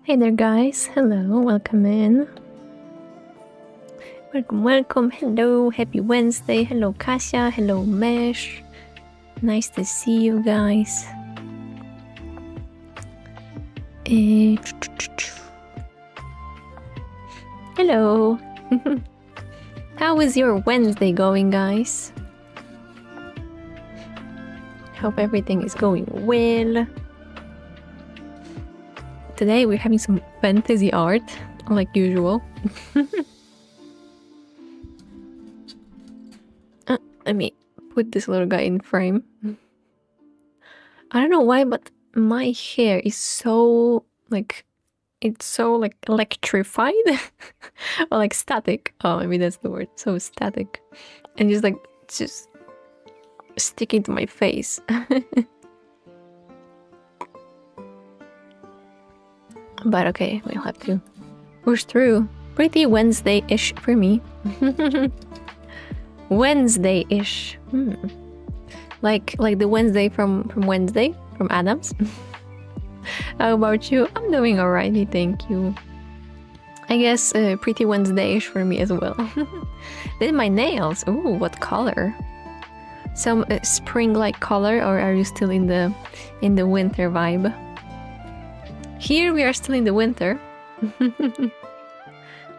Hey there guys, hello, welcome in. Welcome, hello, happy Wednesday, hello Kasia, hello Mesh. Nice to see you guys. Hello. How is your Wednesday going, guys? Hope everything is going well. Today we're having some fantasy art, like usual. Let me put this little guy in frame. I don't know why, but my hair is so it's so electrified or like static. Oh, maybe that's the word. So static, and just sticking to my face. But okay, we'll have to push through. Pretty Wednesday-ish for me. Wednesday-ish. Like the Wednesday from Wednesday, from Adams. How about you? I'm doing alrighty, thank you. I guess pretty Wednesday-ish for me as well. Did my nails. Ooh, what color? Some spring-like color, or are you still in the winter vibe? Here we are still in the winter.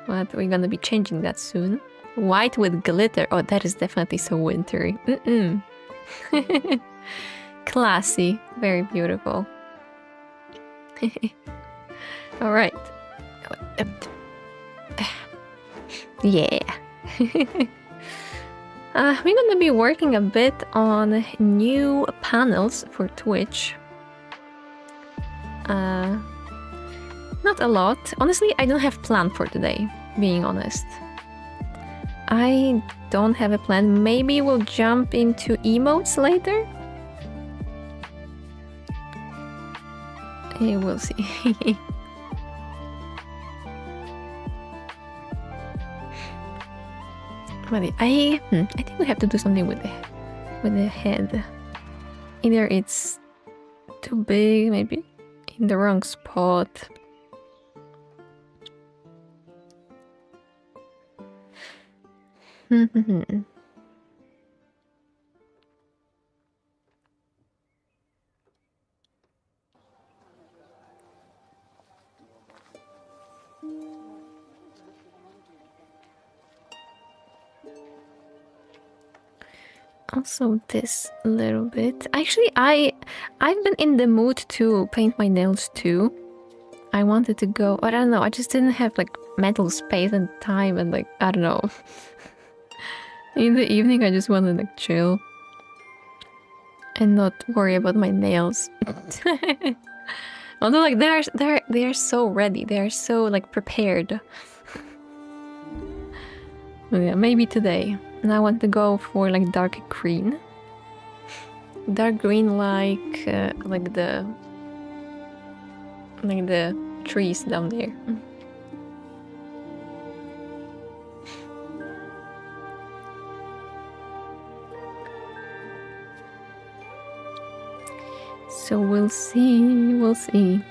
But we're gonna be changing that soon. White with glitter. Oh, that is definitely so wintry. Classy. Very beautiful. Alright. Yeah. We're gonna be working a bit on new panels for Twitch. Not a lot. Honestly, I don't have plan for today, being honest. I don't have a plan. Maybe we'll jump into emotes later? We'll see. But I think we have to do something with the head. Either it's too big, maybe in the wrong spot. Also this a little bit. Actually, I've been in the mood to paint my nails too. I wanted to go, but I don't know, I just didn't have like mental space and time and like, I don't know. In the evening I just wanted to like chill and not worry about my nails. Although like they are so ready, they are so like prepared. Yeah, maybe today. And I want to go for like dark green. Dark green like the trees down there. So we'll see.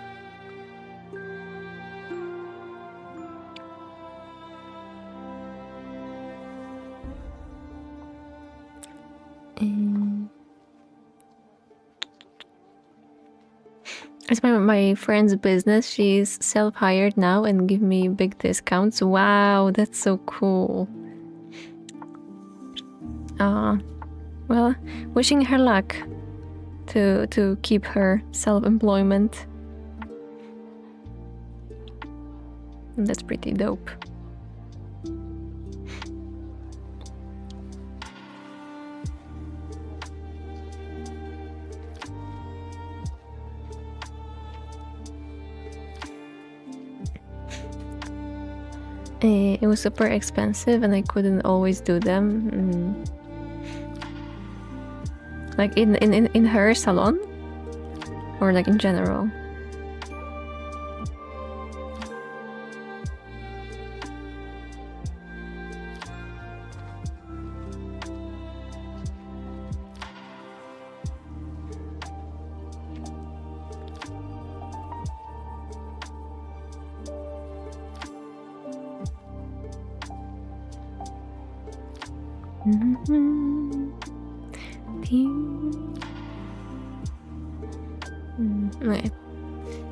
It's my friend's business. She's self-hired now and give me big discounts. Wow, that's so cool. Well, wishing her luck to keep her self-employment. That's pretty dope. It was super expensive and I couldn't always do them. Like in her salon? Or like in general? Okay.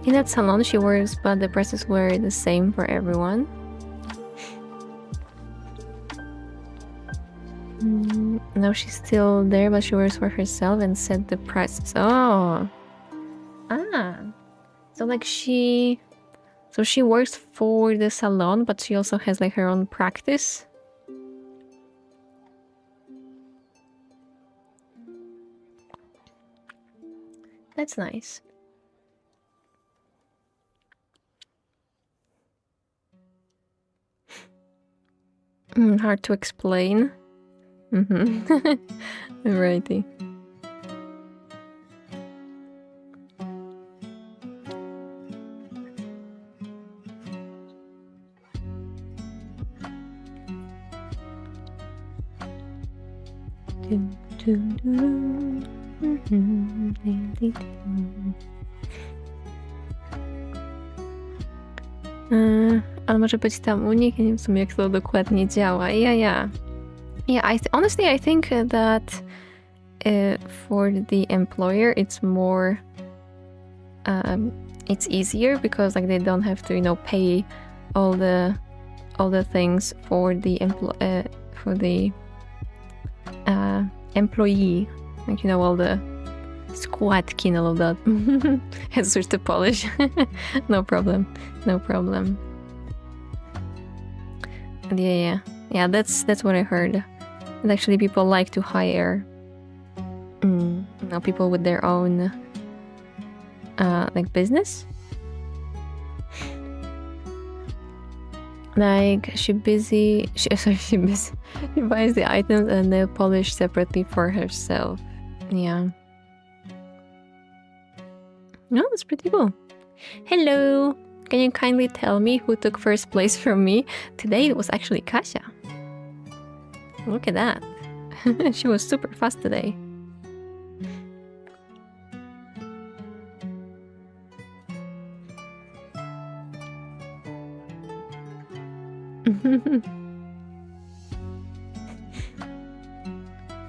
In that salon she works, but the prices were the same for everyone. Now she's still there, but she works for herself and set the prices. Oh, so like she works for the salon, but she also has like her own practice. That's nice. Hard to explain. Alrighty. Ale może być tam unik, ja nie wiem w sumie jak to dokładnie działa. Yeah, honestly I think that for the employer it's more it's easier because like they don't have to, you know, pay all the things for the employee, like, you know, all the składki and all of that. Had to switch to Polish. No problem. And yeah, that's what I heard. And actually people like to hire you know, people with their own like business. Like she buys the items and they'll polish separately for herself. Yeah. No, that's pretty cool. Hello! Can you kindly tell me who took first place from me? Today it was actually Kasia. Look at that. She was super fast today.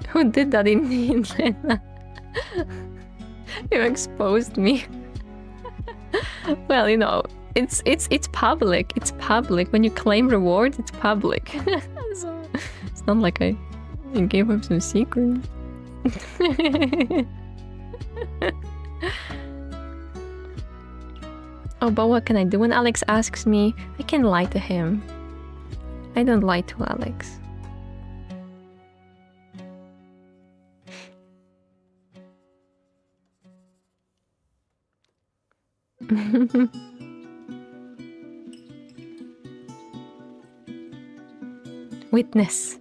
Who did that in Lena? You exposed me. Well, you know, it's public. It's public. When you claim rewards, it's public. So it's not like I gave up some secrets. Oh, but what can I do? When Alex asks me, I can lie to him. I don't lie to Alex. Witness.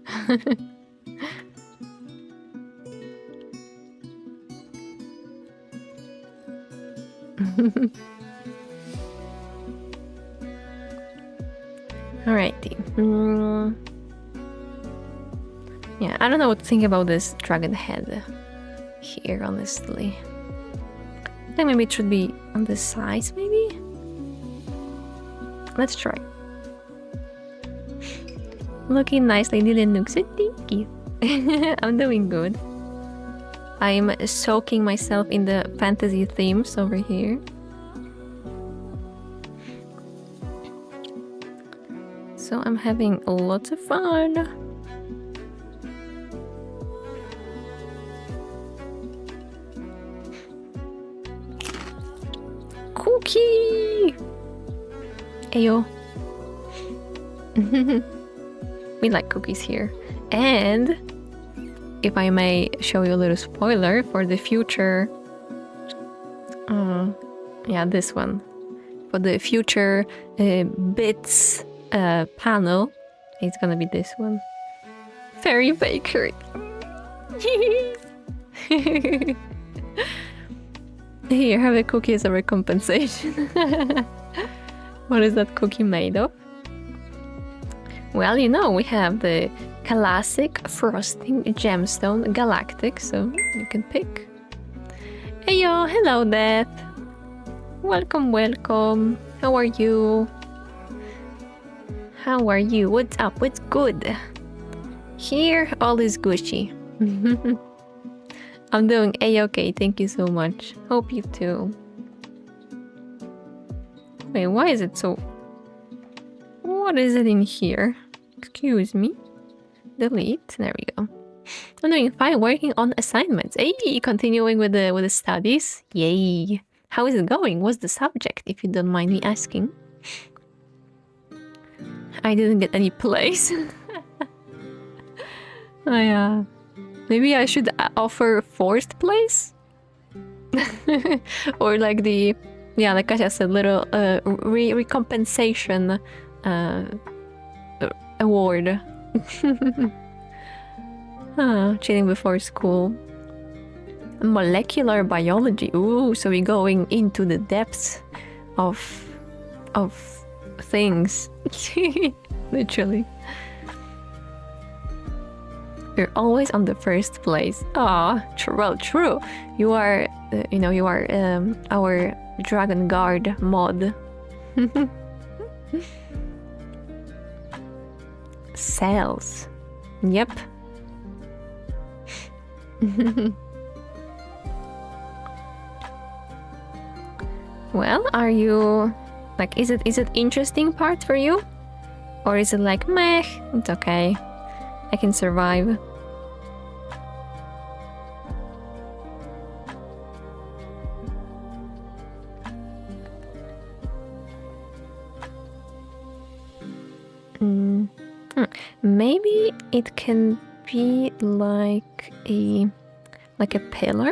Alrighty. Yeah, I don't know what to think about this dragon head here, honestly. I think maybe it should be on the sides, maybe? Let's try. Looking nice, Lady Linux. Thank you. I'm doing good. I'm soaking myself in the fantasy themes over here. So I'm having lots of fun. Cookie! Ayo. We like cookies here. And if I may show you a little spoiler for the future. Yeah, this one. For the future bits panel, it's gonna be this one. Fairy Bakery. Here, have a cookie as a recompensation. What is that cookie made of? Well, you know, we have the classic frosting gemstone galactic, so you can pick. Hey yo, hello Death. Welcome, welcome. How are you? How are you? What's up? What's good? Here, all is Gucci. I'm doing A-okay, thank you so much. Hope you too. Wait, why is it so... What is it in here? Excuse me. Delete. There we go. I'm doing fine, working on assignments. Hey, continuing with the studies. Yay. How is it going? What's the subject, if you don't mind me asking? I didn't get any plays. Maybe I should offer forced place? Or like the... Yeah, like I just said, little recompensation award. Cheating before school. Molecular biology. Ooh, so we're going into the depths of things. Literally. You're always on the first place. Ah, well, true. You are, you are our Dragon Guard mod. Cells. Yep. Well, are you like, is it interesting part for you? Or is it like, meh, it's okay, I can survive? Maybe it can be like a pillar.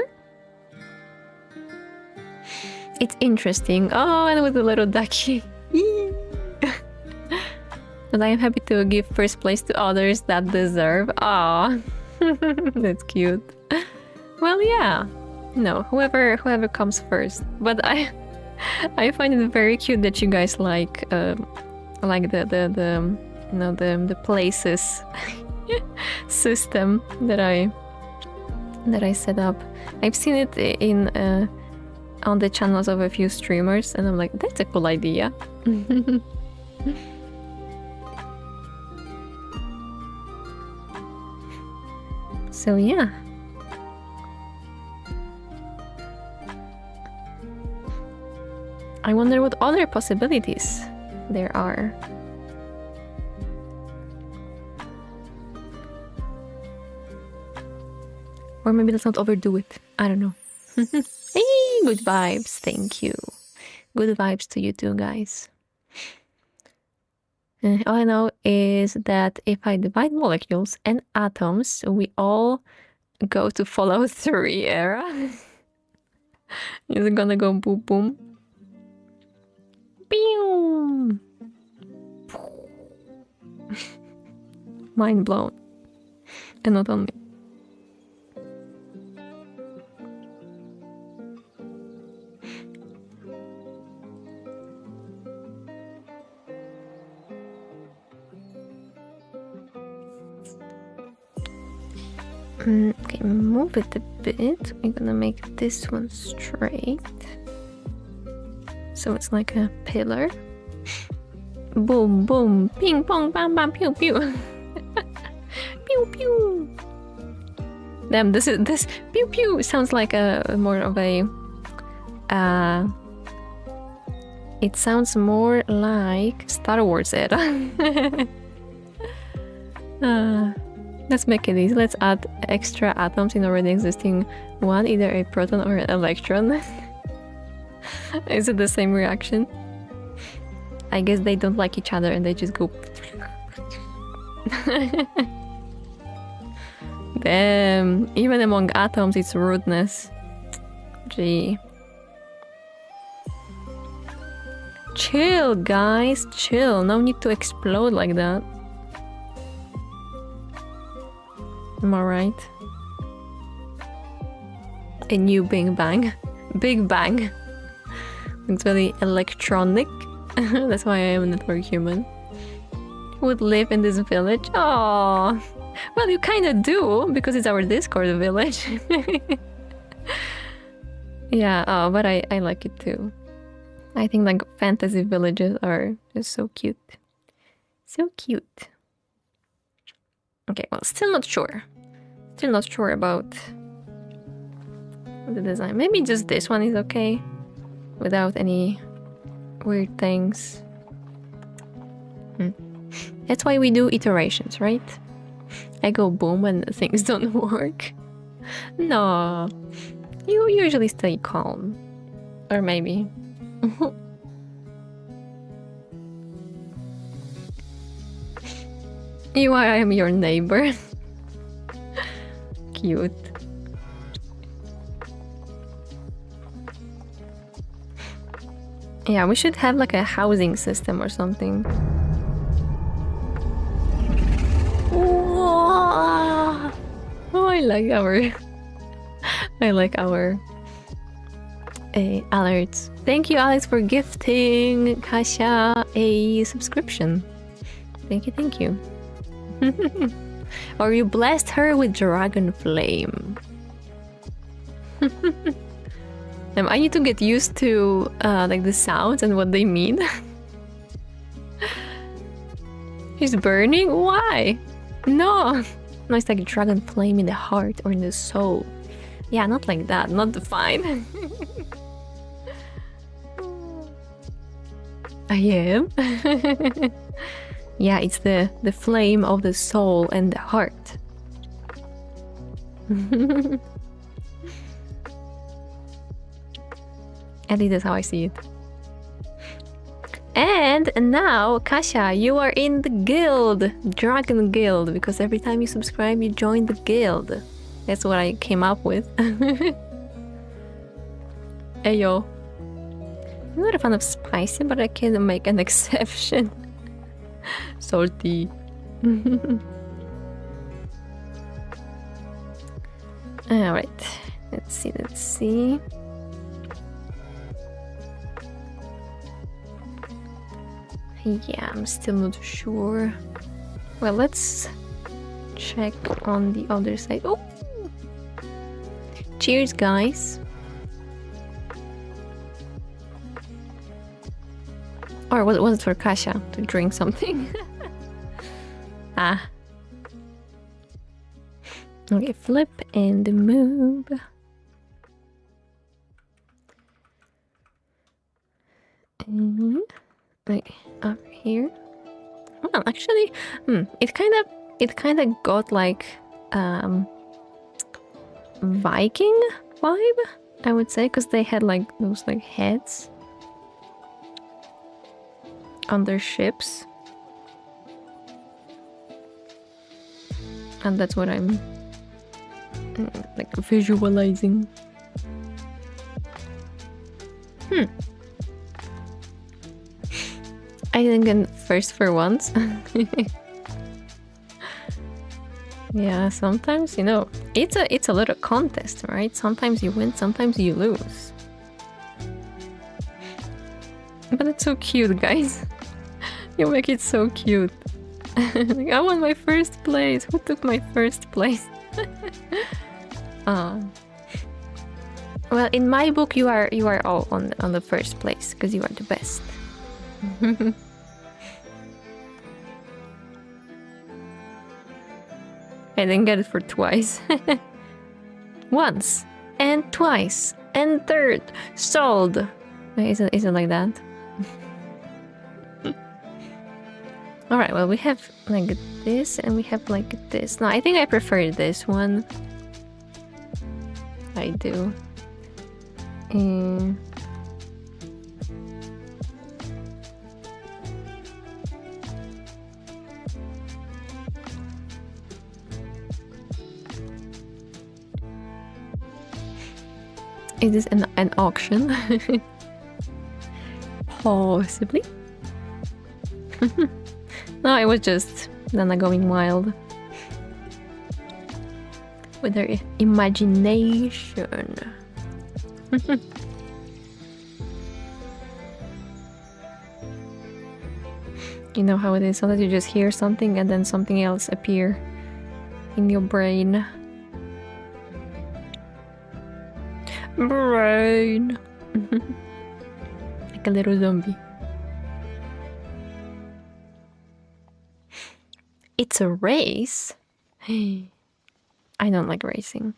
It's interesting. Oh, and with the little ducky. And I am happy to give first place to others that deserve. Ah, that's cute. Well, yeah. No, whoever comes first. But I find it very cute that you guys like the places system that I set up. I've seen it in on the channels of a few streamers, and I'm like, that's a cool idea. So yeah. I wonder what other possibilities there are. Or maybe let's not overdo it. I don't know. Hey, good vibes. Thank you. Good vibes to you too, guys. All I know is that if I divide molecules and atoms, we all go to Fallout 3 era. It's gonna go boom boom. Pew! Mind blown. And not only. Okay, move it a bit. We're gonna make this one straight. So it's like a pillar. Boom, boom, ping, pong, bam, bam, pew, pew. Pew, pew. Damn, this pew, pew sounds like a more of a. It sounds more like Star Wars era. Let's make it easy. Let's add extra atoms in already existing one, either a proton or an electron. Is it the same reaction? I guess they don't like each other and they just go. Damn, even among atoms it's rudeness. Gee. Chill, guys, chill. No need to explode like that. Am I right? A new Big Bang. Big Bang. It's very electronic. That's why I am a network human. Would live in this village. Oh, well, you kind of do because it's our Discord village. Yeah, oh, but I like it too. I think like fantasy villages are just so cute. So cute. Okay, well, still not sure. Still not sure about the design. Maybe just this one is okay. Without any weird things. That's why we do iterations, right? I go boom when things don't work. No. You usually stay calm. Or maybe. I am your neighbor. Cute. Yeah, we should have like a housing system or something. Whoa! Oh, I like our alerts. Thank you, Alex, for gifting Kasia a subscription. Thank you. Or you blessed her with Dragon Flame. I need to get used to like the sounds and what they mean. She's burning? Why? No. No, it's like a dragon flame in the heart or in the soul. Yeah, not like that. Not defined. I am. Yeah, it's the flame of the soul and the heart. At least that's how I see it. And now, Kasia, you are in the guild, Dragon Guild, because every time you subscribe, you join the guild. That's what I came up with. Ayo. I'm not a fan of spicy, but I can make an exception. Salty. Alright, let's see. Yeah, I'm still not sure. Well, let's check on the other side. Oh! Cheers, guys. Or was it for Kasia to drink something? Ah. Okay, flip and move. And like up here. Well, actually, it kind of got like Viking vibe, I would say, because they had like those like heads on their ships, and that's what I'm like visualizing. I didn't get first for once. Yeah, sometimes, you know, it's a little contest, right? Sometimes you win, sometimes you lose. But it's so cute, guys. You make it so cute. Like, I won my first place. Who took my first place? Well, in my book, you are all on the first place because you are the best. I didn't get it for twice. Once and twice and third sold. Wait, is it like that? All right. Well, we have like this and we have like this. No, I think I prefer this one. I do. Is this an auction? Possibly. No, it was just Lena going wild with her imagination. You know how it is. Sometimes you just hear something and then something else appear in your brain. Brain. Like a little zombie. It's a race? I don't like racing.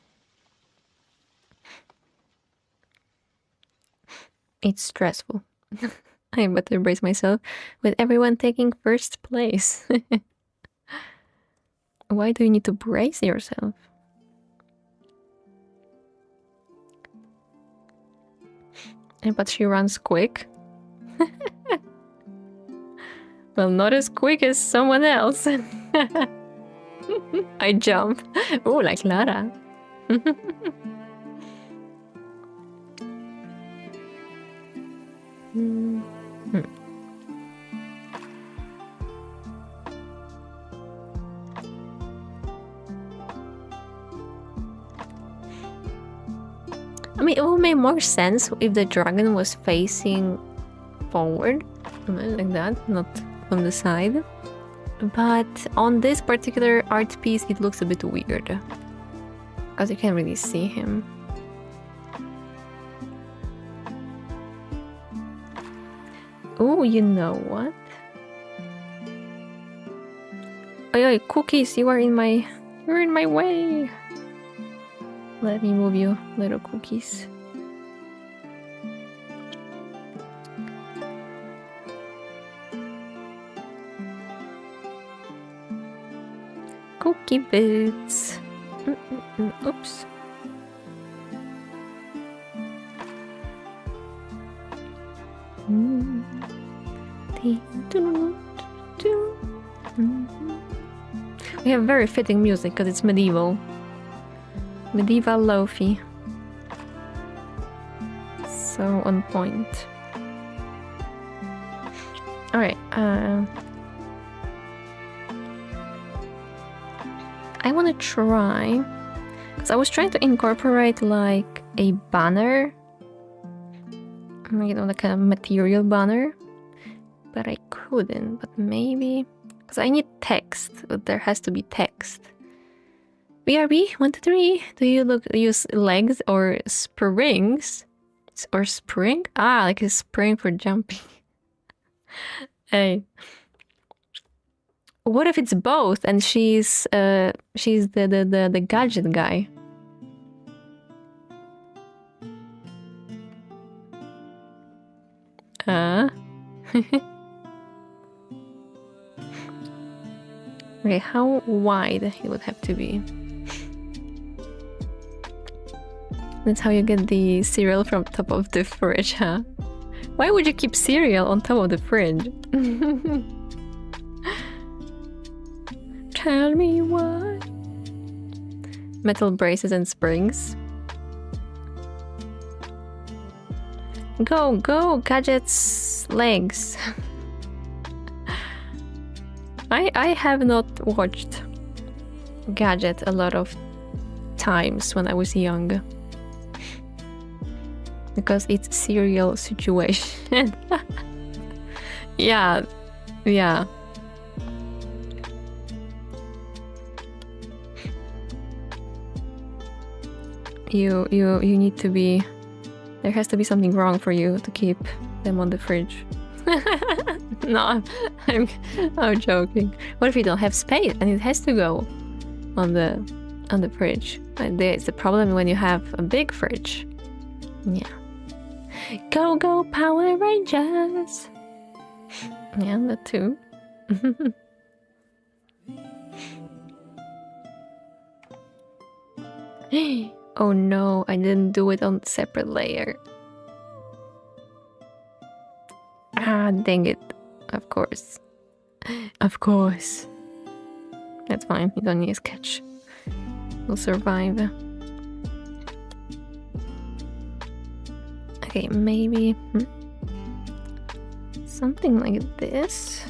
It's stressful. I am about to embrace myself with everyone taking first place. Why do you need to brace yourself? But she runs quick. Well, not as quick as someone else. I jump. Oh, like Lara. I mean, it would make more sense if the dragon was facing forward, like that, not on the side. But on this particular art piece, it looks a bit weird, because you can't really see him. Oh, you know what? Oh, cookies! You're in my way. Let me move you, little cookies. Cookie bits. Oops. We have very fitting music because it's medieval. Medieval Lofi. So on point. Alright, I want to try, because I was trying to incorporate like a banner, you know, like a material banner, but I couldn't. But maybe, because I need text, but there has to be text. BRB 1 2 3. Do you use legs or springs? Or spring? Ah, like a spring for jumping. Hey. What if it's both and she's the gadget guy? Okay, how wide it would have to be. That's how you get the cereal from top of the fridge, huh? Why would you keep cereal on top of the fridge? Tell me why. Metal braces and springs. Go, go, gadgets, legs. I have not watched Gadget a lot of times when I was young. Because it's serial situation. Yeah. You need to be... There has to be something wrong for you to keep them on the fridge. No, I'm joking. What if you don't have space and it has to go on the fridge? It's the problem when you have a big fridge. Yeah. Go, go, Power Rangers! Yeah, that too. Oh no, I didn't do it on separate layer. Ah, dang it. Of course. Of course. That's fine, you don't need a sketch. We'll survive. Okay, maybe something like this.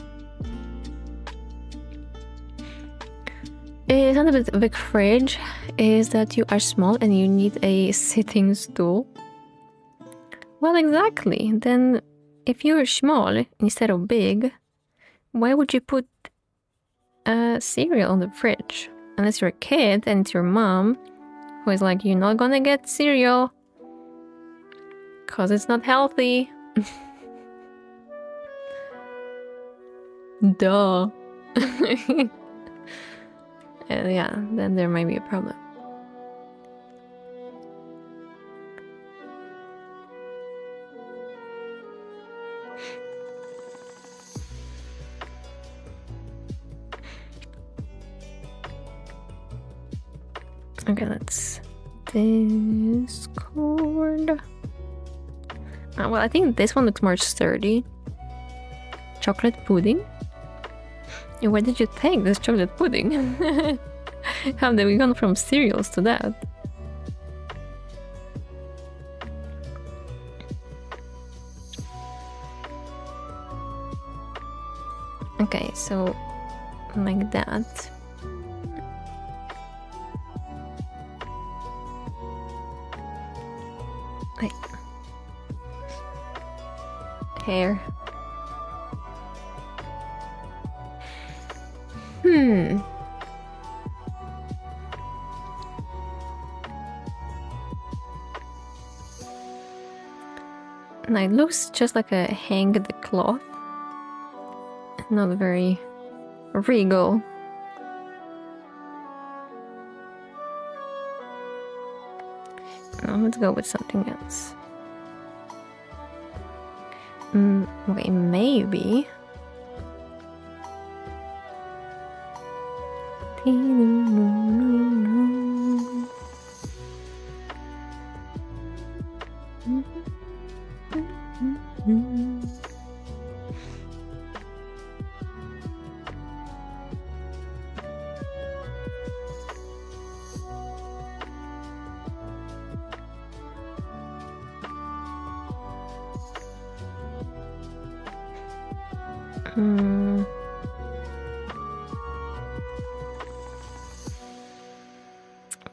It's not a bit of a fridge, is that you are small and you need a sitting stool. Well, exactly. Then if you're small instead of big, why would you put cereal on the fridge? Unless you're a kid and it's your mom who is like, you're not gonna get cereal because it's not healthy. Duh. Yeah, then there might be a problem. Okay, let's Discord. Well, I think this one looks more sturdy. Chocolate pudding? Yeah, where did you take this chocolate pudding? How did we go from cereals to that? Okay, so like that. Wait. Hair. And it looks just like a hanged cloth. Not very regal. Now let's go with something else. Okay, maybe.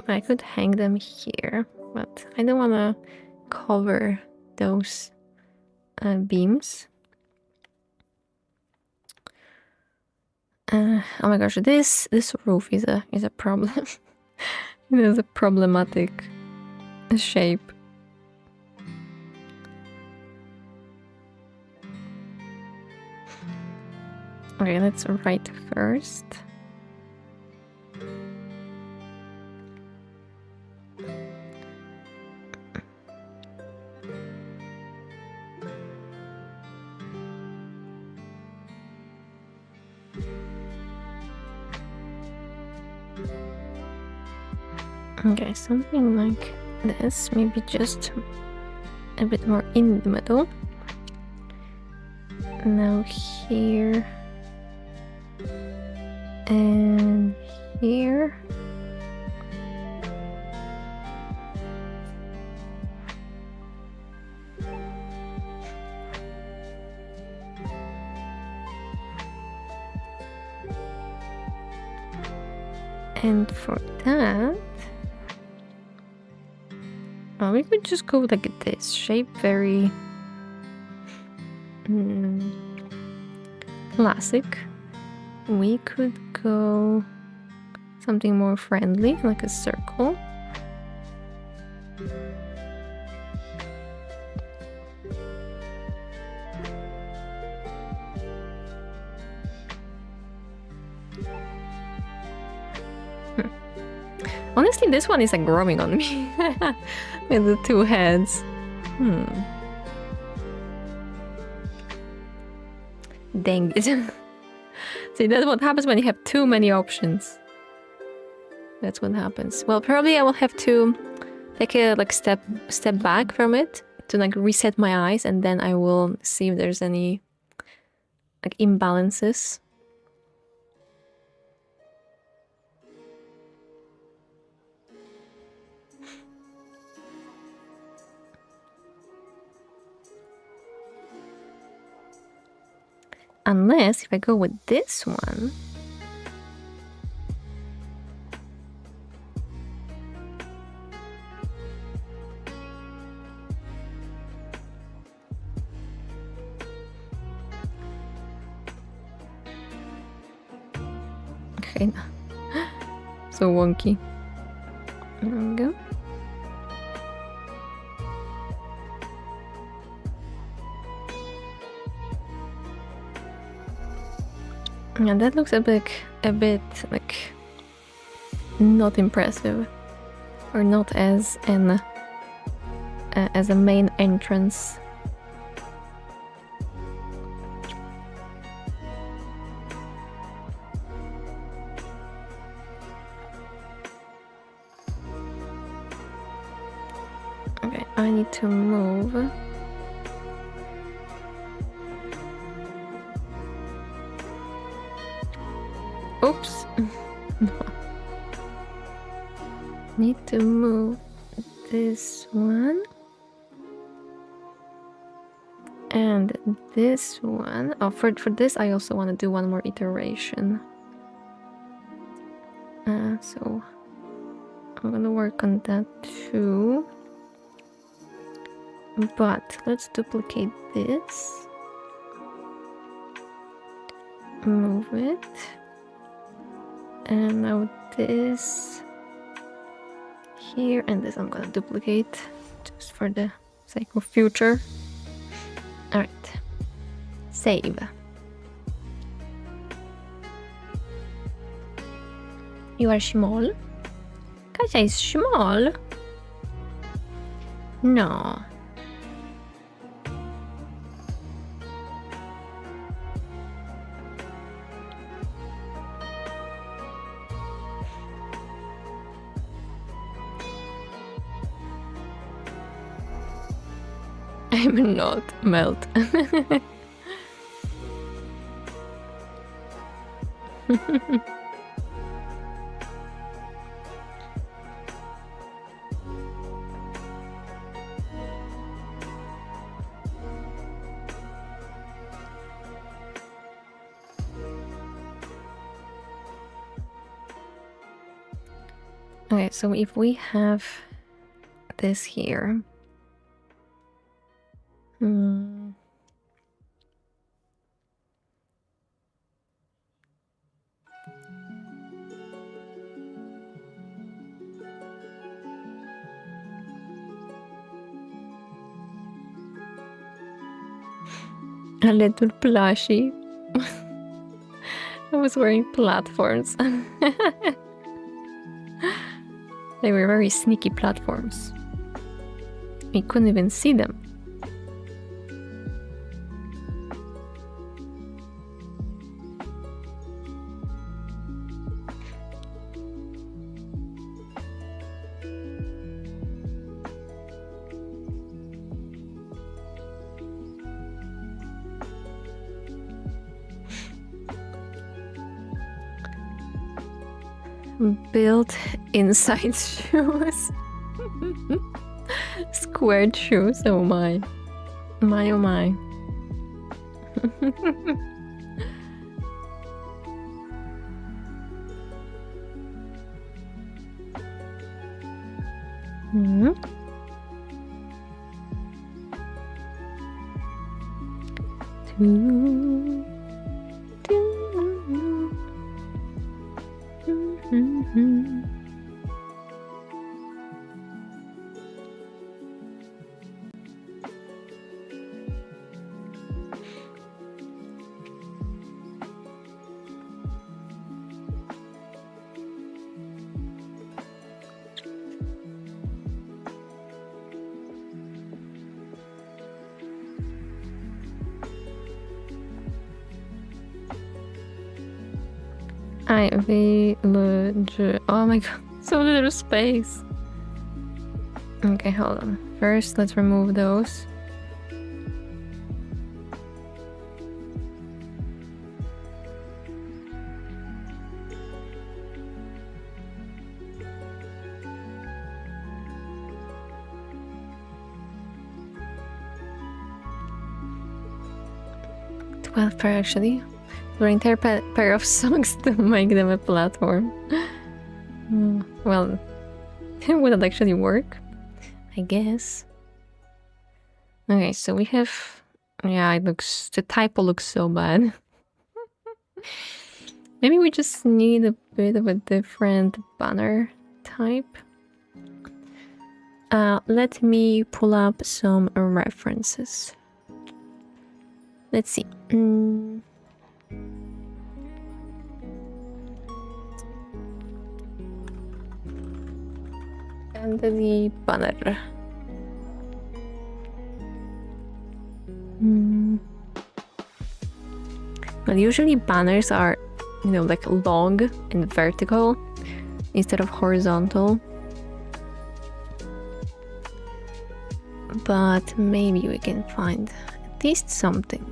I could hang them here, but I don't want to cover those beams. Oh my gosh, this roof is a problem. It has a problematic shape. Okay, let's write first. Okay, something like this, maybe just a bit more in the middle. Now here and here. And for that, well, we could just go like this shape, very classic. We could go something more friendly, like a circle. Honestly, this one is like growing on me with the two heads. Dang it. See, that's what happens when you have too many options. That's what happens. Well, probably I will have to take a step back from it to like reset my eyes, and then I will see if there's any like imbalances. Unless if I go with this one. Okay, so wonky. There we go. Yeah, that looks a bit like not impressive, or not as as a main entrance. Okay, I need to move. Oops. No. Need to move this one. And this one. Oh, for this I also want to do one more iteration. So I'm gonna work on that too. But let's duplicate this. Move it. And now this here, and this I'm gonna duplicate just for the sake of future. Alright. Save. You are small? Kasia is small? No. I'm not melt. Okay, so if we have this here. A little plushie. I was wearing platforms. They were very sneaky platforms. We couldn't even see them. Built inside shoes. Squared shoes, oh my. My oh my. Hmm. Oh my god, so little space. Okay, hold on. First, let's remove those. Pair actually. Your entire pair of songs to make them a platform. Well, would that actually work? I guess. Okay, so we have... Yeah, the typo looks so bad. Maybe we just need a bit of a different banner type. Let me pull up some references. Let's see. And the banner. Well, usually banners are, you know, like long and vertical instead of horizontal. But maybe we can find at least something.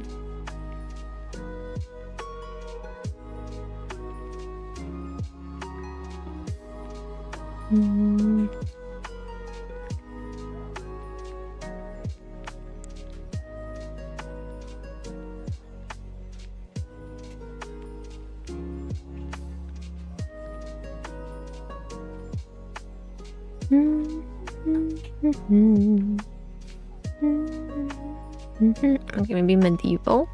Okay, maybe medieval.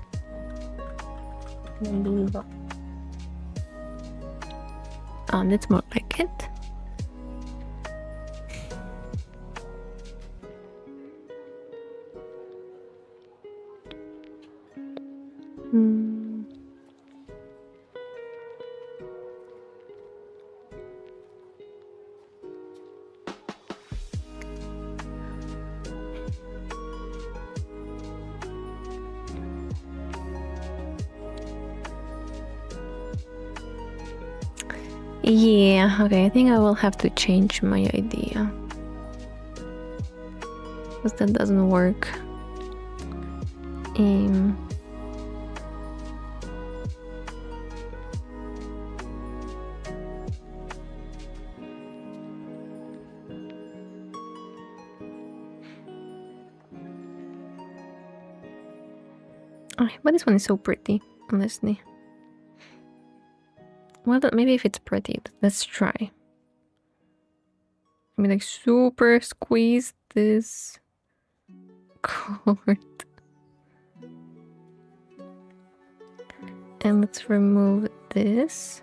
That's more like it. Yeah, okay, I think I will have to change my idea. Because that doesn't work. But this one is so pretty, honestly. Well, maybe if it's pretty, let's try. I mean, like super squeeze this cord. And let's remove this.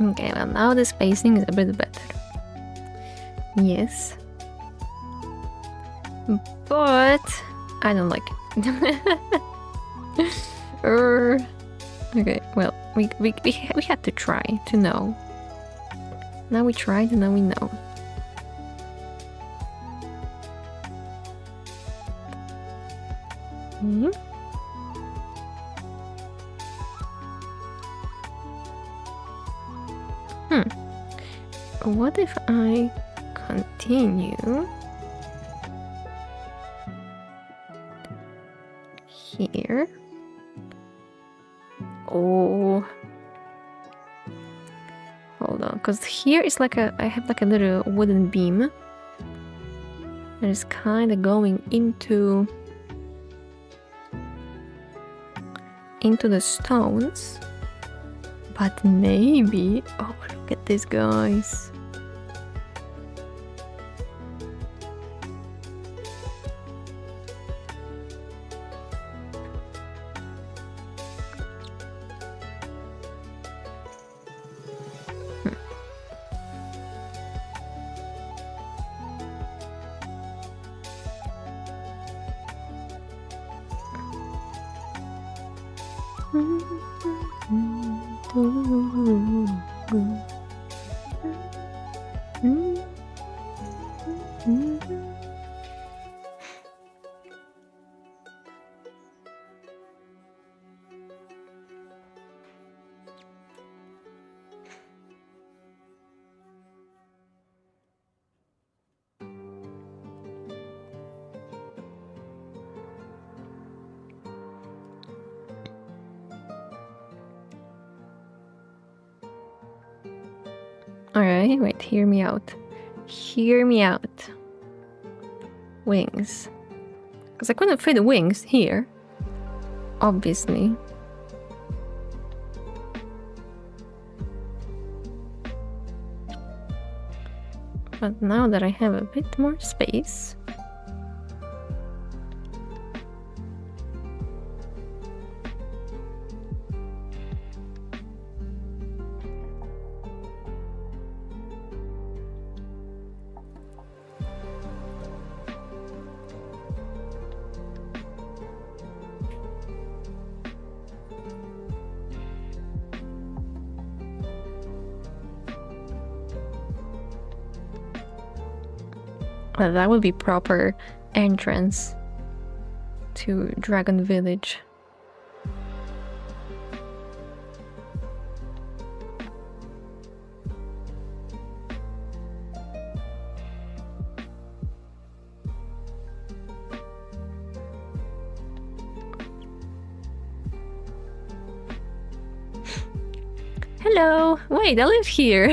Okay, well now the spacing is a bit better. Yes. But I don't like it. Okay, well, we had to try to know. Now we tried and now we know. What if I continue here? Oh, hold on, because here is like I have like a little wooden beam that is kind of going into the stones. But maybe, oh, look at this, guys. Alright, wait, hear me out. Hear me out. Wings. Because I couldn't fit wings here. Obviously. But now that I have a bit more space... that would be proper entrance to Dragon Village. Hello! Wait, I live here!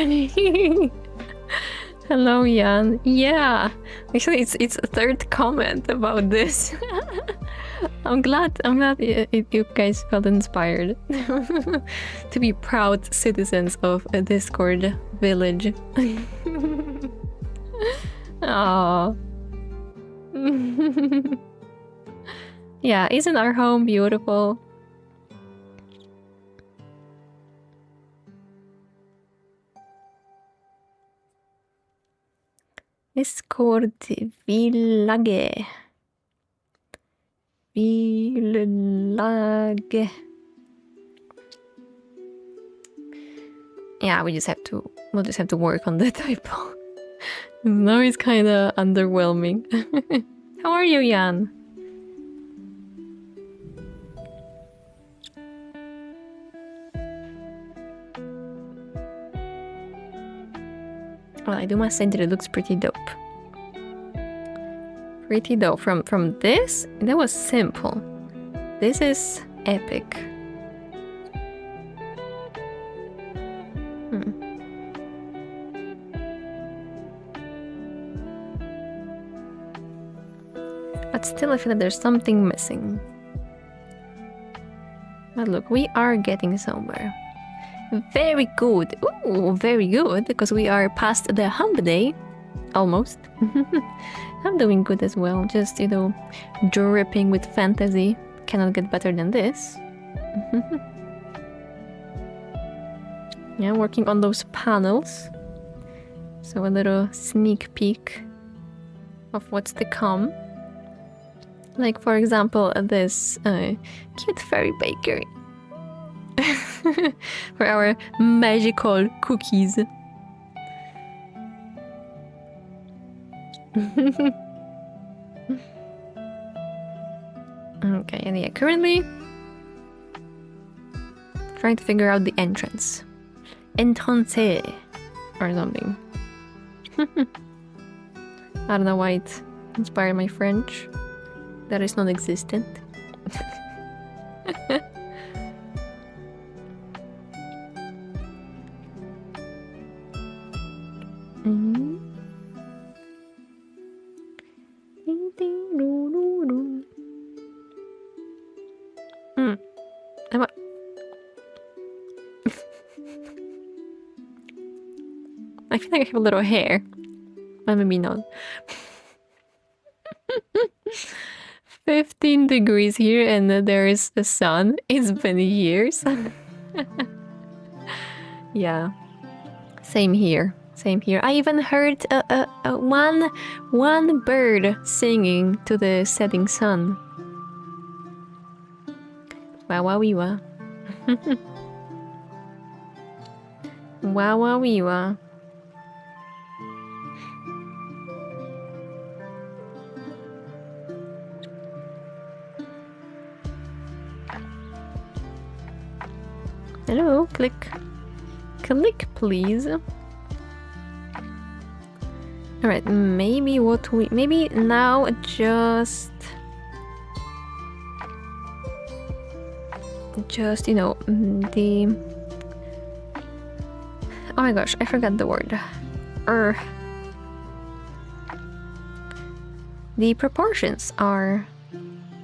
Hello, Jan. Yeah, actually, it's a third comment about this. I'm glad you guys felt inspired to be proud citizens of a Discord village. Aww. Yeah, isn't our home beautiful? Discord village. Village. Yeah, we'll just have to work on the typo. Now it's kind of underwhelming. How are you, Jan? Well, I do must say that it looks pretty dope. Pretty dope. From this, that was simple. This is epic. But still, I feel like there's something missing. But look, we are getting somewhere. Very good. Ooh, very good, because we are past the hump day. Almost. I'm doing good as well. Just, you know, dripping with fantasy. Cannot get better than this. Yeah, working on those panels. So a little sneak peek of what's to come. Like, for example, this cute fairy bakery. For our magical cookies. Okay, and yeah, currently trying to figure out the entrance. Entrance or something. I don't know why it inspired my French. That is non-existent. I feel like I have a little hair. But maybe not. 15 degrees here and there is the sun. It's been years. Yeah. Same here. Same here. I even heard one bird singing to the setting sun. Wow, wow, wee, wow. Wow, wow, wee, wow. Hello, click. Click, please. Alright, maybe maybe now just, you know, oh my gosh, I forgot the word. The proportions are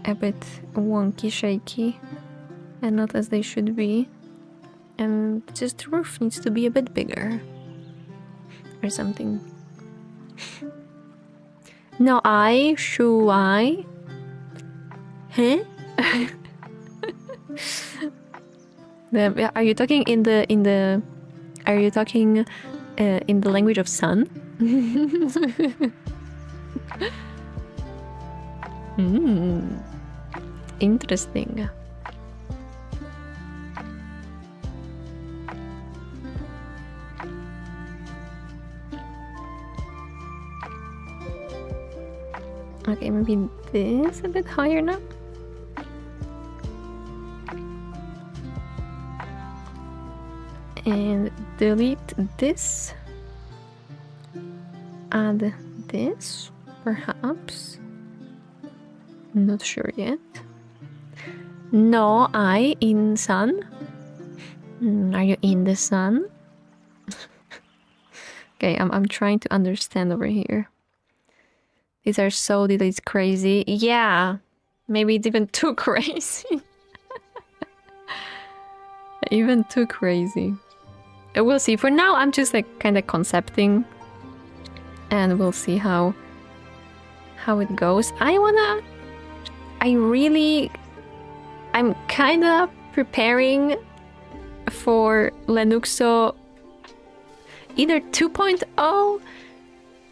a bit wonky, shaky, and not as they should be. And just the roof needs to be a bit bigger. Or something. No, should I? Huh? Are you talking in the language of sun? Interesting. Okay, maybe this a bit higher now. And delete this. Add this, perhaps. Not sure yet. No, in sun. Are you in the sun? Okay, I'm trying to understand over here. These are so little, it's crazy. Yeah, maybe it's even too crazy. Even too crazy. We'll see. For now, I'm just like kind of concepting, and we'll see how it goes. I'm kind of preparing for Lenuxo either 2.0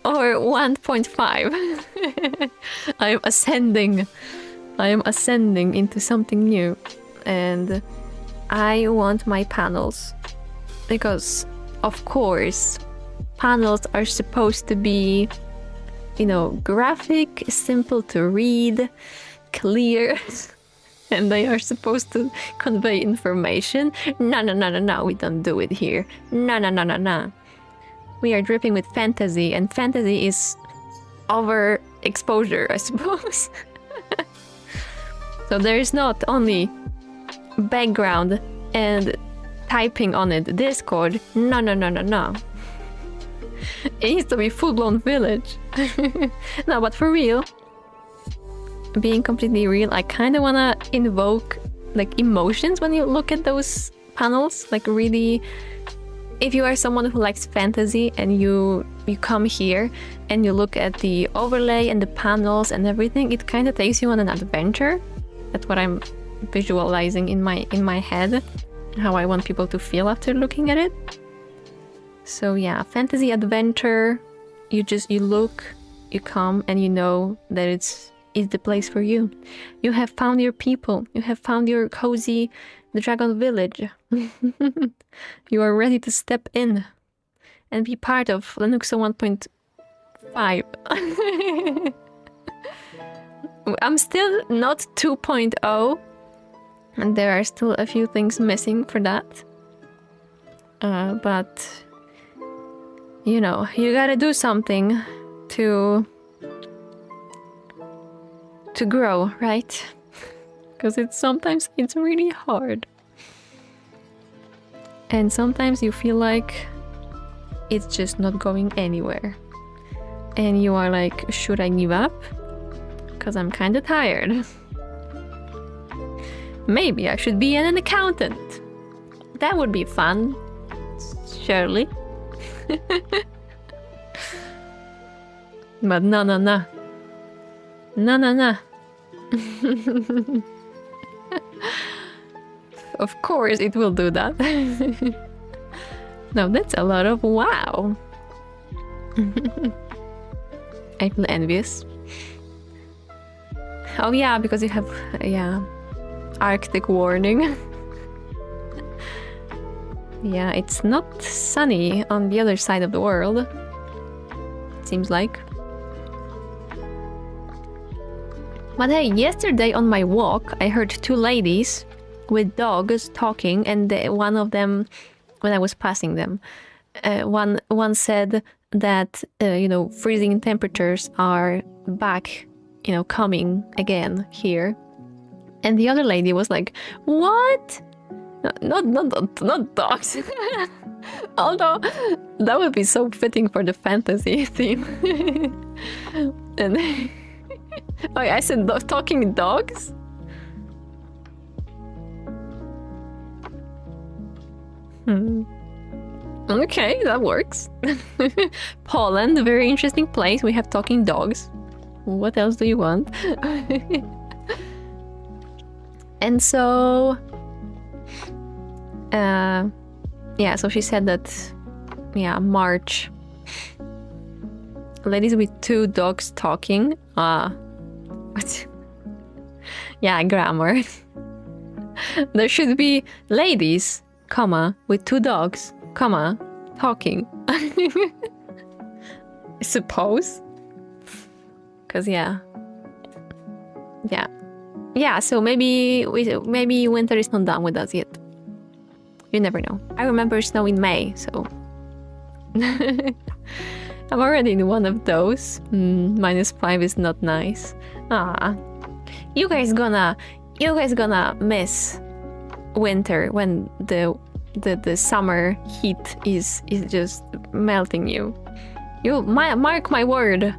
or 1.5. I am ascending into something new, and I want my panels, because of course panels are supposed to be, you know, graphic, simple to read, clear, and they are supposed to convey information. No, we don't do it here. No. We are dripping with fantasy, and fantasy is overexposure, I suppose. So there is not only background and typing on it, Discord. No. It needs to be full-blown village. No, but for real, being completely real, I kind of want to invoke like emotions when you look at those panels. Like really, if you are someone who likes fantasy and you come here and you look at the overlay and the panels and everything, it kind of takes you on an adventure. That's what I'm visualizing in my head. how I want people to feel after looking at it. So yeah, fantasy adventure. You look, you come, and you know that it's the place for you. You have found your people. You have found your cozy, the dragon village. You are ready to step in and be part of Linuxo 1.5. I'm still not 2.0, and there are still a few things missing for that. But you know, you gotta do something to grow, right? Because sometimes it's really hard. And sometimes you feel like it's just not going anywhere. And you are like, should I give up? Because I'm kind of tired. Maybe I should be an accountant. That would be fun. Surely. But no. No. Of course it will do that. No, that's a lot of wow. I feel envious. Oh yeah, because you have, Arctic warning. Yeah, it's not sunny on the other side of the world. It seems like. But hey, yesterday on my walk, I heard two ladies with dogs talking, and one of them, when I was passing them, one said that freezing temperatures are back, coming again here, and the other lady was like, "What? Not dogs." Although that would be so fitting for the fantasy theme. And oh, I said talking dogs. Okay, that works. Poland, a very interesting place. We have talking dogs. What else do you want? And so, so she said that, March. Ladies with two dogs talking. What? Yeah, grammar. There should be ladies, comma, with two dogs, comma, talking. I suppose. Because yeah, so maybe winter is not done with us yet. You never know. I remember snow in May, so I'm already in one of those. -5 is not nice. You guys gonna miss winter when the summer heat is just melting you. You mark my word.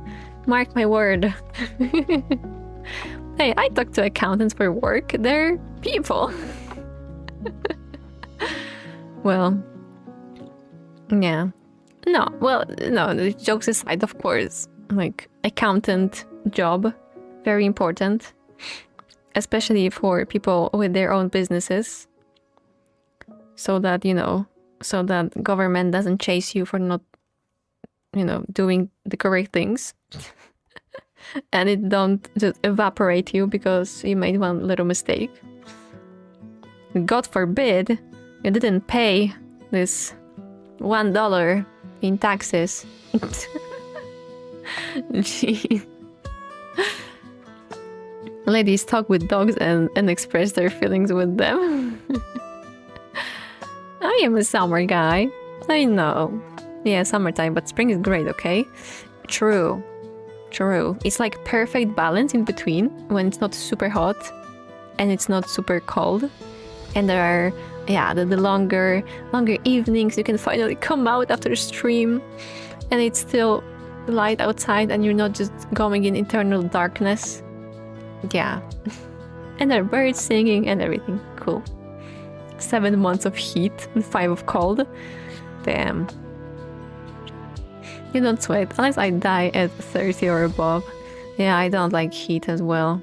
Mark my word. Hey, I talk to accountants for work. They're people. Well, yeah. No, jokes aside, of course. Like, accountant job, very important. Especially for people with their own businesses. So that, government doesn't chase you for not, doing the correct things. And it don't just evaporate you because you made one little mistake. God forbid you didn't pay this $1 in taxes. Gee. Ladies talk with dogs and express their feelings with them. I am a summer guy. I know. Yeah, summertime, but spring is great, okay? True. It's like perfect balance in between when it's not super hot and it's not super cold. And there are, the longer evenings. You can finally come out after a stream and it's still light outside and you're not just going in eternal darkness. Yeah. And there are birds singing and everything. Cool. 7 months of heat and 5 of cold. Damn. You don't sweat unless I die at 30 or above. Yeah, I don't like heat as well.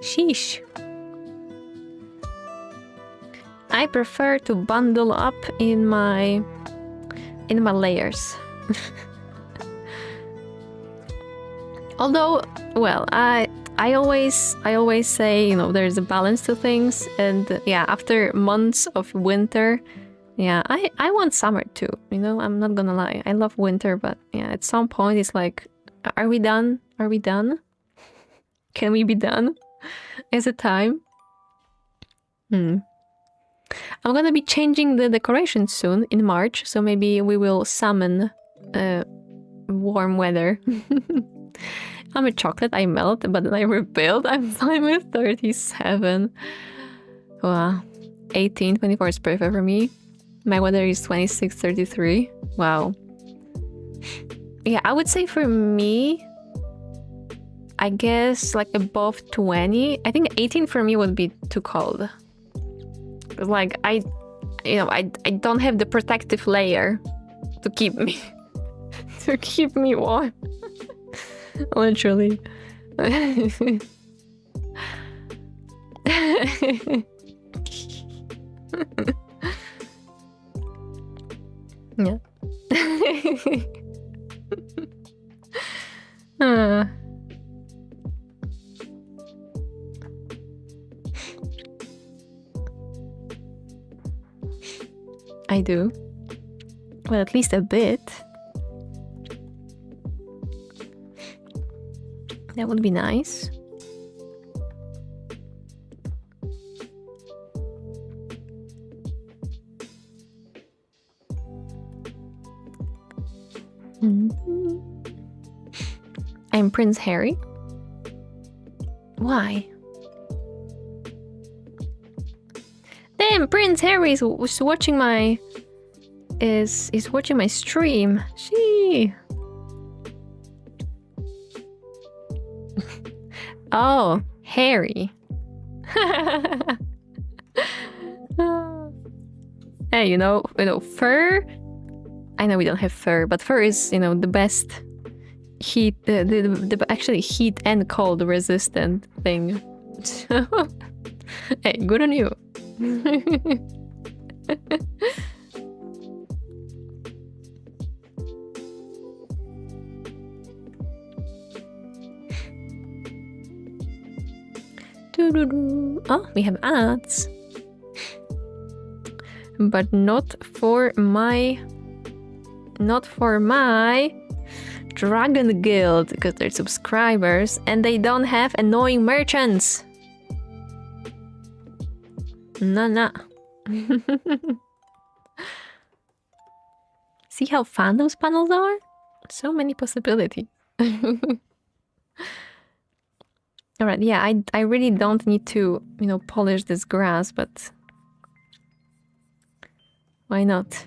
Sheesh. I prefer to bundle up in my layers. Although, well, I always say, you know, there's a balance to things, and yeah, after months of winter, yeah, I want summer too, you know, I'm not gonna lie. I love winter, but yeah, at some point it's like, are we done? Are we done? Can we be done? Is it time? I'm gonna be changing the decorations soon in March, so maybe we will summon warm weather. I'm a chocolate, I melt, but then I rebuild. I'm fine with 37. Wow. 18, 24 is perfect for me. My weather is 26, 33. Wow. Yeah, I would say for me, I guess like above 20. I think 18 for me would be too cold. Like I don't have the protective layer to keep me warm. Literally. Yeah. I do. Well, at least a bit. That would be nice. I'm Prince Harry. Why? Damn, Prince Harry was watching my is watching my stream. She. Oh, Harry. Hey, you know, fur. I know we don't have fur, but fur is, you know, the best heat, the actually heat and cold resistant thing. So, hey, good on you. Oh, we have ads. But not for my Dragon Guild, because they're subscribers and they don't have annoying merchants. Nah. See how fun those panels are? So many possibilities. Alright, yeah, I really don't need to, you know, polish this grass, but why not?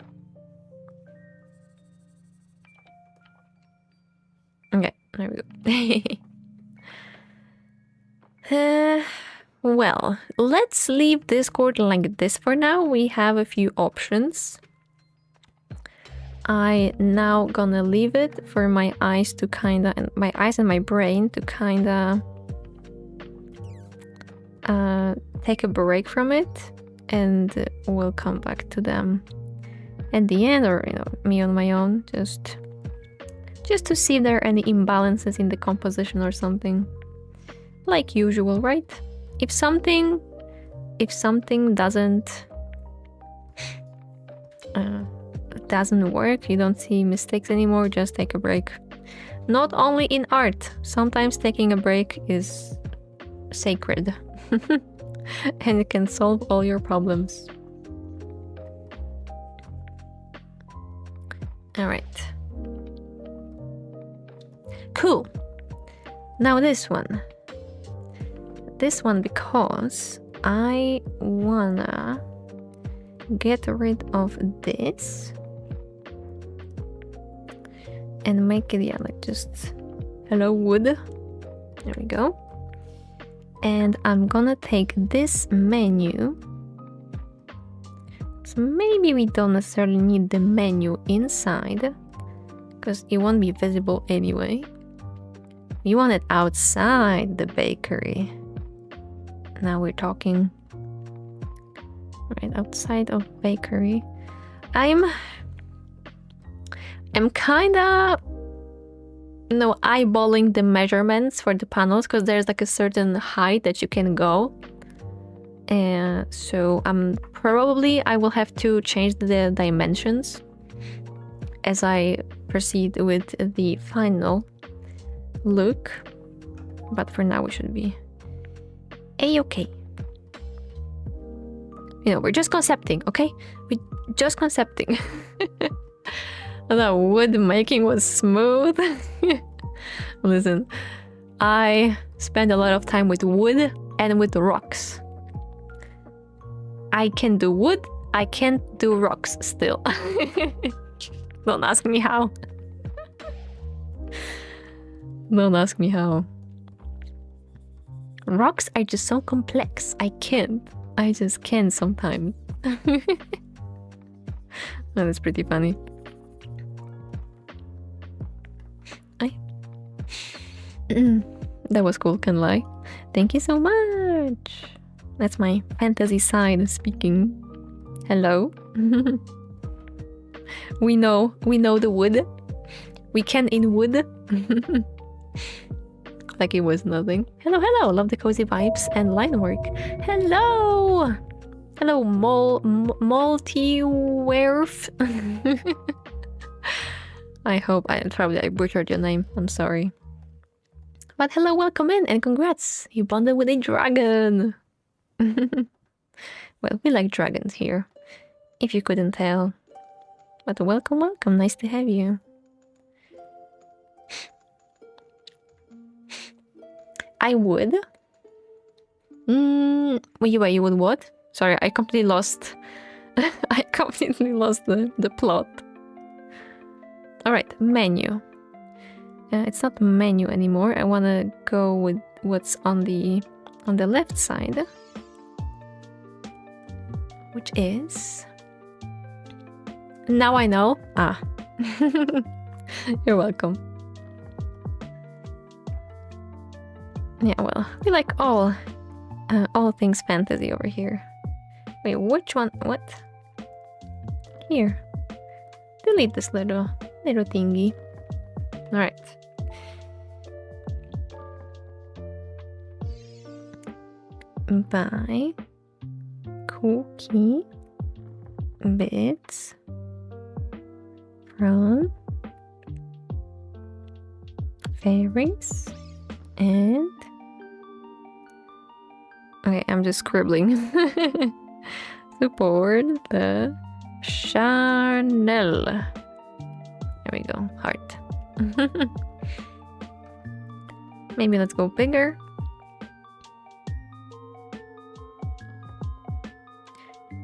Okay, there we go. Well, let's leave Discord like this for now. We have a few options. I now gonna leave it for my eyes to kinda, and my eyes and my brain to kinda take a break from it, and we'll come back to them at the end, or, you know, me on my own, just to see if there are any imbalances in the composition or something. Like usual, right? If something doesn't work, you don't see mistakes anymore, just take a break. Not only in art, sometimes taking a break is sacred. And it can solve all your problems. Alright. Cool. Now this one. Because I wanna get rid of this and make it, yeah, like just hello wood. There we go. And I'm gonna take this menu. So maybe we don't necessarily need the menu inside, because it won't be visible anyway. We want it outside the bakery. Now we're talking. Right outside of bakery. I'm kinda eyeballing the measurements for the panels because there's like a certain height that you can go. And so probably I will have to change the dimensions as I proceed with the final look. But for now we should be a-okay. We're just concepting, okay? We're just concepting. The wood making was smooth. Listen, I spend a lot of time with wood and with rocks. I can do wood, I can't do rocks still. Don't ask me how. Don't ask me how. Rocks are just so complex. I just can't sometimes. That is pretty funny. That was cool, can't lie. Thank you so much. That's my fantasy side speaking. Hello. We know the wood. We can in wood. Like it was nothing. Hello, hello. Love the cozy vibes and line work. Hello. Hello, multi-werf. I hope I butchered your name. I'm sorry. But hello, welcome in, and congrats! You bonded with a dragon! Well, we like dragons here, if you couldn't tell. But welcome, welcome, nice to have you. I would. Wait, you would what? Sorry, I completely lost. I completely lost the plot. Alright, menu. It's not menu anymore. I want to go with what's on the left side, which is... Now I know. Ah. You're welcome. Yeah, well, we like all things fantasy over here. Wait, which one? What? Here. Delete this little thingy. All right. Buy cookie bits from fairies and... Okay, I'm just scribbling. Support the Chanel. There we go, heart. Maybe let's go bigger.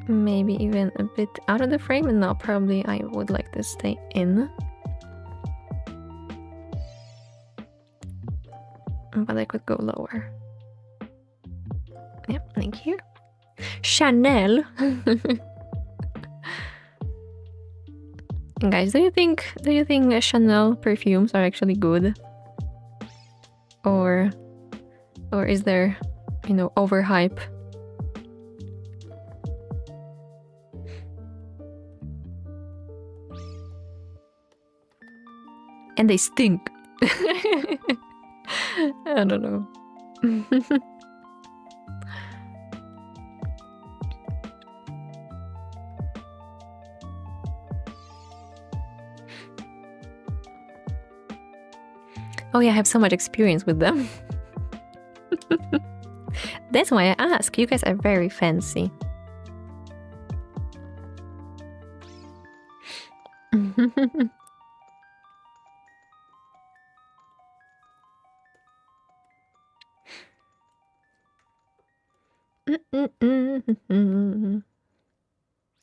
Maybe even a bit out of the frame, and now probably I would like to stay in. But I could go lower. Yep, thank you. Chanel. Guys, do you think Chanel perfumes are actually good? Or is there, overhype? And they stink. I don't know. Oh yeah, I have so much experience with them. That's why I ask. You guys are very fancy.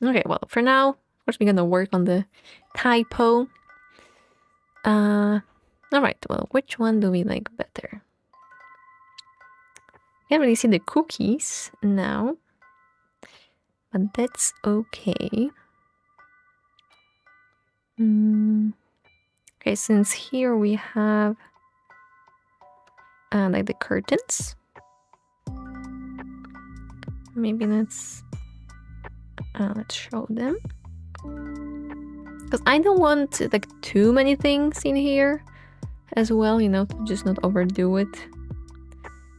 Okay, well, for now, of course, we're gonna work on the typo. Alright, well, which one do we like better? Can't really see the cookies now, but that's okay. Okay, since here we have like the curtains. Maybe let's Let's show them. Because I don't want like too many things in here as well, you know, to just not overdo it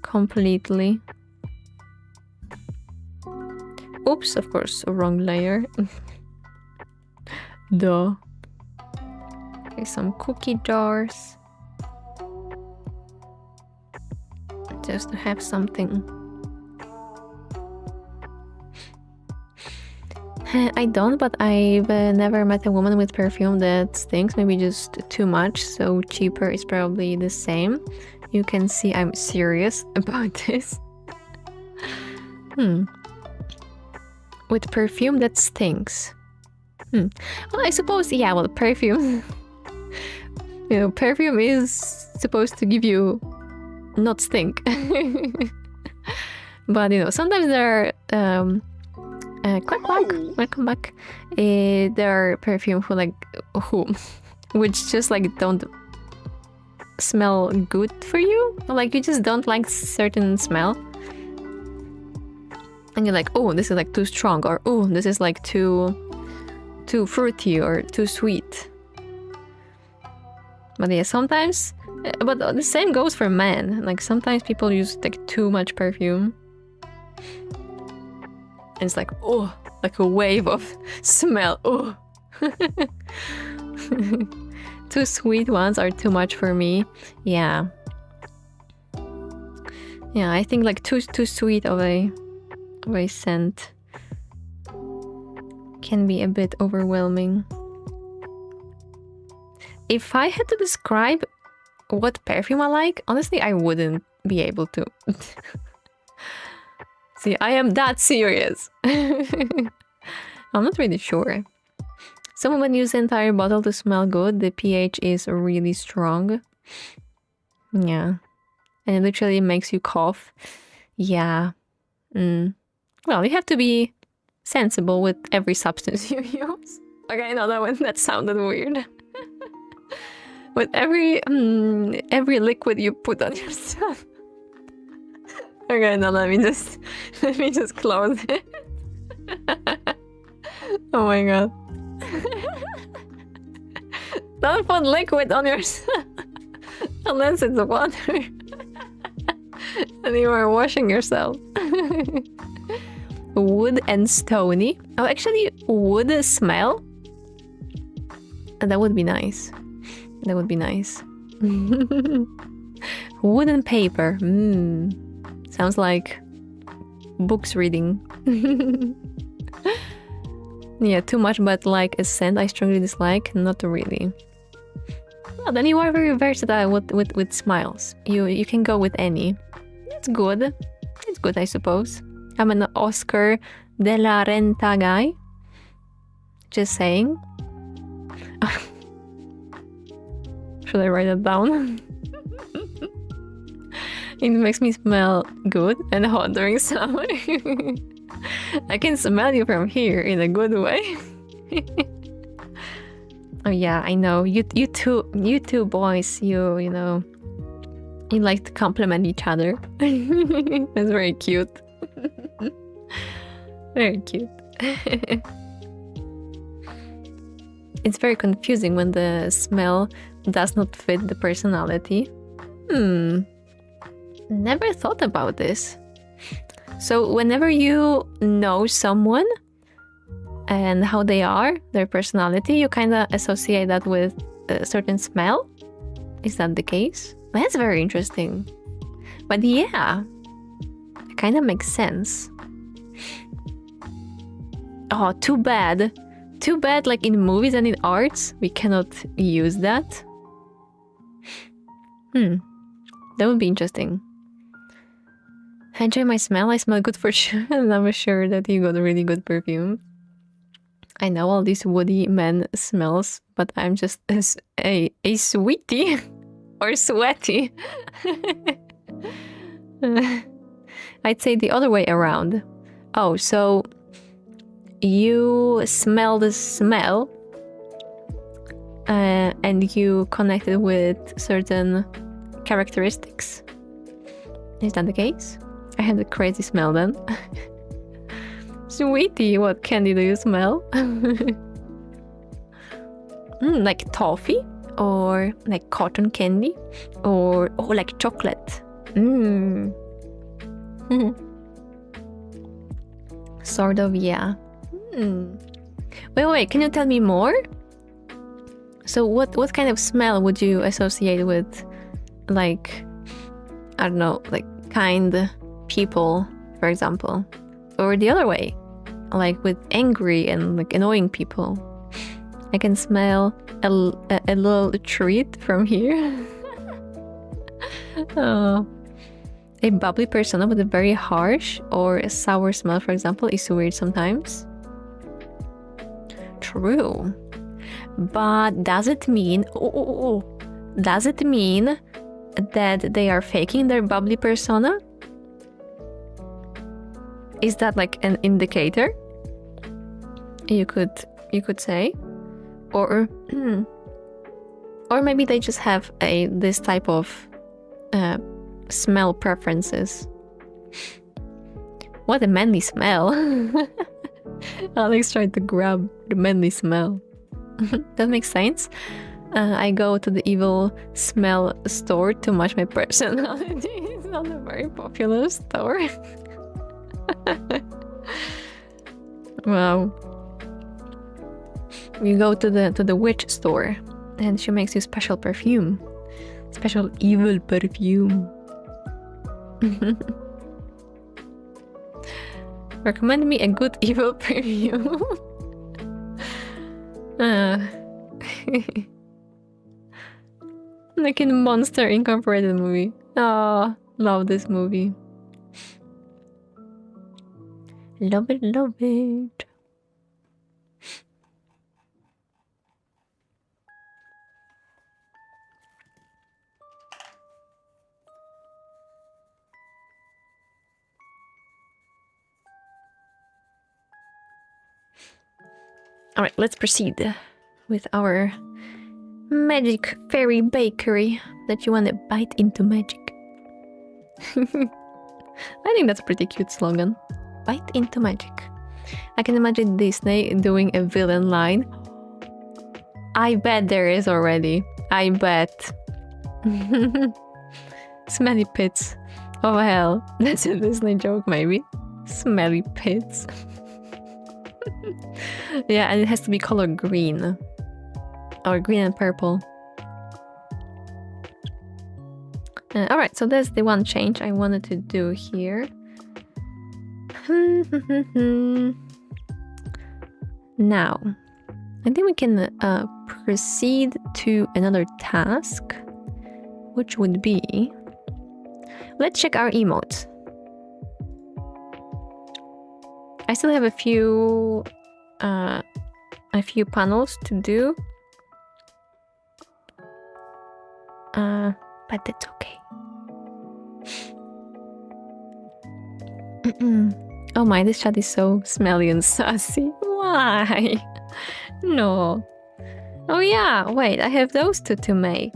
completely. Oops, of course, wrong layer. Duh. Okay, some cookie jars. Just to have something. I don't, but I've never met a woman with perfume that stinks, maybe just too much, so cheaper is probably the same. You can see I'm serious about this. With perfume that stinks. Well, I suppose, yeah, well, perfume... you know, perfume is supposed to give you not stink. But, you know, sometimes there are... quack quack, welcome back. There are perfume which just like don't smell good for you. Like you just don't like certain smell. And you're like, oh, this is like too strong, or oh, this is like too fruity or too sweet. But yeah, sometimes, but the same goes for men. Like sometimes people use like too much perfume. And it's like, oh, like a wave of smell. Oh. Too sweet ones are too much for me. Yeah. Yeah, I think like too sweet of a scent can be a bit overwhelming. If I had to describe what perfume I like, honestly, I wouldn't be able to. See, I am that serious. I'm not really sure. Some women use the entire bottle to smell good. The pH is really strong. Yeah. And it literally makes you cough. Yeah. Well, you have to be sensible with every substance you use. Okay, no, that sounded weird. With every liquid you put on yourself. Okay, now let me just close it. Oh my god. Don't put liquid on yourself unless it's water. And you are washing yourself. Wood and stony. Oh, actually, wood smell. That would be nice. That would be nice. Wood and paper. Sounds like books reading. Yeah, too much, but like a scent I strongly dislike, not really. Well, then you are very versatile with smiles. You can go with any. It's good. It's good, I suppose. I'm an Oscar de la Renta guy. Just saying. Should I write that down? It makes me smell good and hot during summer. I can smell you from here in a good way. Oh yeah, I know. You two boys, you know, you like to compliment each other. That's very cute. Very cute. It's very confusing when the smell does not fit the personality. Never thought about this. So whenever you know someone and how they are, their personality, you kind of associate that with a certain smell? Is that the case? That's very interesting. But yeah, it kind of makes sense. Oh, too bad. Too bad, like in movies and in arts, we cannot use that. That would be interesting. I enjoy my smell. I smell good for sure. And I'm sure that you got a really good perfume. I know all these woody men smells, but I'm just a sweetie or sweaty. I'd say the other way around. Oh, so you smell the smell and you connected with certain characteristics. Is that the case? I had a crazy smell then. Sweetie, what candy do you smell? Like toffee? Or like cotton candy? Or like chocolate? Sort of, yeah. Wait, can you tell me more? So what kind of smell would you associate with, like, I don't know, like kind people, for example? Or the other way, like with angry and like annoying people? I can smell a little treat from here. A bubbly persona with a very harsh or a sour smell, for example, is weird sometimes. True. But does it mean... Does it mean that they are faking their bubbly persona? Is that like an indicator? You could say. Or maybe they just have this type of smell preferences. What a manly smell. Alex tried to grab the manly smell. That makes sense. I go to the evil smell store to match my personality. It's not a very popular store. Wow. You go to the witch store and she makes you special perfume. Special evil perfume. Recommend me a good evil perfume. Like in Monster Incorporated movie. Oh, love this movie. Love it, love it. Alright, let's proceed with our magic fairy bakery that you want to bite into magic. I think that's a pretty cute slogan. Bite into magic. I can imagine Disney doing a villain line. I bet there is already. I bet. Smelly pits. Oh hell. That's a Disney joke maybe. Smelly pits. Yeah, and it has to be color green. Or green and purple. Alright, so that's the one change I wanted to do here. Now, I think we can proceed to another task, which would be... Let's check our emotes. I still have a few panels to do. But that's okay. Oh my, this chat is so smelly and sassy. Why? No. Oh yeah, wait, I have those two to make.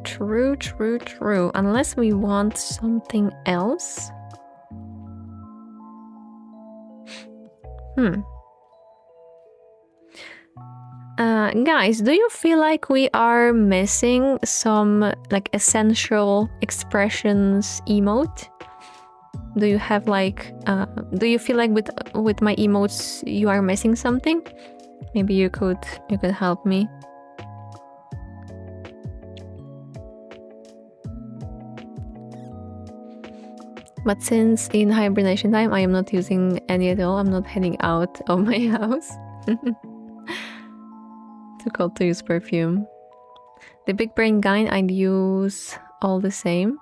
True. Unless we want something else. Guys, do you feel like we are missing some like essential expressions emote? Do you have like do you feel like with my emotes you are missing something? Maybe you could help me. But since in hibernation time I am not using any at all, I'm not heading out of my house. Too cold to use perfume. The big brain guy I'd use all the same.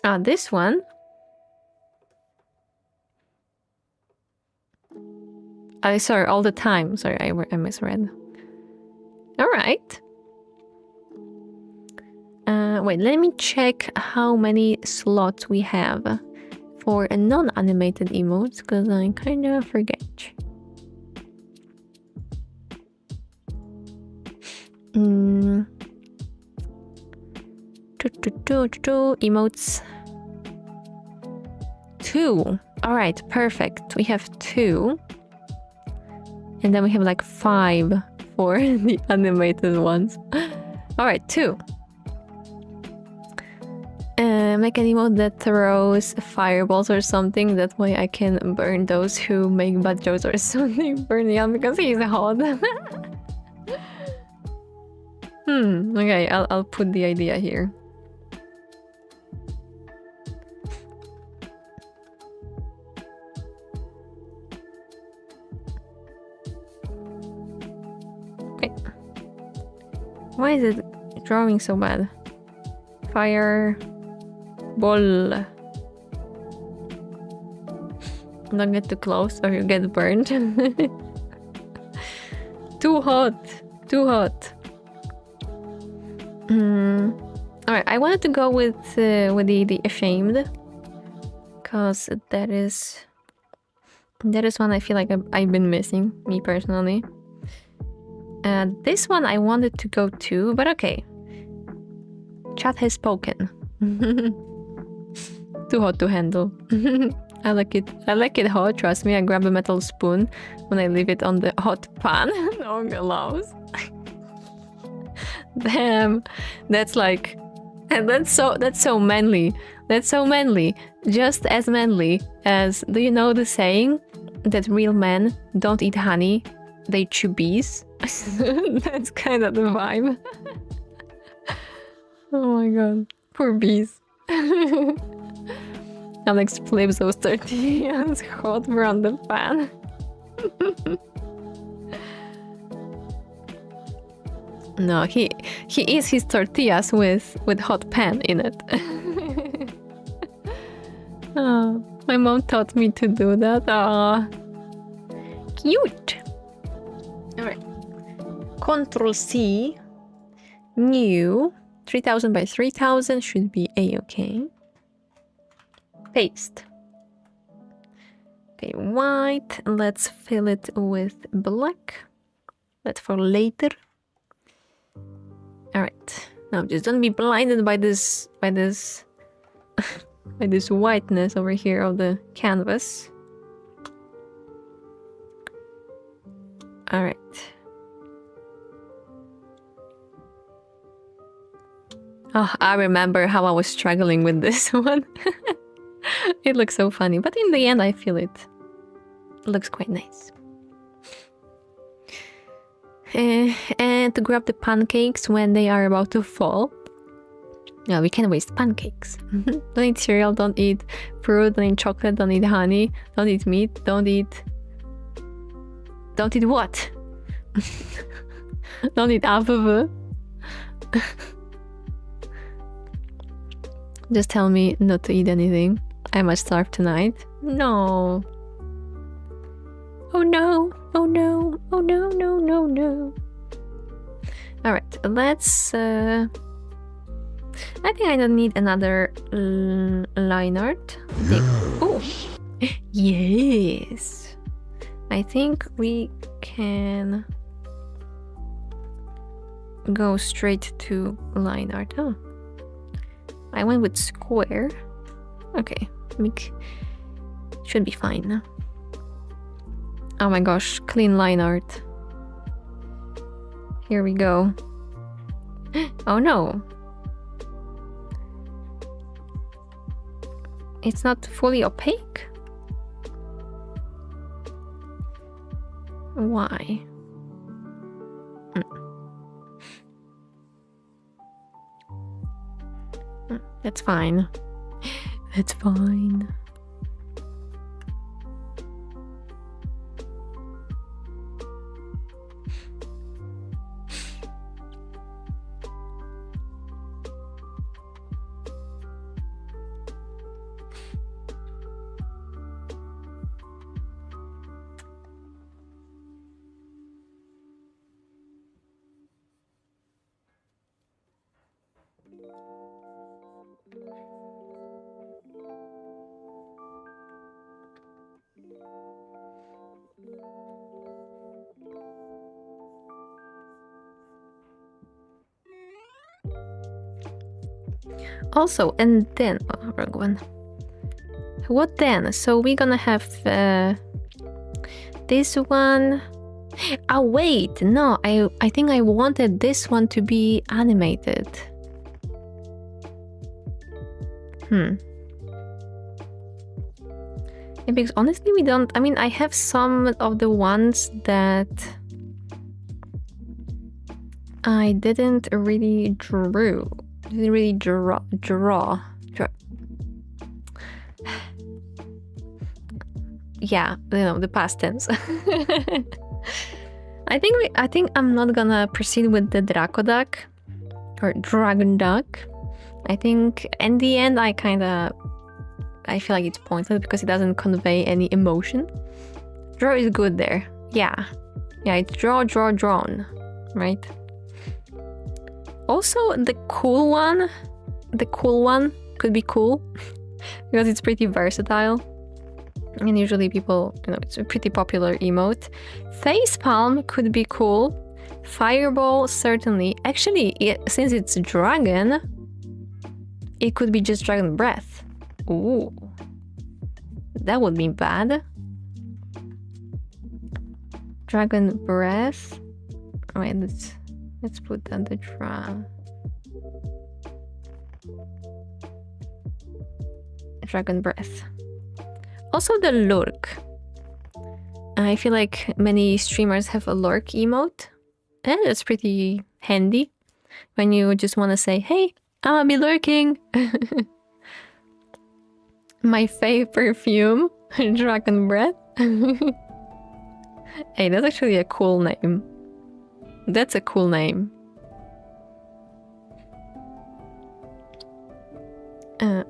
Ah, this one. Sorry, all the time. Sorry, I misread. Alright. Wait, let me check how many slots we have for a non-animated emotes, because I kind of forget. Emotes. 2. All right, perfect. We have 2. And then we have like 5 for the animated ones. All right, 2. Make an emote that throws fireballs or something. That way I can burn those who make bad jokes or something. Burn Jan because he's hot. Okay, I'll put the idea here. Okay. Why is it drawing so bad? Fire ball. Don't get too close or you get burned. Too hot. Too hot. Alright, I wanted to go with the ashamed. Because that is one I feel like I've been missing, me personally. This one I wanted to go to, but okay. Chat has spoken. Too hot to handle. I like it hot, trust me. I grab a metal spoon when I leave it on the hot pan. No gloves. Damn. That's like... And that's so manly. That's so manly. Just as manly as... Do you know the saying that real men don't eat honey, they chew bees? That's kind of the vibe. Oh my god. Poor bees. Alex flips those tortillas hot around the pan. No, he eats his tortillas with hot pan in it. Oh, my mom taught me to do that. Oh, cute. All right. Control C. New. 3000 by 3000 should be a-okay. Paste. Okay, white. Let's fill it with black. That's for later. All right. Now just don't be blinded by this by this whiteness over here of the canvas. All right. Oh, I remember how I was struggling with this one. It looks so funny, but in the end I feel it looks quite nice. And to grab the pancakes when they are about to fall. No, we can't waste pancakes. Don't eat cereal, don't eat fruit, don't eat chocolate, don't eat honey, don't eat meat, don't eat what? Don't eat AVV. Just tell me not to eat anything. I must starve tonight. No. Oh no. Oh no. Oh no, no, no, no. Alright, let's... I think I don't need another line art. Oh! Yes! I think we can go straight to line art. Oh. I went with square. Okay, should be fine. Oh my gosh, clean line art. Here we go. Oh no. It's not fully opaque? Why? That's fine. That's fine. Also, and then wrong one. What then? So we're gonna have this one. Oh wait, no, I think I wanted this one to be animated. Yeah, because honestly we don't, I mean, I have some of the ones that I didn't really draw. Yeah, you know, the past tense. I think I'm not gonna proceed with the Draco Duck or Dragon Duck. I think in the end I feel like it's pointless because it doesn't convey any emotion. Draw is good there. Yeah, it's drawn, right? Also, the cool one could be cool because it's pretty versatile. And usually people, you know, it's a pretty popular emote. Facepalm could be cool. Fireball, certainly. Actually, since it's dragon, it could be just dragon breath. Ooh. That would be bad. Dragon breath. Wait, let's put down the dragon breath. Also the lurk. I feel like many streamers have a lurk emote. And it's pretty handy when you just want to say, hey, I'll be lurking. My fave perfume, dragon breath. Hey, that's actually a cool name. That's a cool name.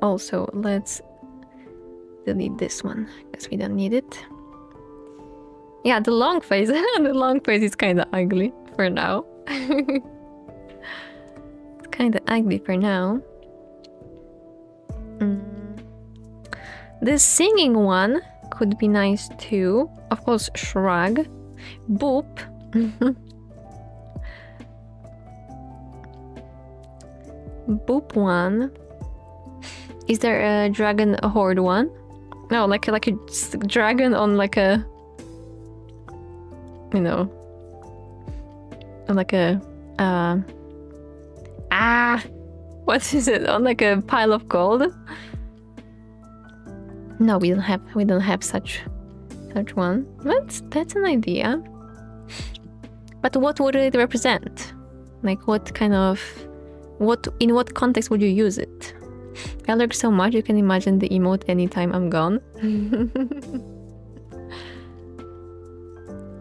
Also, let's delete this one because we don't need it. Yeah, the long face. The long face is kind of ugly for now. It's kind of ugly for now. The singing one could be nice too. Of course, shrug. Boop. Boop one. Is there a dragon horde one? No, like a dragon on like a, you know, like a what is it, on like a pile of gold? No, we don't have such one. That's an idea. But what would it represent? Like in what context would you use it? I lurk so much you can imagine the emote anytime I'm gone.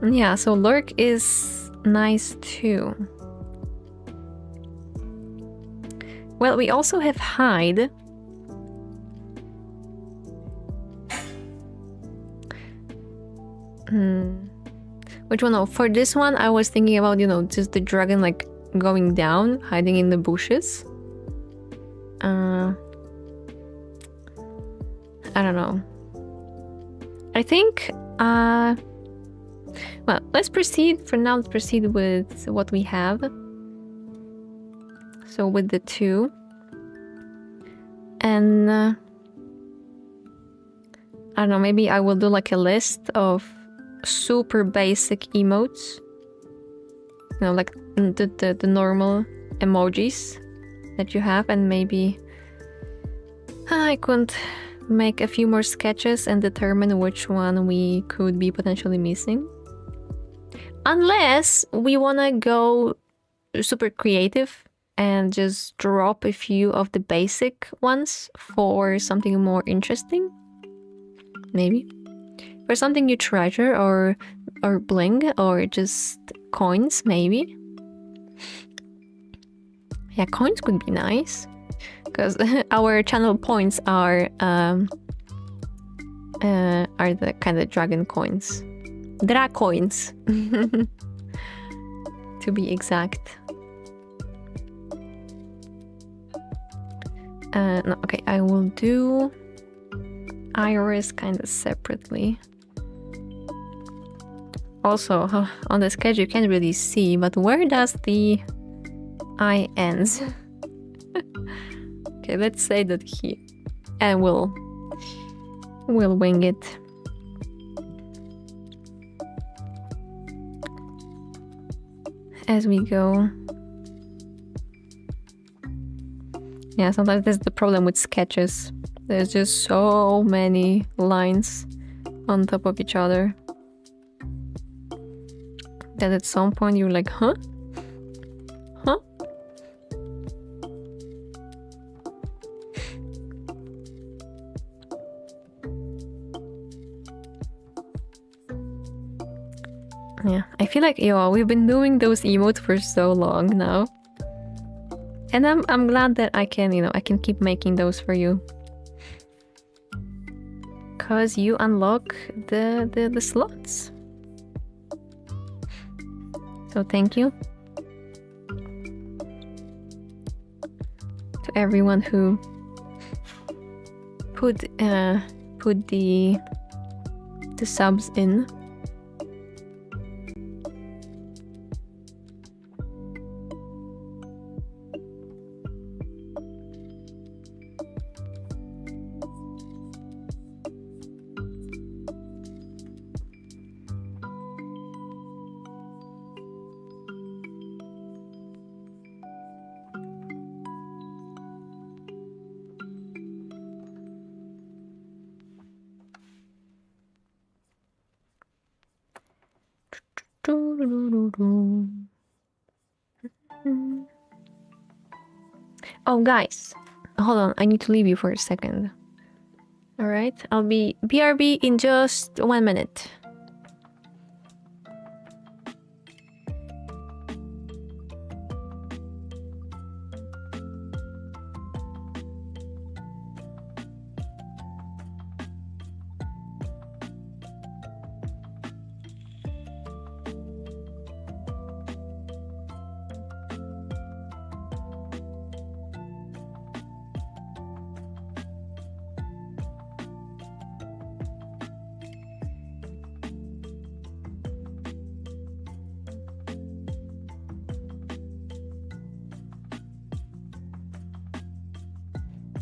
Yeah, so lurk is nice too. Well, we also have hide. Which one? Oh, for this one I was thinking about, you know, just the dragon like going down, hiding in the bushes. I don't know. I think well, let's proceed for now. Let's proceed with what we have. So with the 2 and I don't know, maybe I will do like a list of super basic emotes, you know, like the normal emojis that you have, and maybe I could make a few more sketches and determine which one we could be potentially missing. Unless we want to go super creative and just drop a few of the basic ones for something more interesting. Maybe. For something you treasure or bling or just coins, maybe. Yeah, coins could be nice. Because our channel points are the kind of dragon coins. Dracoins. To be exact. No, okay, I will do iris kind of separately. Also, on the sketch you can't really see, but where does the eye ends? Okay, let's say that he... And we'll wing it. As we go. Yeah, sometimes that's the problem with sketches. There's just so many lines on top of each other that at some point you're like, huh? Huh? Yeah, I feel like, yo, we've been doing those emotes for so long now. And I'm glad that I can, you know, I can keep making those for you. Cause you unlock the slots. So thank you to everyone who put the subs in. Oh, guys, hold on. I need to leave you for a second. All right, I'll be BRB in just 1 minute.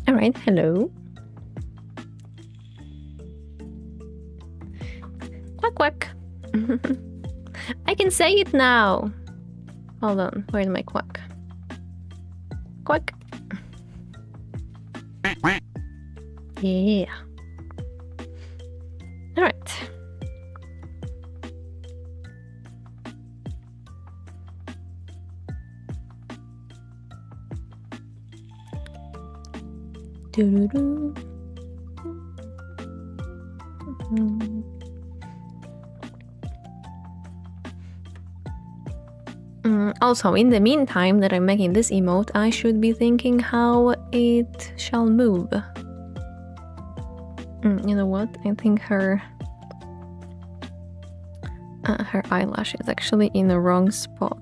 All right, hello. Quack quack. I can say it now. Hold on, where's my quack? Quack. Yeah. All right. Doo-doo-doo. Also, in the meantime that I'm making this emote, I should be thinking how it shall move. You know what? I think her eyelash is actually in the wrong spot.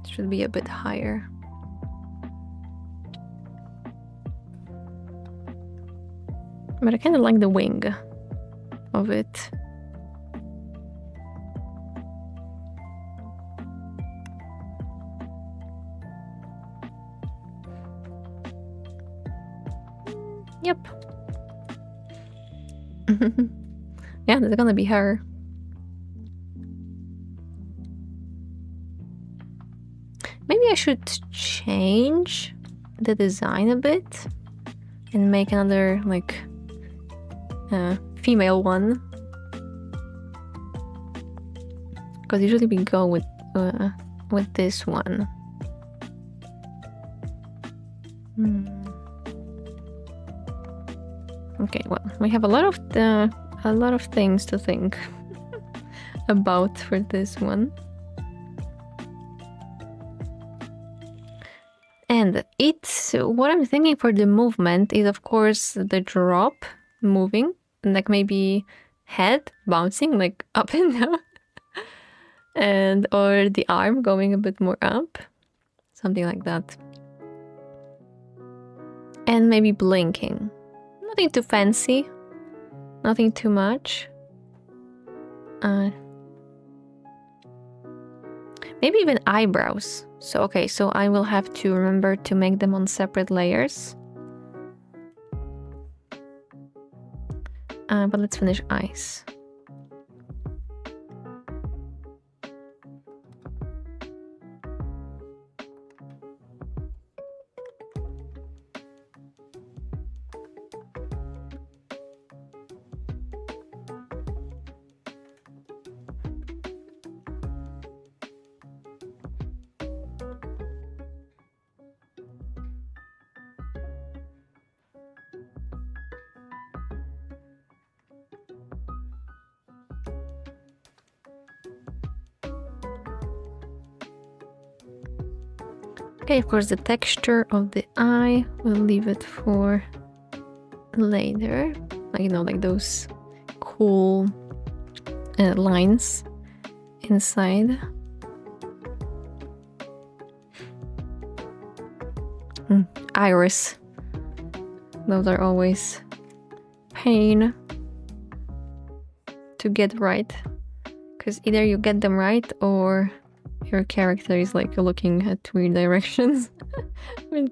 It should be a bit higher. But I kind of like the wing of it. Yep. Yeah, that's gonna be her. Maybe I should change the design a bit and make another, like, female one. Because usually we go with this one. Okay, well, we have a lot of things to think about for this one. And it's what I'm thinking for the movement is, of course, the drop moving, and like maybe head bouncing like up and down, and or the arm going a bit more up, something like that. And maybe blinking. Nothing too fancy, nothing too much. Maybe Maybe even eyebrows. So, okay, so I will have to remember to make them on separate layers. But let's finish eyes. Okay, of course, the texture of the eye, we'll leave it for later. Like, you know, like those cool lines inside. Iris. Those are always pain to get right. Because either you get them right or your character is like looking at weird directions with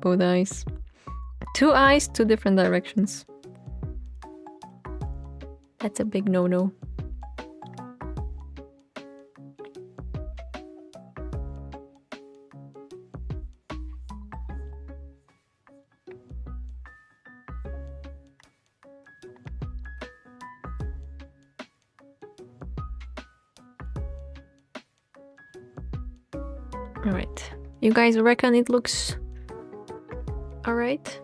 both eyes. Two eyes, two different directions. That's a big no-no. Alright. You guys reckon it looks alright?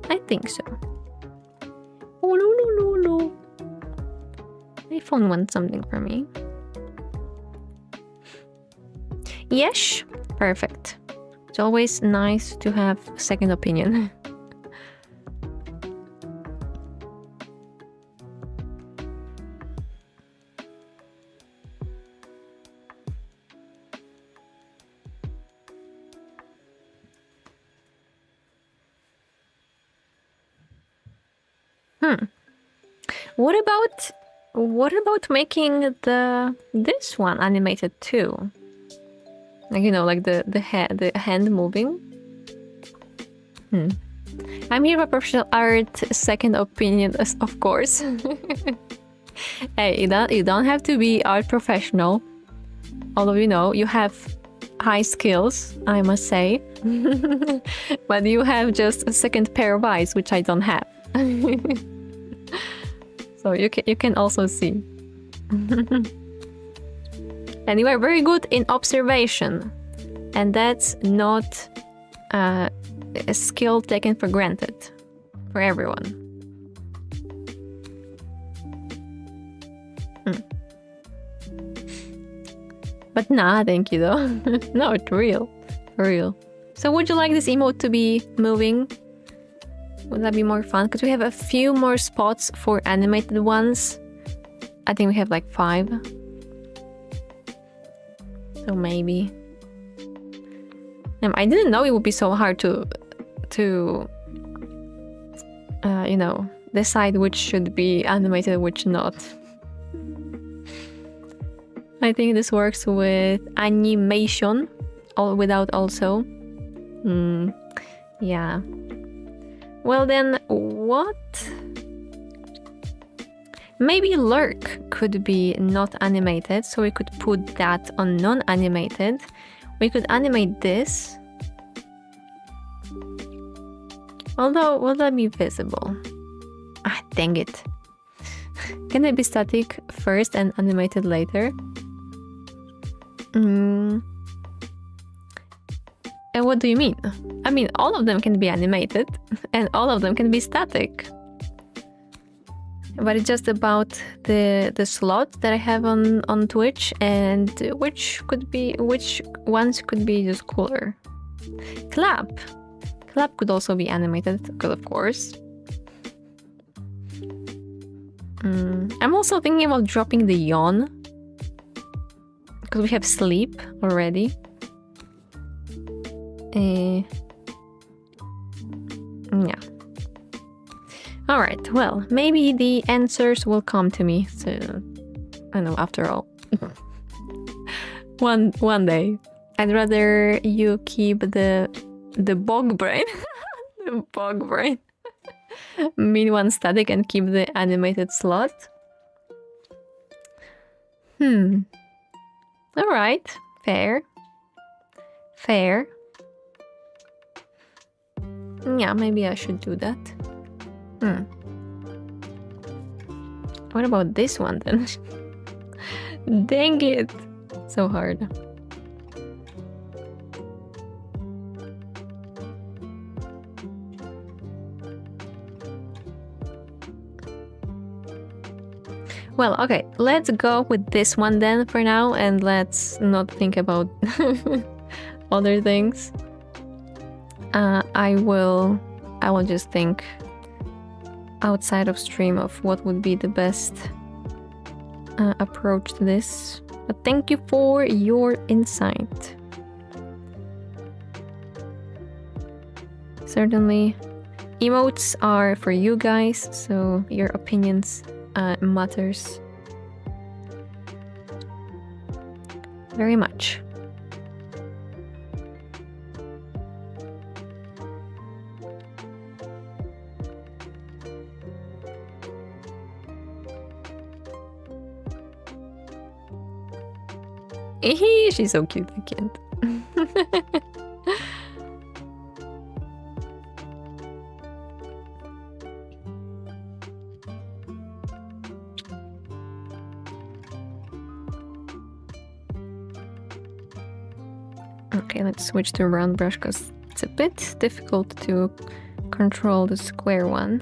I think so. Oh, no. My phone wants something from me. Yes, perfect. It's always nice to have a second opinion. What about making this one animated too? Like, you know, like the hand moving. I'm here for professional art, second opinion, of course. Hey, you don't have to be art professional. Although, you know, you have high skills, I must say. But you have just a second pair of eyes, which I don't have. So you can also see. And you are very good in observation. And that's not a skill taken for granted for everyone. But nah, thank you though. No, it's real. For real. So would you like this emote to be moving? Would that be more fun? Because we have a few more spots for animated ones. I think we have like 5. So maybe. I didn't know it would be so hard to you know, decide which should be animated, which not. I think this works with animation, or without also. Yeah. Well then, what? Maybe lurk could be not animated, so we could put that on non-animated. We could animate this. Although, will that be visible? Ah, dang it. Can it be static first and animated later? And what do you mean? I mean, all of them can be animated and all of them can be static. But it's just about the slot that I have on Twitch and which ones could be just cooler. Clap could also be animated, of course. I'm also thinking about dropping the yawn because we have sleep already. Yeah. Alright, well, maybe the answers will come to me soon. I know, after all. One day. I'd rather you keep the bog brain. The bog brain. Mean one static and keep the animated slot. Alright. Fair. Fair. Yeah, maybe I should do that. What about this one then? Dang it! So hard. Well, okay, let's go with this one then for now, and let's not think about other things. I will just think outside of stream of what would be the best approach to this. But thank you for your insight. Certainly, emotes are for you guys, so your opinions matters very much. She's so cute, I can't. Okay, let's switch to a round brush because it's a bit difficult to control the square one.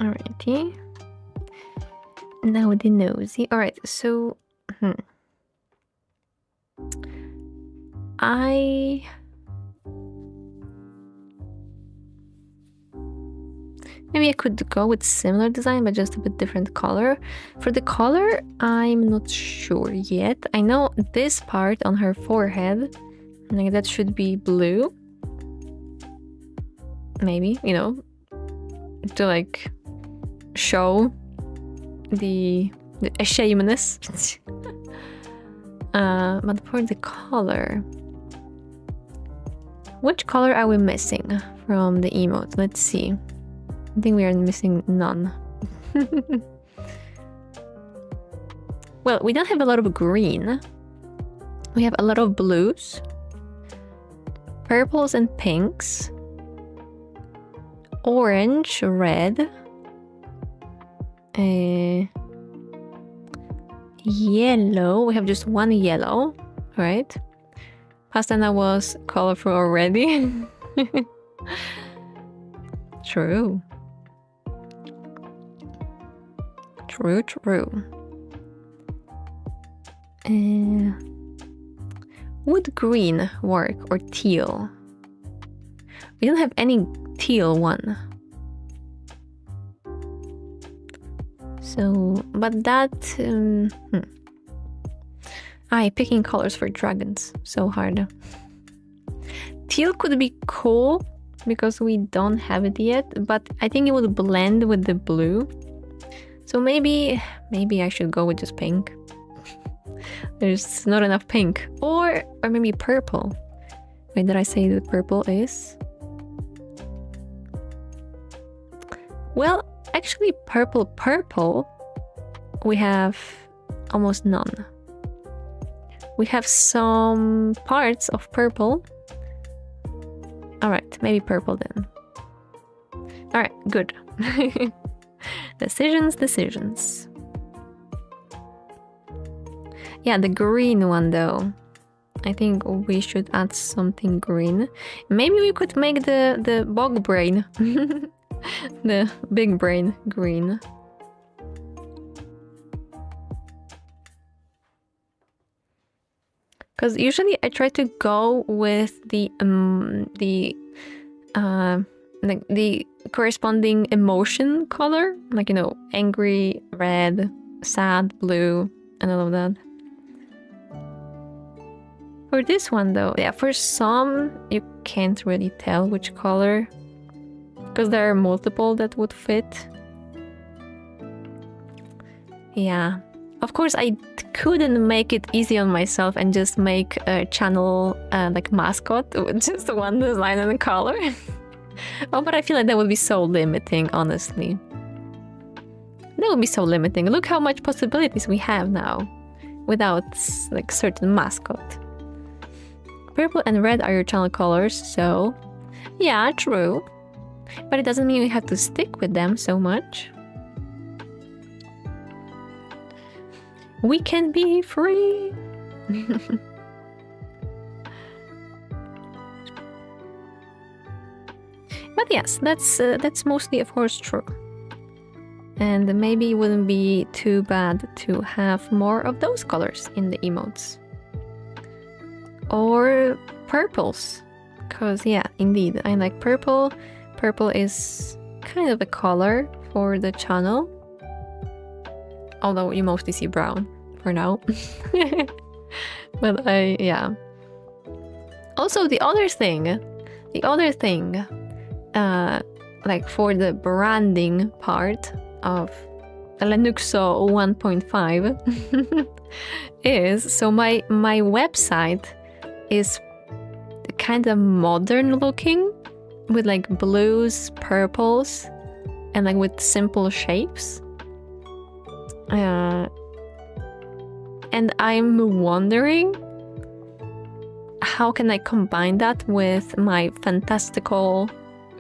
Alrighty. Now the nosy. Alright, so maybe I could go with similar design but just a bit different color. For the color, I'm not sure yet. I know this part on her forehead, like that should be blue. Maybe, you know, to like show the ashamedness. But for the color, which color are we missing from the emote? Let's see. I think we are missing none. Well, we don't have a lot of green. We have a lot of blues, purples and pinks, orange, red, yellow. We have just one yellow, right? Pastana was colorful already. True. Would green work or teal? We don't have any teal one. So, but that... picking colors for dragons. So hard. Teal could be cool, because we don't have it yet, but I think it would blend with the blue. So maybe I should go with just pink. There's not enough pink. Or maybe purple. Wait, did I say that purple is? Well, actually purple, we have almost none. We have some parts of purple. Alright, maybe purple then. Alright, good. Decisions. Yeah, the green one though. I think we should add something green. Maybe we could make the bog brain. The big brain green. Because usually I try to go with the corresponding emotion color, like, you know, angry red, sad blue, and all of that. For this one though, yeah, for some you can't really tell which color, because there are multiple that would fit. Yeah, of course I couldn't make it easy on myself and just make a channel like mascot with just one design and color. Oh, but I feel like that would be so limiting, honestly. That would be so limiting. Look how much possibilities we have now without like certain mascot. Purple and red are your channel colors, so yeah, true. But it doesn't mean we have to stick with them so much. We can be free. But yes, that's mostly, of course, true. And maybe it wouldn't be too bad to have more of those colors in the emotes. Or purples. Because, yeah, indeed, I like purple. Purple is kind of a color for the channel. Although you mostly see brown for now. But yeah. Also, the other thing, like for the branding part of Lenuxo 1.5 is, so my website is kind of modern looking with like blues, purples, and like with simple shapes. And I'm wondering how can I combine that with my fantastical,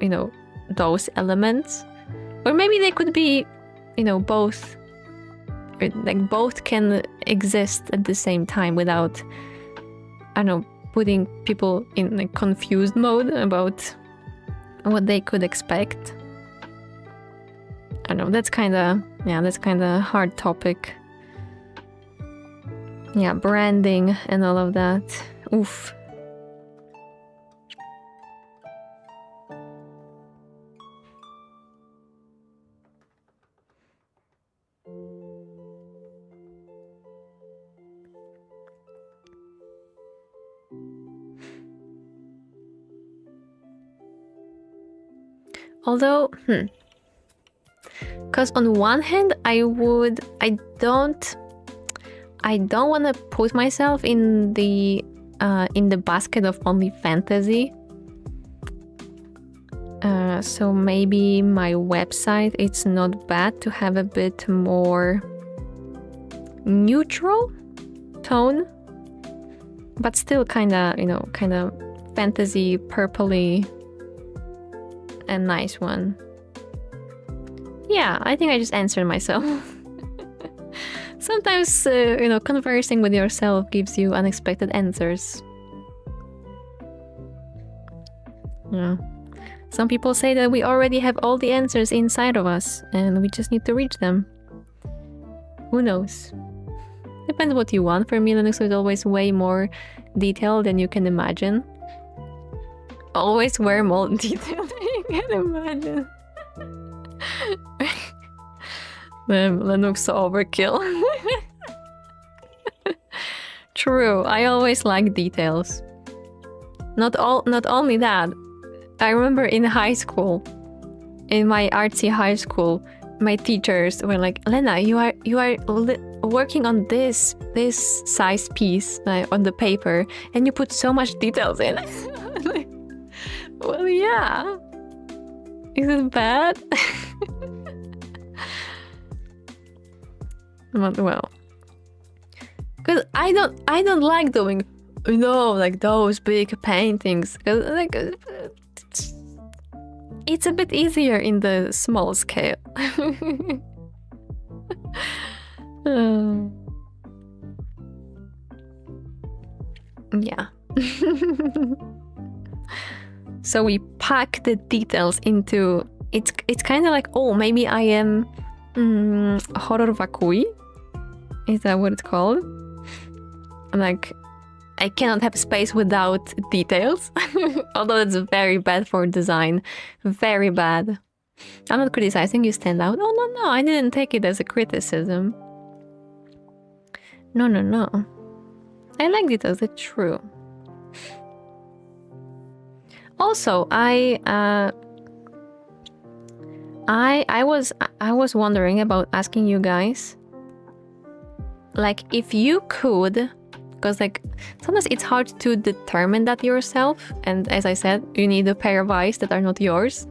you know, those elements, or maybe they could be, you know, both, like both can exist at the same time without, I don't know, putting people in a confused mode about what they could expect. I don't know, that's kind of a hard topic. Yeah, branding and all of that. Oof. Although, because on one hand, I don't want to put myself in the basket of only fantasy. So maybe my website, it's not bad to have a bit more neutral tone, but still kind of fantasy, purpley, and nice one. Yeah, I think I just answered myself. Sometimes, conversing with yourself gives you unexpected answers. Yeah. Some people say that we already have all the answers inside of us, and we just need to reach them. Who knows? Depends what you want. For me, Linux is always way more detailed than you can imagine. Always way more detailed than you can imagine. Linux overkill. True, I always like details. Not only that, I remember in high school, in my artsy high school, my teachers were like, Lena, you are working on this size piece on the paper, and you put so much details in. Like, well, yeah. Is it bad? But well, because I don't like doing like those big paintings. Like it's a bit easier in the small scale. Yeah. So we pack the details into it's kind of like, oh, maybe I am horror vakui. Is that what it's called? Like, I cannot have space without details. Although it's very bad for design. Very bad. I'm not criticizing, you stand out. Oh, no, I didn't take it as a criticism. No. I like details, it's true. Also, I was wondering about asking you guys, like, if you could, because like sometimes it's hard to determine that yourself, and as I said, you need a pair of eyes that are not yours.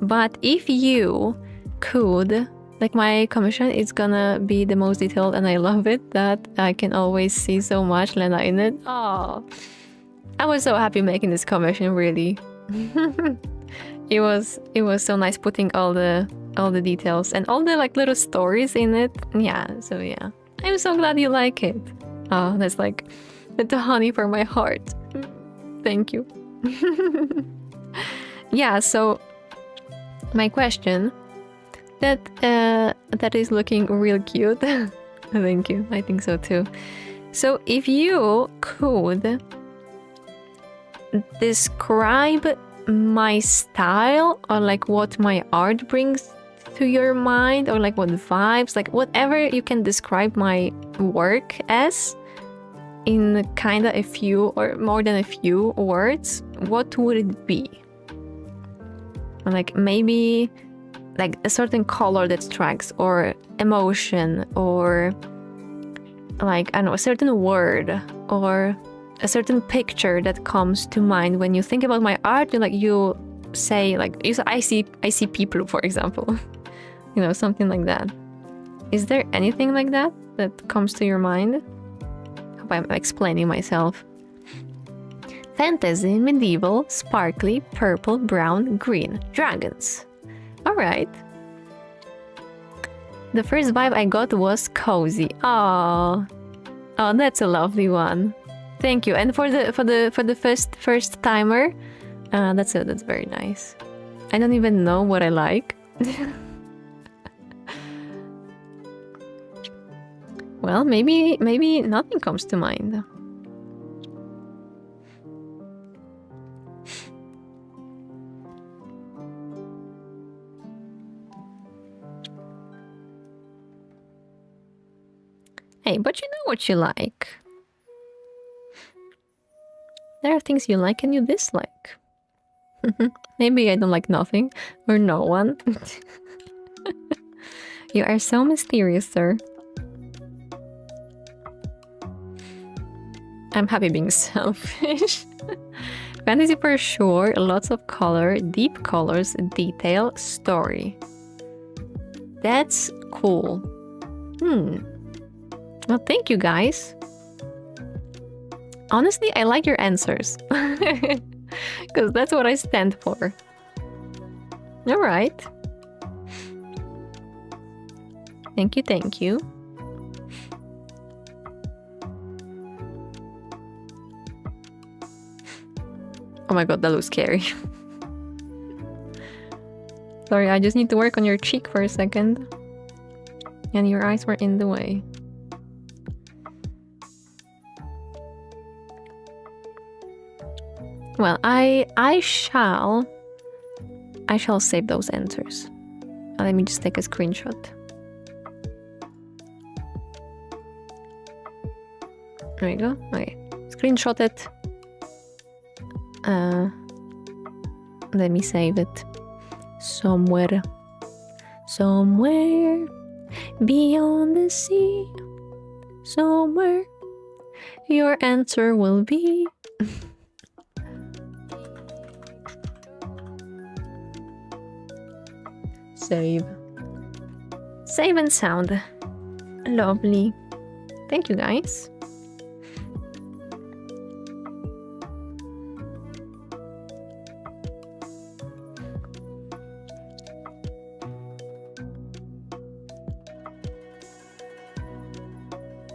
But if you could, like, my commission is gonna be the most detailed, and I love it that I can always see so much Lena in it. Oh, I was so happy making this commission, really. It was so nice putting all the details and all the like little stories in it. Yeah, so yeah. I'm so glad you like it. Oh, that's like the honey for my heart. Thank you. Yeah, so my question that is looking real cute. Thank you. I think so too. So if you could describe my style, or like what my art brings to your mind, or like what vibes, like whatever you can describe my work as in kind of a few or more than a few words, what would it be? Like maybe like a certain color that strikes, or emotion, or like, I don't know, a certain word, or a certain picture that comes to mind when you think about my art. You say like, I see people, for example. You know, something like that. Is there anything like that that comes to your mind? Hope I'm explaining myself. Fantasy, medieval, sparkly, purple, brown, green, dragons. All right. The first vibe I got was cozy. Oh, that's a lovely one. Thank you. And for the first timer, that's very nice. I don't even know what I like. Well, maybe nothing comes to mind. Hey, but you know what you like. There are things you like and you dislike. Maybe I don't like nothing or no one. You are so mysterious, sir. I'm happy being selfish. Fantasy for sure, lots of color, deep colors, detail, story. That's cool. Well, thank you guys. Honestly, I like your answers. Because that's what I stand for. Alright. Thank you. Oh my god, that looks scary. Sorry, I just need to work on your cheek for a second. And your eyes were in the way. Well, I shall save those answers. Let me just take a screenshot. There we go. Okay, screenshot it. Let me save it. Somewhere. Somewhere beyond the sea. Somewhere your answer will be. Save. Save and sound. Lovely. Thank you, guys.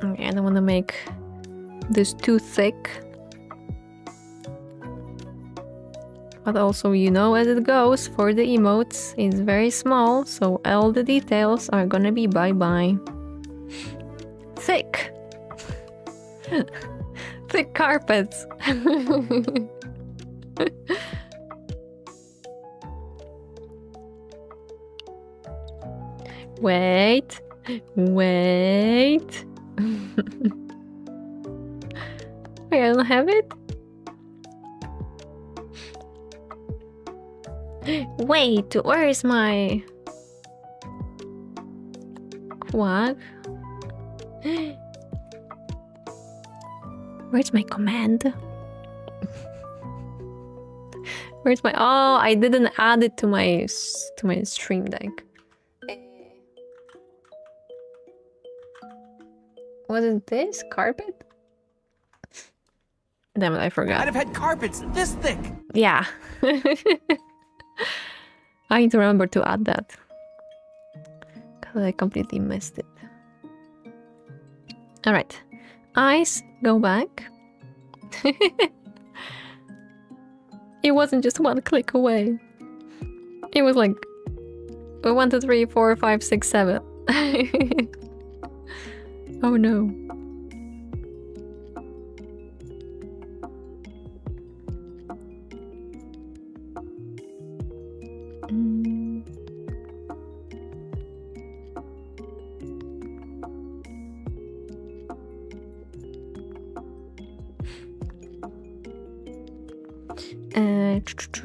Okay, I don't want to make this too thick. But also, you know, as it goes, for the emotes, it's very small, so all the details are gonna be bye-bye. Thick! Thick carpets! Wait! Wait! Wait, I don't have it? Wait, where is my quack? Where's my command? Where's my... Oh, I didn't add it to my stream deck. Was it this carpet? Damn it, I forgot. I'd have had carpets this thick. Yeah. I need to remember to add that. Because I completely missed it. Alright. Eyes, go back. It wasn't just one click away. It was like 1, 2, 3, 4, 5, 6, 7. Oh no.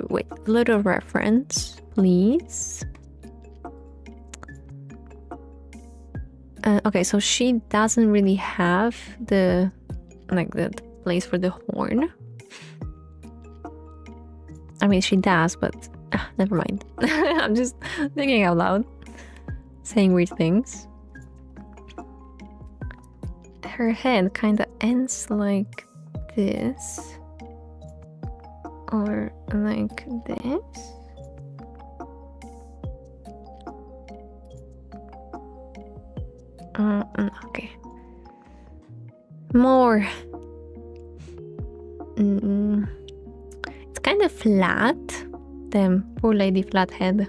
Wait, little reference, please. Okay, so she doesn't really have the place for the horn. I mean, she does, but never mind. I'm just thinking out loud, saying weird things. Her head kind of ends like this. Or like this. Okay. More. It's kind of flat. Damn, poor lady flathead.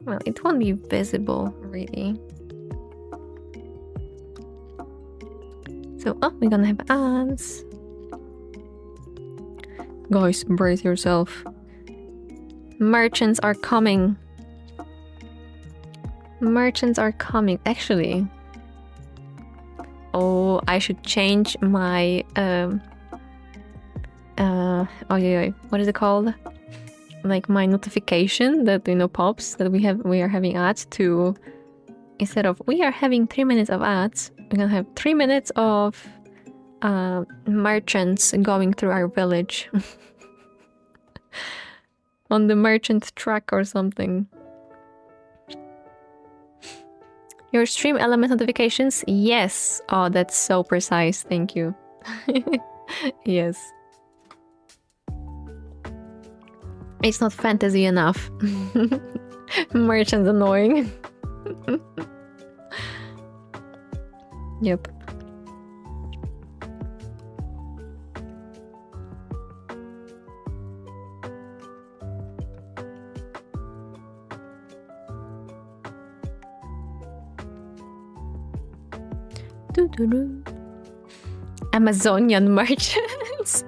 Well, it won't be visible, really. So, we're gonna have ads. Guys, brace yourself. Merchants are coming. Merchants are coming. Actually, oh, I should change my oh yeah, what is it called? Like my notification that pops that we are having ads to, instead of we are having 3 minutes of ads, we're gonna have 3 minutes of merchants going through our village. On the merchant track or something. Your stream element notifications? Yes. Oh, that's so precise. Thank you. Yes. It's not fantasy enough. Merchants annoying. Yep. Amazonian merchants.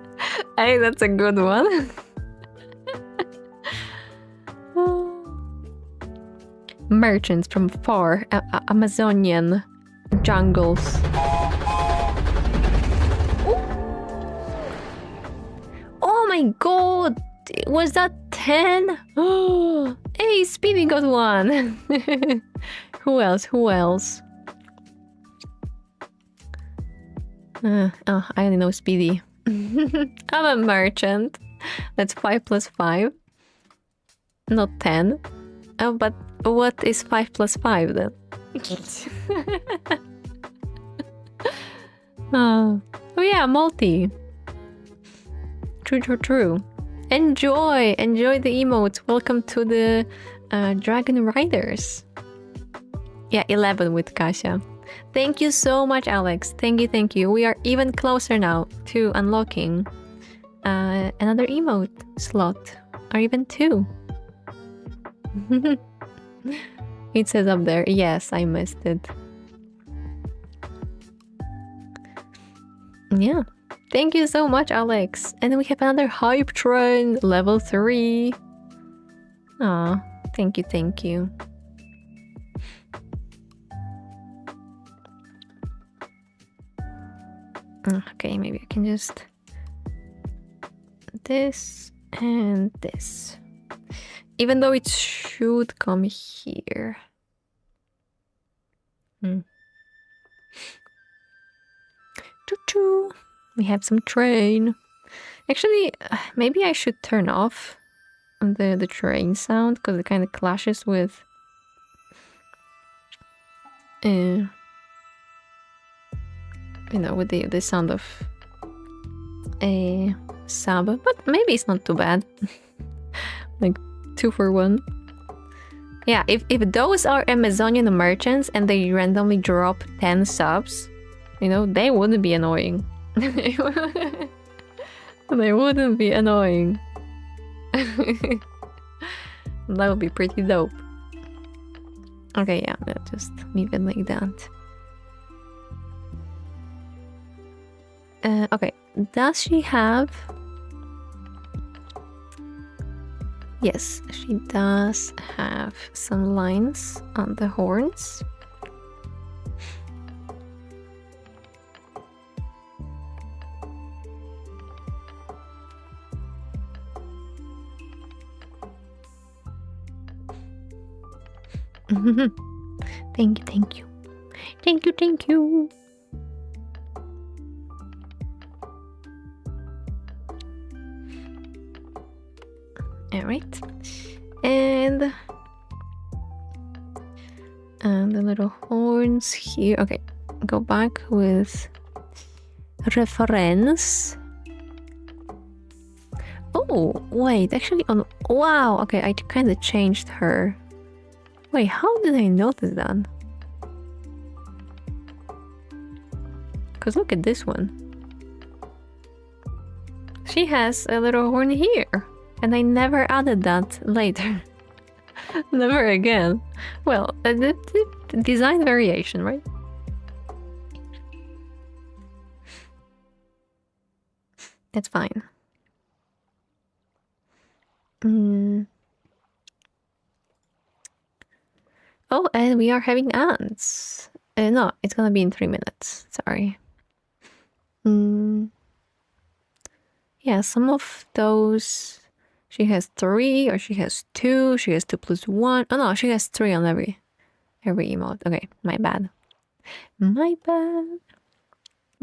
Hey, that's a good one. Merchants from far Amazonian jungles. my god! Was that 10? Oh, hey, Speedy got one! Who else? Who else? Oh, I only know Speedy. I'm a merchant. That's 5 plus 5. Not 10. Oh, but what is 5 plus 5 then? Oh yeah, multi. True. Enjoy the emotes. Welcome to the Dragon Riders. Yeah, 11 with Kasia. Thank you so much, Alex. Thank you. We are even closer now to unlocking another emote slot, or even 2. It says up there. Yes, I missed it. Yeah. Thank you so much, Alex. And then we have another hype train, level 3. Aw, thank you. Okay, maybe I can just... this and this. Even though it should come here. Choo-choo. We have some train. Actually, maybe I should turn off the train sound, because it kind of clashes with... you know, with the sound of a sub, but maybe it's not too bad. Like 2 for 1. Yeah, if those are Amazonian merchants and they randomly drop 10 subs, you know, they wouldn't be annoying. They wouldn't be annoying. That would be pretty dope. Okay, yeah, I'll just leave it like that. Okay, does she have... Yes, she does have some lines on the horns. Thank you. Alright. And the little horns here. Okay, go back with reference. Oh, wait, actually on... Wow, okay, I kind of changed her. Wait, how did I notice that? Because look at this one. She has a little horn here. And I never added that later. Never again. Well, the design variation, right? It's fine. Oh, and we are having ants. No, it's gonna be in 3 minutes. Sorry. Yeah, some of those... She has 3, or she has 2. She has 2 plus 1. Oh no, she has 3 on every emote. Okay, my bad. But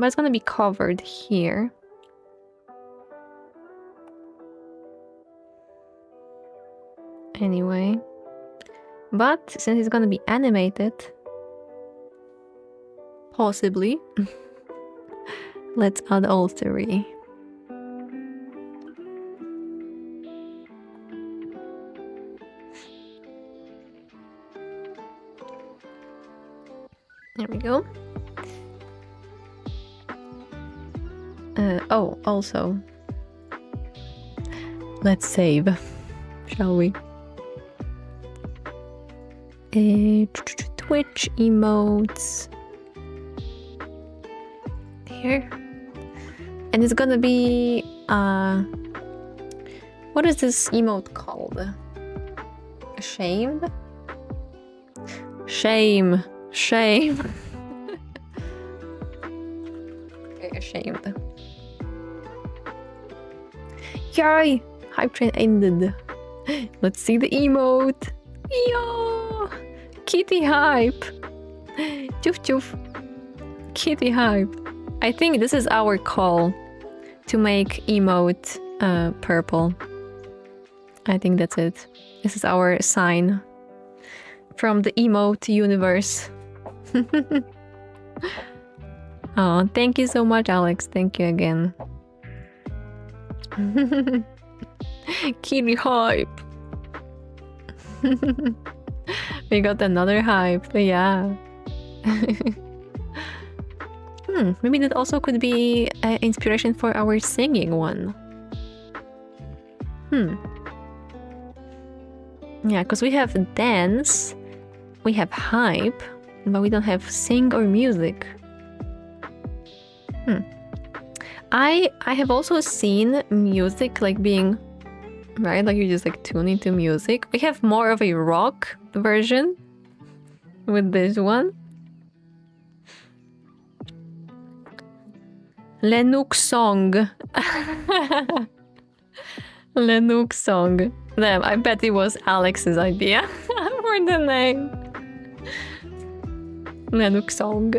it's gonna be covered here. Anyway. But since it's gonna be animated, possibly, let's add all 3. There we go. Oh, also, let's save, shall we? Twitch emotes here, and it's gonna be what is this emote called? Ashamed? Shame. Okay, ashamed. Yay! Hype train ended. Let's see the emote. Yo! Kitty hype. Choof choof. Kitty hype. I think this is our call to make emote purple. I think that's it. This is our sign from the emote universe. Oh, thank you so much, Alex. Thank you again. Kitty hype. We got another hype. Yeah. Maybe that also could be inspiration for our singing one. Yeah, because we have dance, we have hype, but we don't have sing or music. I have also seen music like being, right, like you just like tune into music. We have more of a rock version with this one. Lennox song. Lennox song. Damn, I bet it was Alex's idea for the name. Lennox song.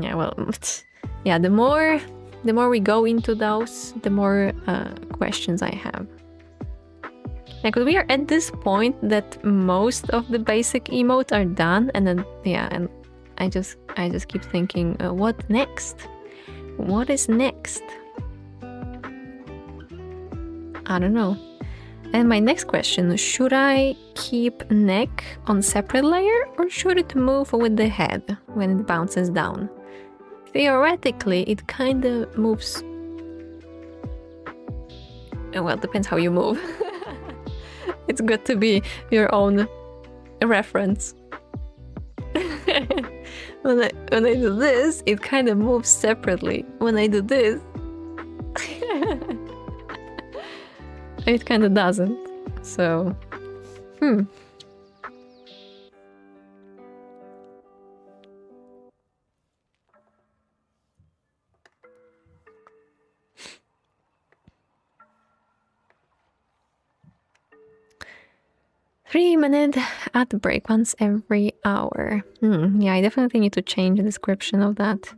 Yeah, well, yeah, the more we go into those, the more questions I have. Yeah, because we are at this point that most of the basic emotes are done, and then yeah, and I just keep thinking, what next? What is next? I don't know. And my next question, should I keep neck on separate layer or should it move with the head when it bounces down? Theoretically, it kind of moves. Well, it depends how you move. It's good to be your own reference. When I do this, it kind of moves separately. When I do this, it kind of doesn't. So, 3-minute ad break once every hour. Yeah, I definitely need to change the description of that.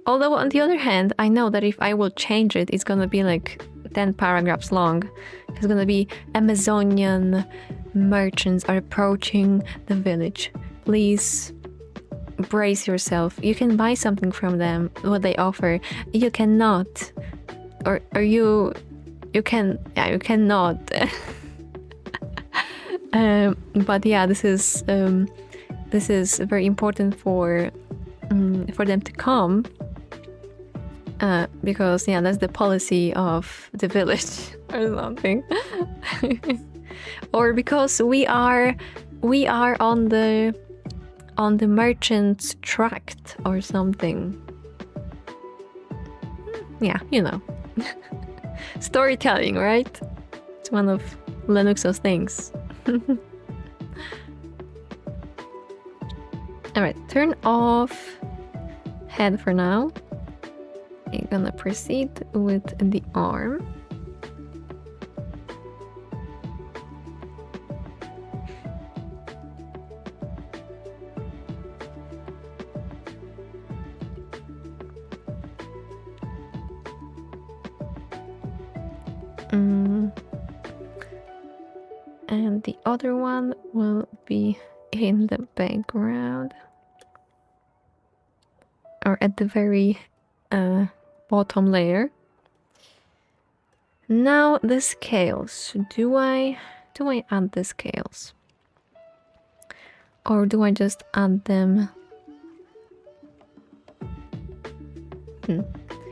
Although on the other hand, I know that if I will change it, it's gonna be like 10 paragraphs long. It's gonna be Amazonian merchants are approaching the village. Please brace yourself. You can buy something from them, what they offer. You cannot. Or you can, yeah, you cannot. But yeah, this is very important for them to come, because yeah, that's the policy of the village or something, or because we are on the merchant's tract or something. Yeah, you know. Storytelling, right? It's one of Linux's things. Alright, turn off head for now. I'm gonna proceed with the arm. And the other one will be in the background, or at the very bottom layer. Now the scales. Do I add the scales, or do I just add them?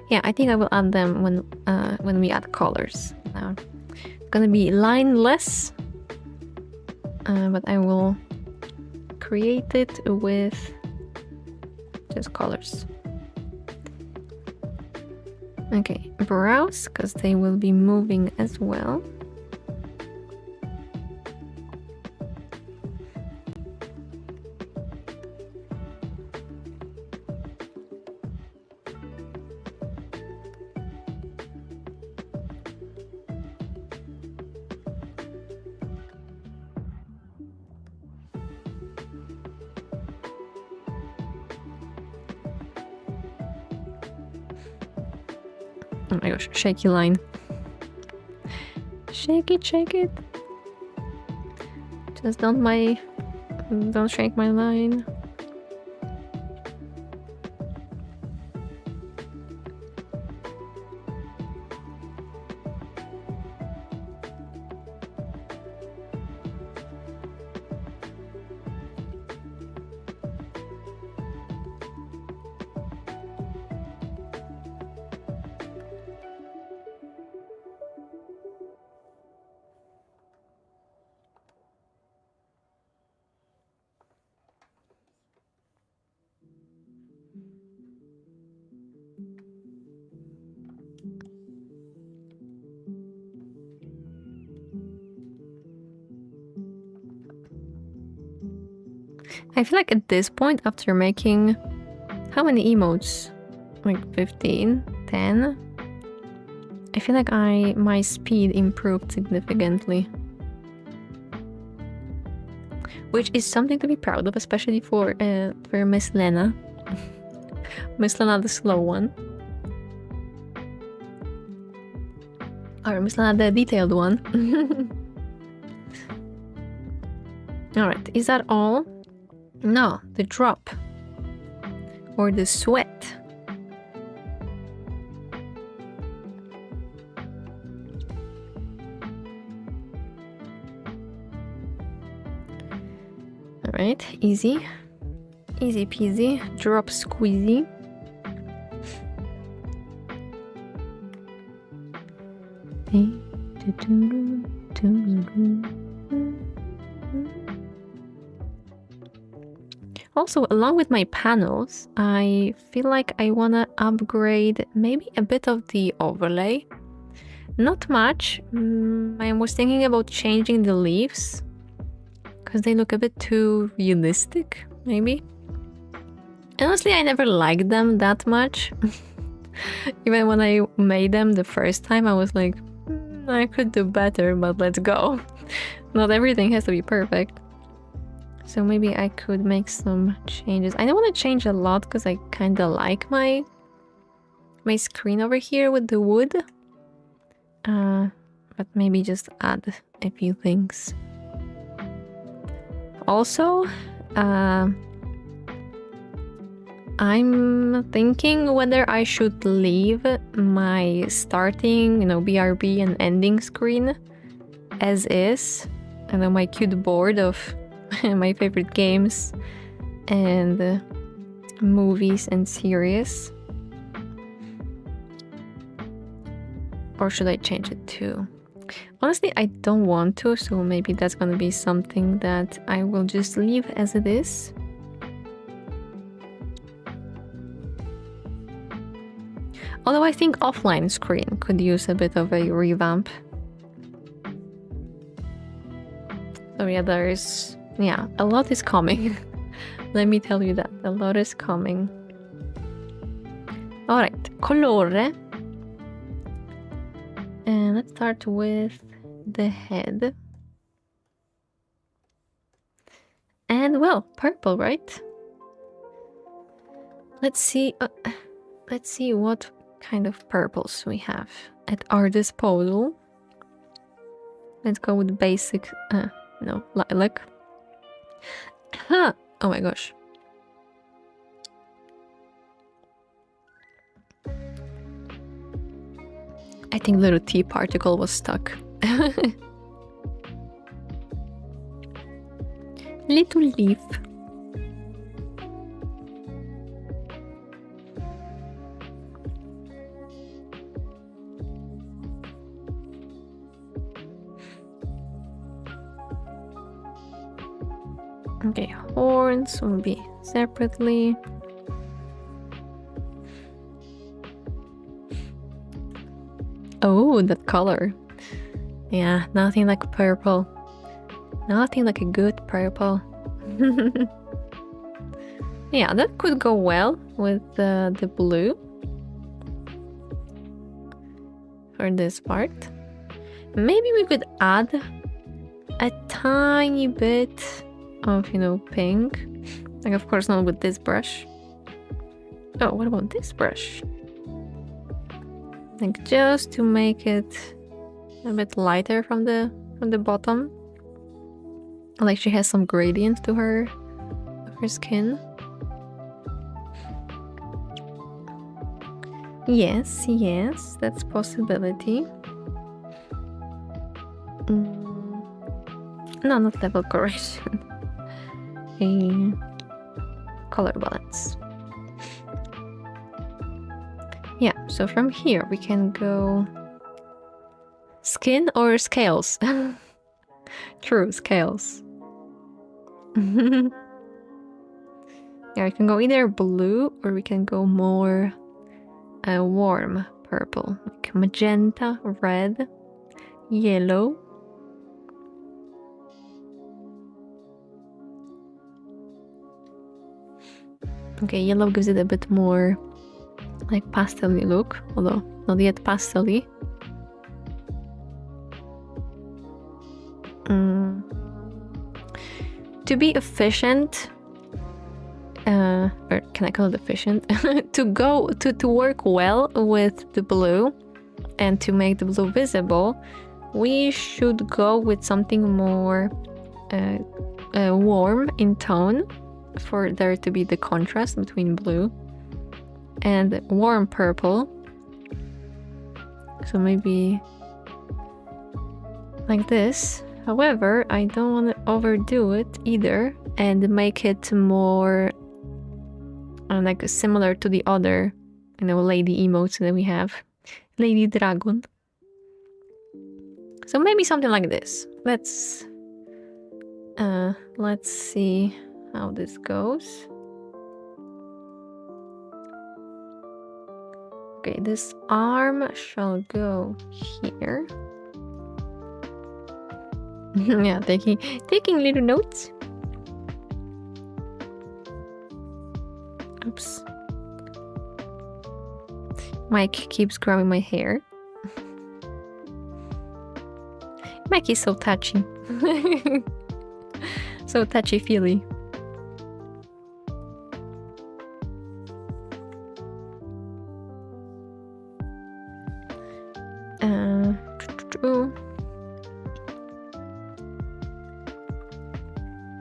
Yeah, I think I will add them when we add colors. Now it's gonna be lineless. But I will create it with just colors. Okay, brows, because they will be moving as well. Oh my gosh, shaky line. Shake it, shake it. Just don't shake my line. I feel like at this point, after making how many emotes? Like 15, 10? I feel like my speed improved significantly. Which is something to be proud of, especially for Miss Lena. Miss Lena the slow one. Or Miss Lena the detailed one. Alright, is that all? No, the drop. Or the sweat. Alright, easy. Easy peasy. Drop squeezy. Also, along with my panels, I feel like I want to upgrade maybe a bit of the overlay. Not much. I was thinking about changing the leaves because they look a bit too realistic, maybe. Honestly, I never liked them that much. Even when I made them the first time, I was like, I could do better, but let's go. Not everything has to be perfect. So maybe I could make some changes. I don't want to change a lot because I kind of like my screen over here with the wood. But maybe just add a few things. Also, I'm thinking whether I should leave my starting, BRB and ending screen as is. And then my cute board of my favorite games and movies and series. Or should I change it too? Honestly, I don't want to, so maybe that's gonna be something that I will just leave as it is. Although I think offline screen could use a bit of a revamp. So yeah, a lot is coming. Let me tell you that. A lot is coming. Alright, colore. And let's start with the head. And well, purple, right? Let's see what kind of purples we have at our disposal. Let's go with basic, lilac. Oh my gosh. I think little T particle was stuck. Little leaf. Okay, horns will be separately. Oh, that color. Yeah, nothing like purple. Nothing like a good purple. Yeah, that could go well with the blue. For this part. Maybe we could add a tiny bit of, pink. Like, of course, not with this brush. Oh, what about this brush? Like just to make it a bit lighter from the bottom. Like she has some gradient to her skin. Yes, that's possibility. No, not level correction. A color balance. Yeah, so from here we can go skin or scales. True, scales. Yeah, we can go either blue or we can go more warm purple, like magenta, red, yellow. Okay, yellow gives it a bit more like pastel-y look, although not yet pastel-y. To be efficient, or can I call it efficient? to work well with the blue and to make the blue visible, we should go with something more warm in tone for there to be the contrast between blue and warm purple. So maybe like this. However, I don't want to overdo it either and make it more like similar to the other, lady emotes that we have. Lady Dragon. So maybe something like this. Let's see how this goes. Okay, this arm shall go here. Yeah, taking little notes. Oops. Mike keeps grabbing my hair. Mike is so touchy. So touchy-feely.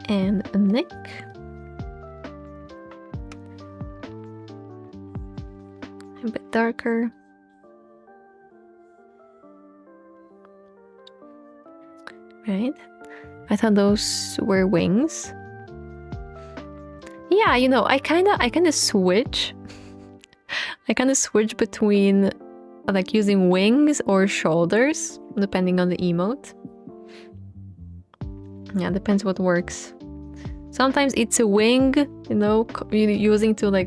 And a neck. A bit darker. Right. I thought those were wings. Yeah, I kinda switch. I kinda switch between like using wings or shoulders, depending on the emote. Yeah, depends what works. Sometimes it's a wing, using to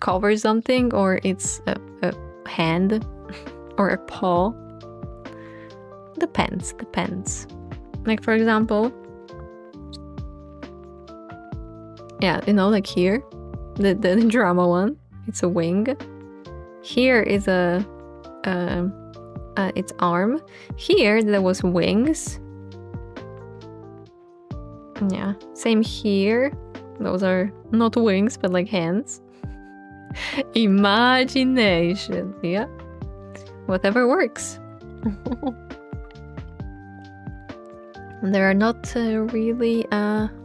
cover something, or it's a hand or a paw. Depends. Like for example, yeah, like here, the drama one, it's a wing. Here is its arm. Here there was wings. Yeah, same here. Those are not wings, but like hands. Imagination, yeah. Whatever works. There are not really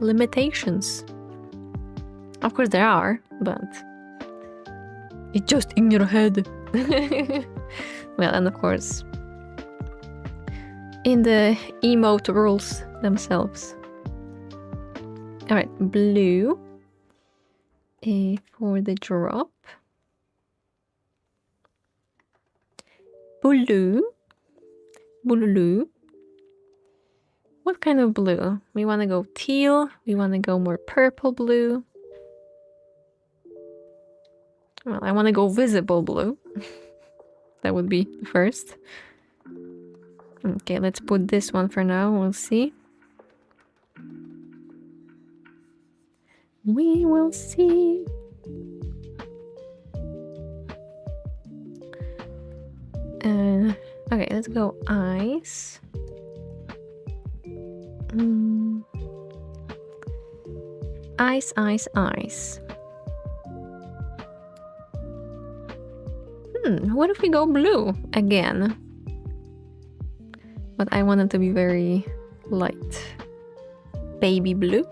limitations. Of course there are, but it's just in your head. Well, and of course, in the emote rules themselves. Alright, blue for the drop. Blue. What kind of blue? We want to go teal. We want to go more purple blue. Well, I want to go visible blue. That would be the first. Okay, let's put this one for now. We'll see. We will see. Okay, let's go eyes. Eyes. What if we go blue again? But I want them to be very light. Baby blue.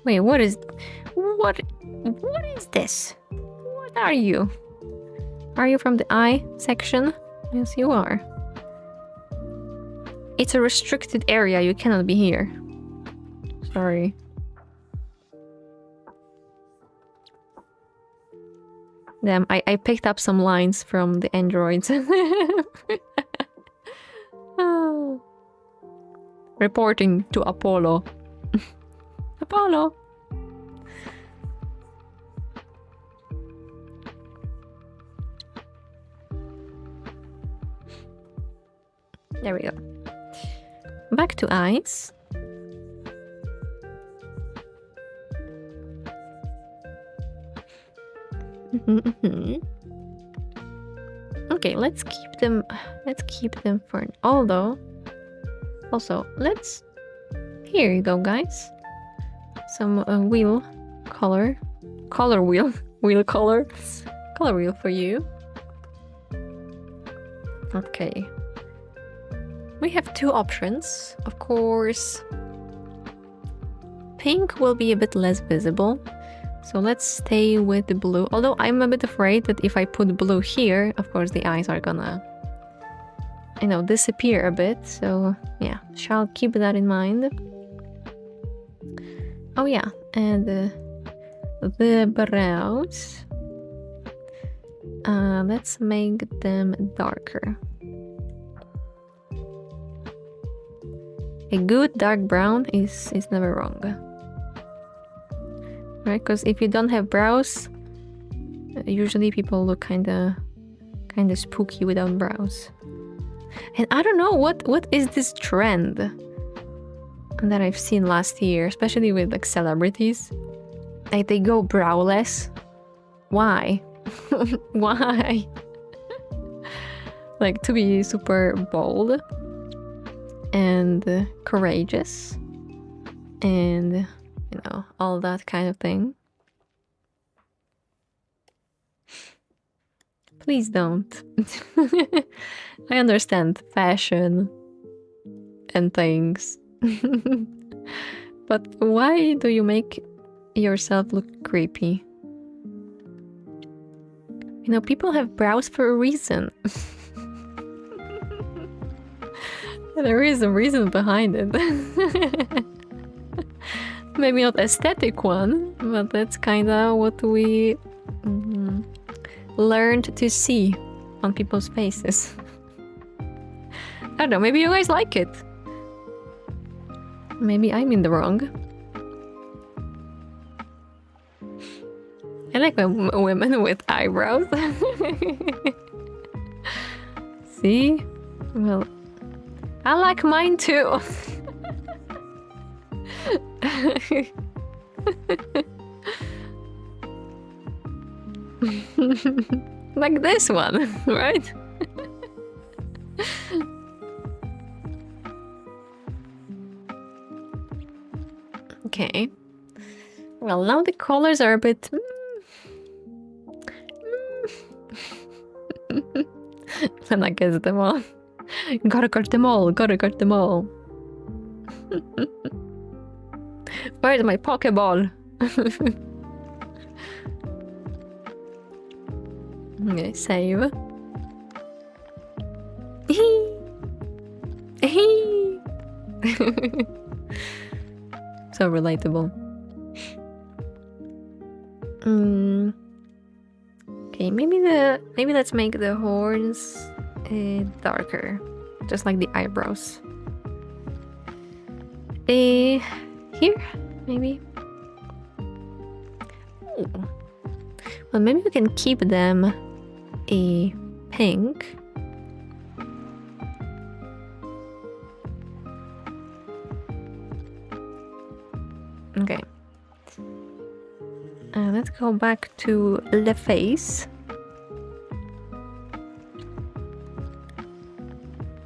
Wait, what is this? What are you? Are you from the I section? Yes, you are. It's a restricted area. You cannot be here. Sorry. Damn, I picked up some lines from the androids. Oh. Reporting to Apollo. Apollo! There we go. Back to eyes. Okay, let's keep them. Let's keep them for. Although, also let's. Here you go, guys. Some wheel color wheel color wheel for you. Okay. We have two options, of course. Pink will be a bit less visible, so let's stay with the blue. Although I'm a bit afraid that if I put blue here, of course the eyes are gonna, disappear a bit. So yeah, shall keep that in mind. Oh yeah, and the brows. Let's make them darker. A good dark brown is never wrong. Right? Because if you don't have brows, usually people look kinda spooky without brows. And I don't know what is this trend that I've seen last year, especially with like celebrities. Like they go browless. Why? Why? Like to be super bold and courageous and all that kind of thing. Please don't. I understand fashion and things. But why do you make yourself look creepy? People have brows for a reason. There is a reason behind it. Maybe not aesthetic one, but that's kind of what we learned to see on people's faces. I don't know, maybe you guys like it. Maybe I'm in the wrong. I like women with eyebrows. See? Well, I like mine too. Like this one, right? Okay. Well, now the colors are a bit... Lena gets them all. Gotta cut them all, gotta cut them all. Where's my Pokeball? Okay, save. So relatable. Okay, maybe let's make the horns darker, just like the eyebrows. Here, maybe. Ooh. Well, maybe we can keep them a pink. Okay. Let's go back to the face.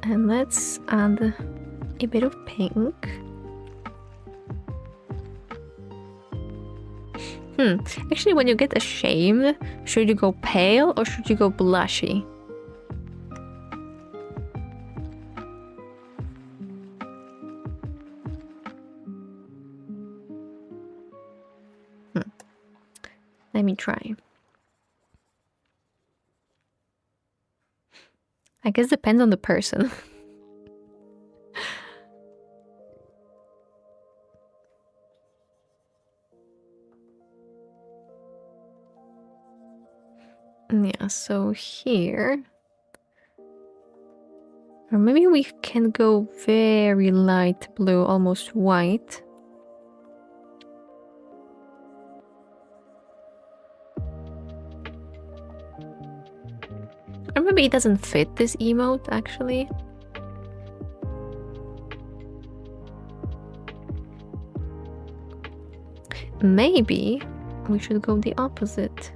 And let's add a bit of pink. Actually, when you get ashamed, should you go pale or should you go blushy? Let me try. I guess depends on the person. Yeah, so here... Or maybe we can go very light blue, almost white. Or maybe it doesn't fit this emote, actually. Maybe we should go the opposite.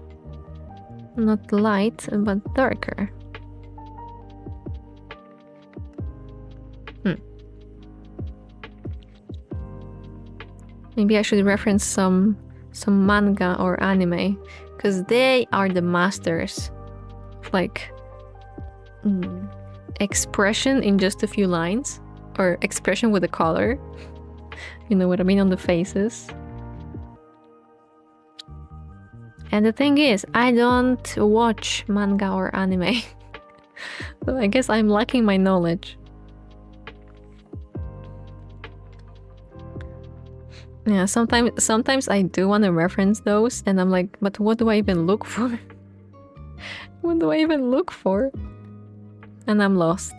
Not light, but darker. Maybe I should reference some manga or anime, because they are the masters of like expression in just a few lines, or expression with a color. You know what I mean, on the faces. And the thing is, I don't watch manga or anime. So I guess I'm lacking my knowledge. Yeah, sometimes I do want to reference those, and I'm like, but what do I even look for? What do I even look for? And I'm lost.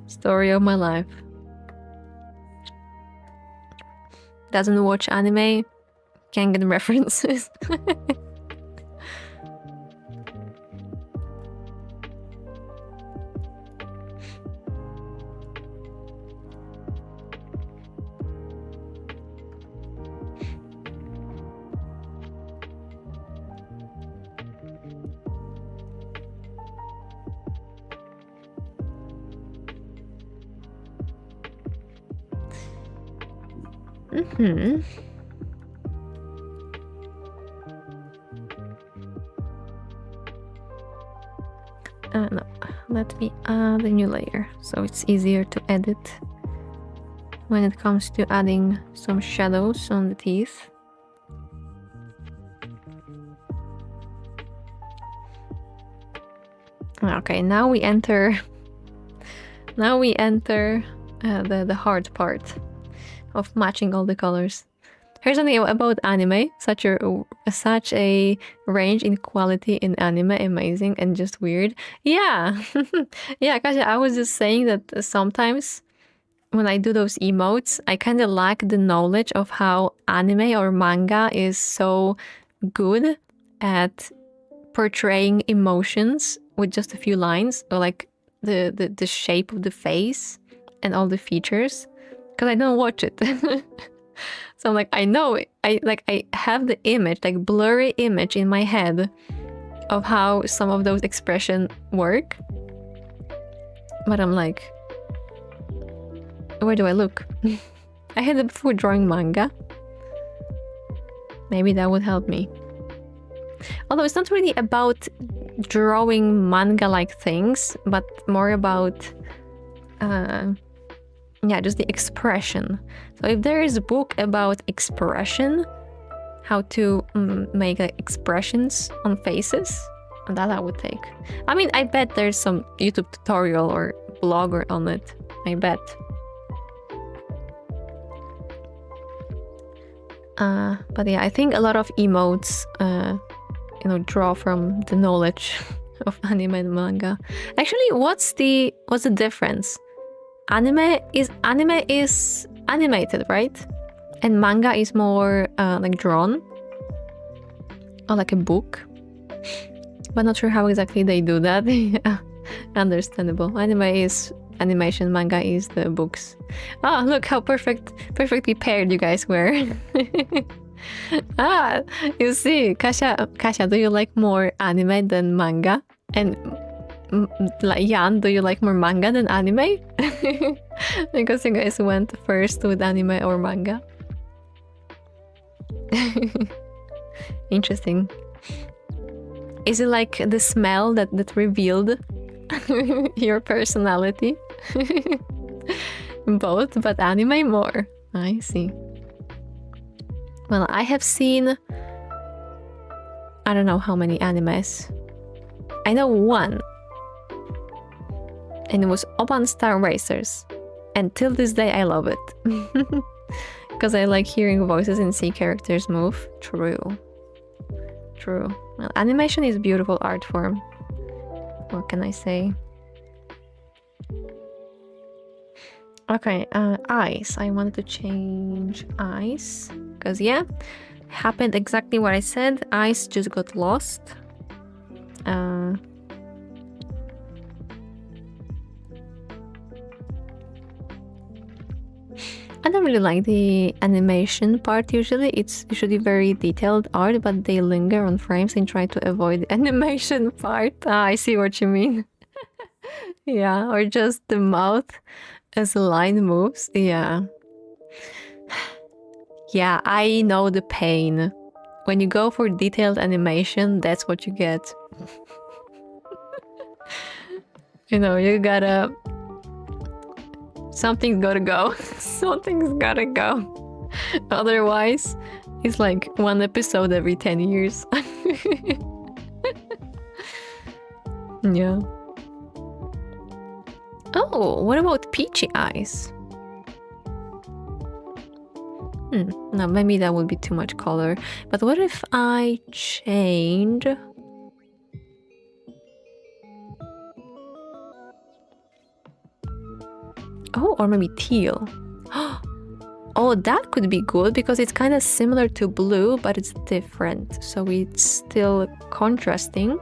Story of my life. Doesn't watch anime, can't get references. No, let me add a new layer so it's easier to edit when it comes to adding some shadows on the teeth. Okay, now we enter the hard part of matching all the colors. Here's something about anime. Such a range in quality in anime, amazing and just weird. Yeah, yeah, Kasia, I was just saying that sometimes when I do those emotes, I kind of lack the knowledge of how anime or manga is so good at portraying emotions with just a few lines, or like the shape of the face and all the features, because I don't watch it. So I'm like, I know it. I have the image, like blurry image in my head of how some of those expressions work, but I'm like, where do I look? I had it before drawing manga. Maybe that would help me. Although it's not really about drawing manga-like things, but more about yeah, just the expression. So if there is a book about expression, how to make expressions on faces, that I would take. I mean, I bet there's some YouTube tutorial or blogger on it. I bet. But yeah, I think a lot of emotes, draw from the knowledge of anime and manga. Actually, what's the difference? Anime is animated, right? And manga is more like drawn, or like a book. But not sure how exactly they do that. Yeah, understandable. Anime is animation, manga is the books. Oh, look how perfectly paired you guys were. You see, Kasia, do you like more anime than manga? And like Jan, do you like more manga than anime? Because you guys went first with anime or manga. Interesting. Is it like the smell that revealed your personality? Both, but anime more. I see. Well, I have seen, I don't know how many animes. I know one. And it was Open Star Racers. And till this day, I love it. Because I like hearing voices and see characters move. True. Well, animation is a beautiful art form. What can I say? Okay, eyes. I wanted to change eyes. Because, yeah, happened exactly what I said. Eyes just got lost. I don't really like the animation part usually. It's usually very detailed art, but they linger on frames and try to avoid the animation part. I see what you mean. Yeah, or just the mouth as a line moves. Yeah. Yeah, I know the pain. When you go for detailed animation, that's what you get. You know, you gotta... Something's gotta go. Something's gotta go. Otherwise, it's like one episode every 10 years. Yeah. Oh, what about peachy eyes? No, maybe that would be too much color. But what if I change... Oh, or maybe teal. Oh, that could be good because it's kind of similar to blue, but it's different. So it's still contrasting.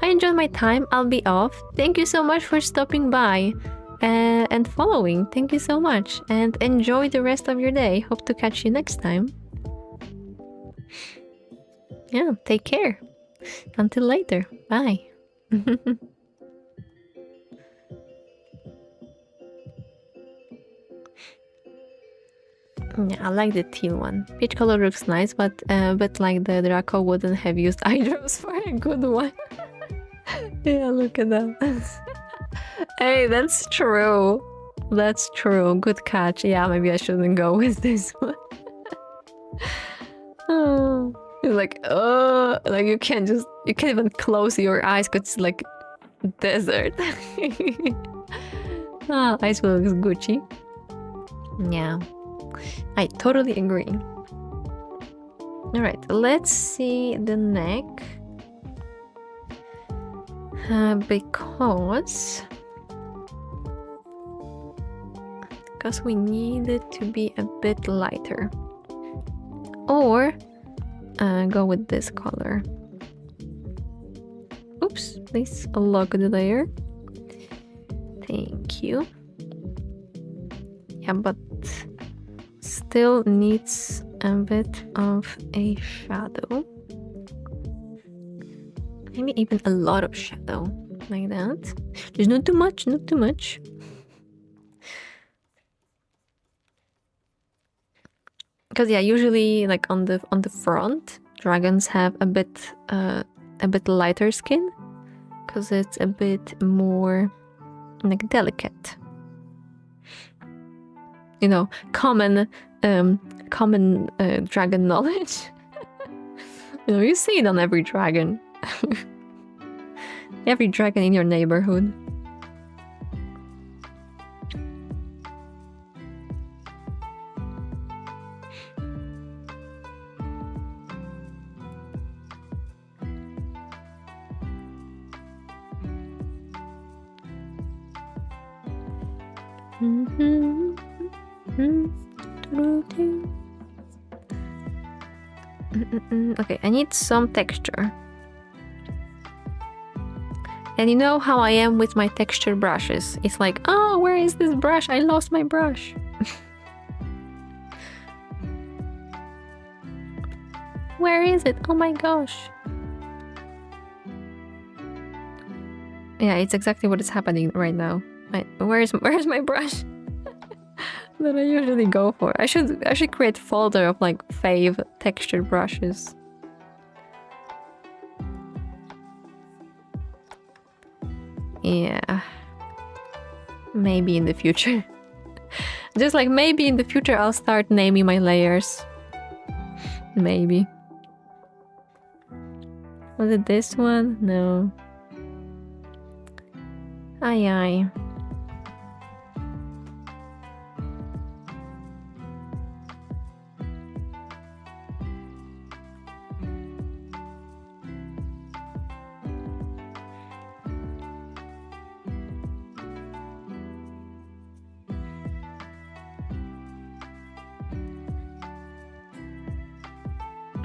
I enjoyed my time. I'll be off. Thank you so much for stopping by and following. Thank you so much. And enjoy the rest of your day. Hope to catch you next time. Yeah, take care. Until later. Bye. Yeah, I like the teal one. Peach color looks nice, but like the Draco wouldn't have used eye drops for a good one. Yeah, look at that. Hey, that's true. That's true. Good catch. Yeah, maybe I shouldn't go with this one. Oh, it's like you can't even close your eyes because it's like desert. Eyes looks Gucci. Yeah, I totally agree. All right, let's see the neck. Because we need it to be a bit lighter. Or go with this color. Oops, please lock the layer. Thank you. Yeah, but still needs a bit of a shadow. Maybe even a lot of shadow, like that. There's not too much, not too much. Because yeah, usually like on the front, dragons have a bit lighter skin, because it's a bit more like delicate. You know, common dragon knowledge. You know, you see it on every dragon. Every dragon in your neighborhood. Okay, I need some texture. And you know how I am with my texture brushes. It's like, oh, where is this brush? I lost my brush. Where is it? Oh my gosh. Yeah, it's exactly what is happening right now. Where's my brush that I usually go for? I should create a folder of like fave textured brushes. Yeah. Maybe in the future. Just like maybe in the future I'll start naming my layers. Maybe. Was it this one? No. Aye aye.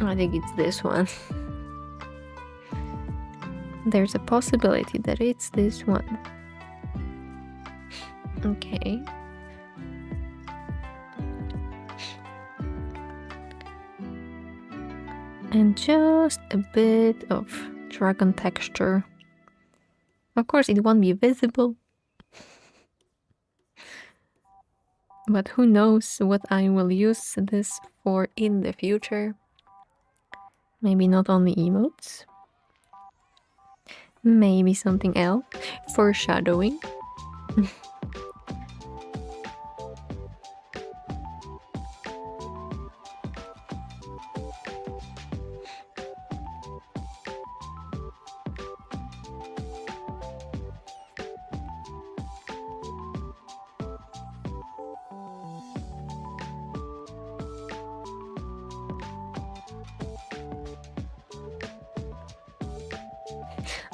I think it's this one. There's a possibility that it's this one. Okay. And just a bit of dragon texture. Of course, it won't be visible. But who knows what I will use this for in the future. Maybe not only emotes. Maybe something else. Foreshadowing.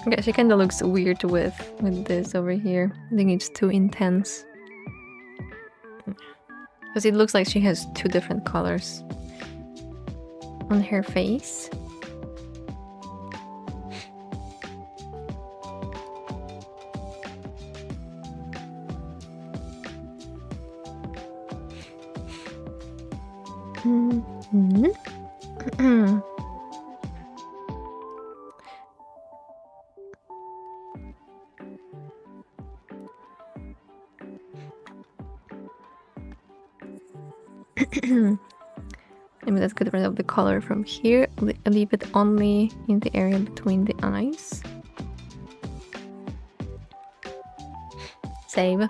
Okay, she kind of looks weird with this over here. I think it's too intense. Because it looks like she has two different colors on her face. Maybe let's get rid of the color from here. Leave it only in the area between the eyes. Save.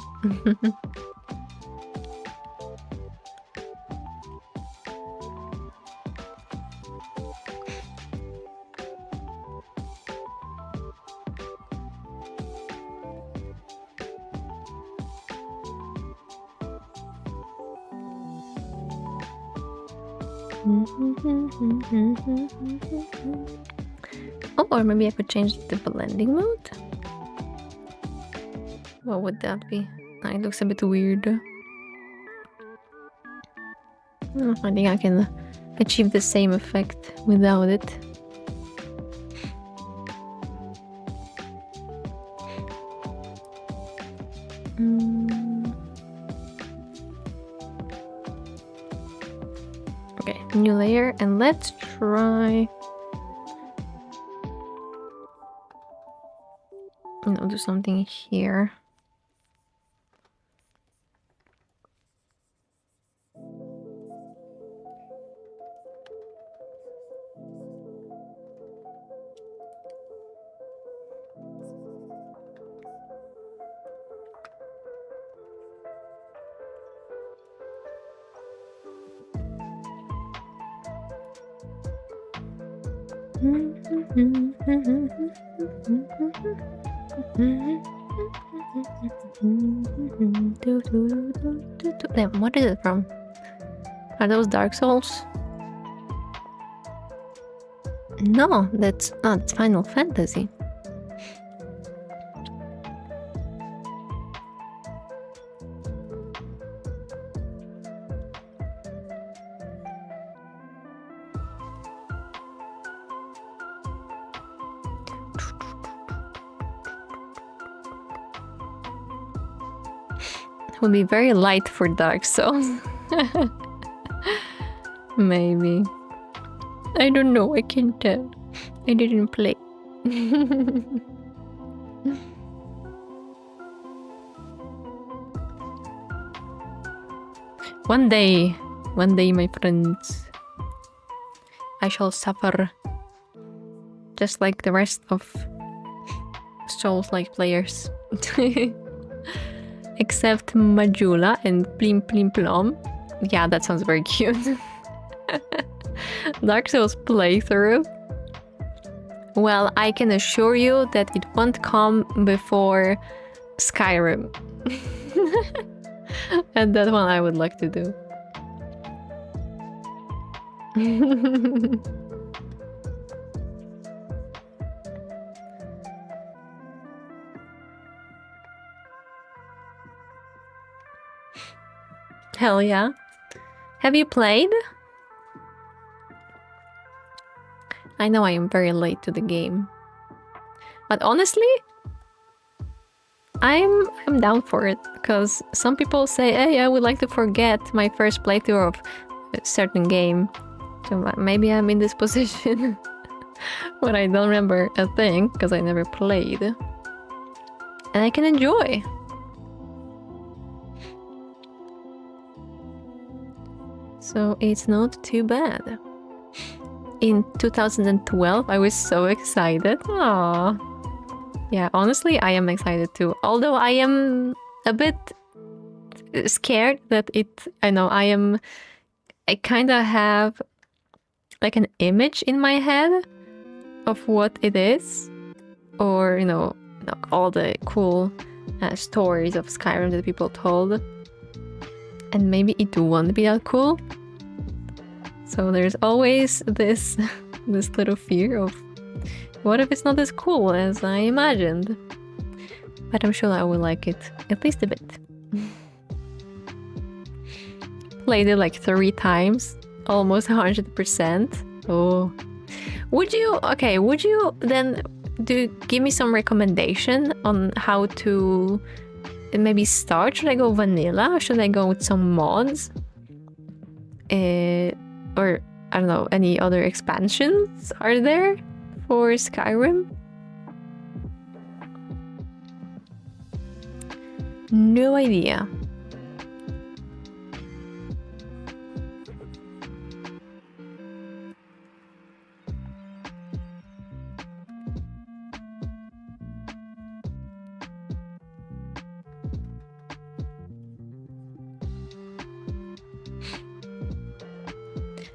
Oh, or maybe I could change the blending mode. What would that be? It looks a bit weird. I think I can achieve the same effect without it. Okay, new layer, and let's try. I'll do something here. Damn, what is it from? Are those Dark Souls? No, that's it's Final Fantasy. Will be very light for Dark Souls. Maybe. I don't know, I can't tell. I didn't play. One day, my friends, I shall suffer just like the rest of Souls-like players. Except Majula and Plim Plim Plom. Yeah, that sounds very cute. Dark Souls playthrough. Well, I can assure you that it won't come before Skyrim. And that one I would like to do. Hell yeah. Have you played? I know I am very late to the game. But honestly, I'm down for it, because some people say, hey, I would like to forget my first playthrough of a certain game. So maybe I'm in this position when I don't remember a thing, because I never played. And I can enjoy. So it's not too bad. In 2012, I was so excited. Aww. Yeah, honestly, I am excited too. Although I am a bit scared that I kind of have like an image in my head of what it is. Or, all the cool stories of Skyrim that people told. And maybe it won't be that cool. So there's always this little fear of what if it's not as cool as I imagined? But I'm sure I will like it, at least a bit. Played it like 3 times, almost 100%. Oh. Would you then give me some recommendation on how to maybe start? Should I go vanilla or should I go with some mods? Or, I don't know, any other expansions are there for Skyrim? No idea.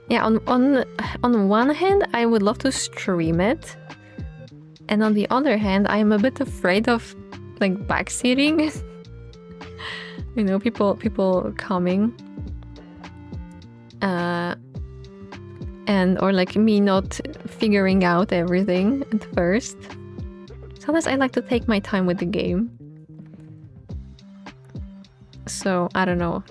Yeah, on one hand, I would love to stream it, and on the other hand, I'm a bit afraid of like backseating. People coming, or like me not figuring out everything at first. Sometimes I like to take my time with the game. So I don't know.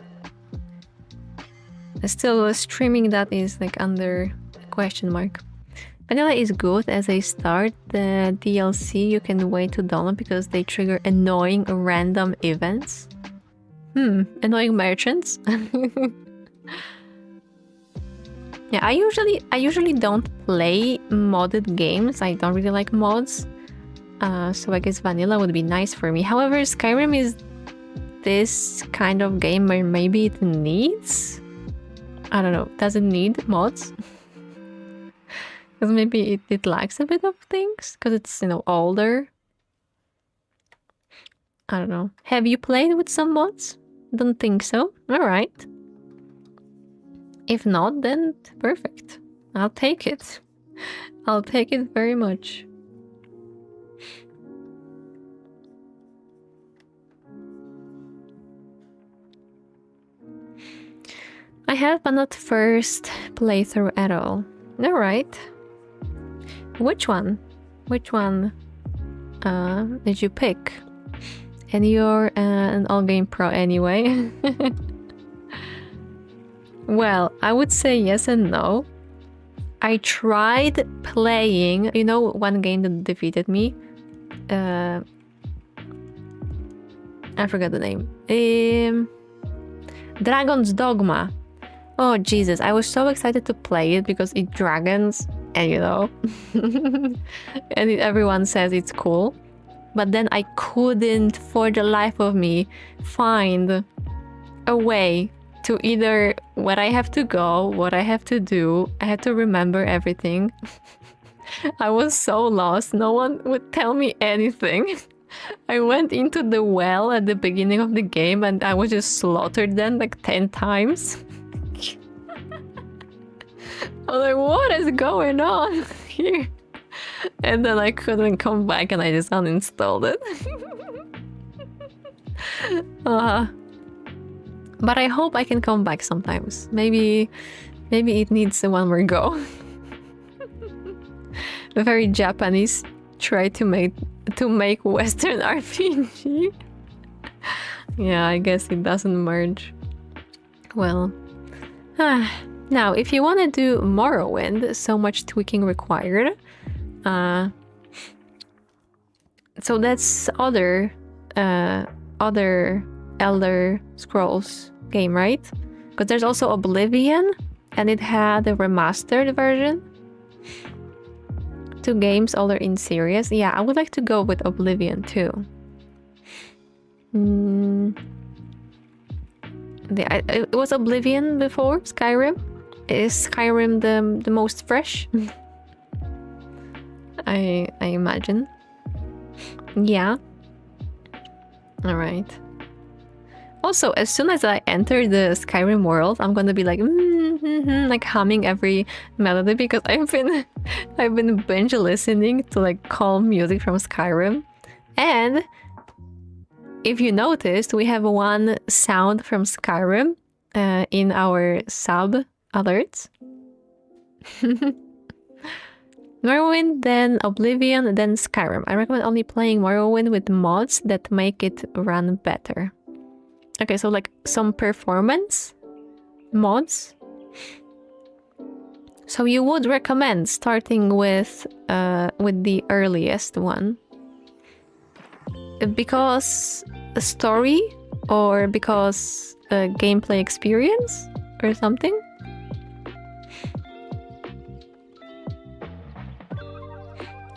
Still, streaming that is like under question mark. Vanilla is good as a start. The DLC you can wait to download because they trigger annoying random events. Annoying merchants. Yeah, I usually don't play modded games. I don't really like mods. So I guess vanilla would be nice for me. However, Skyrim is this kind of game where maybe it needs, I don't know, does it need mods? Because maybe it lacks a bit of things, because it's, older. I don't know. Have you played with some mods? Don't think so. Alright. If not, then perfect. I'll take it. I'll take it very much. I have, but not first playthrough at all. Alright. Which one? Which one did you pick? And you're an all-game pro anyway. Well, I would say yes and no. I tried playing, one game that defeated me. I forgot the name. Dragon's Dogma. Oh Jesus, I was so excited to play it because it's dragons and you know and everyone says it's cool. But then I couldn't for the life of me find a way to either where I have to go, what I have to do. I had to remember everything. I was so lost. No one would tell me anything. I went into the well at the beginning of the game and I was just slaughtered then like 10 times. I was like, what is going on here? And then I couldn't come back and I just uninstalled it. But I hope I can come back sometimes. Maybe it needs one more go. The very Japanese try to make Western RPG. Yeah, I guess it doesn't merge. Well, now if you want to do Morrowind, so much tweaking required. So that's other Elder Scrolls game, right? Because there's also Oblivion, and it had a remastered version. 2 games, all are in series. Yeah, I would like to go with Oblivion too. It was Oblivion before Skyrim. Is Skyrim the most fresh? I imagine. Yeah. All right. Also, as soon as I enter the Skyrim world, I'm gonna be like, like humming every melody because I've been binge listening to like calm music from Skyrim. And if you noticed, we have one sound from Skyrim in our sub alerts. Morrowind, then Oblivion, then Skyrim. I recommend only playing Morrowind with mods that make it run better. Okay, so like some performance mods. So you would recommend starting with the earliest one because a story or because a gameplay experience or something?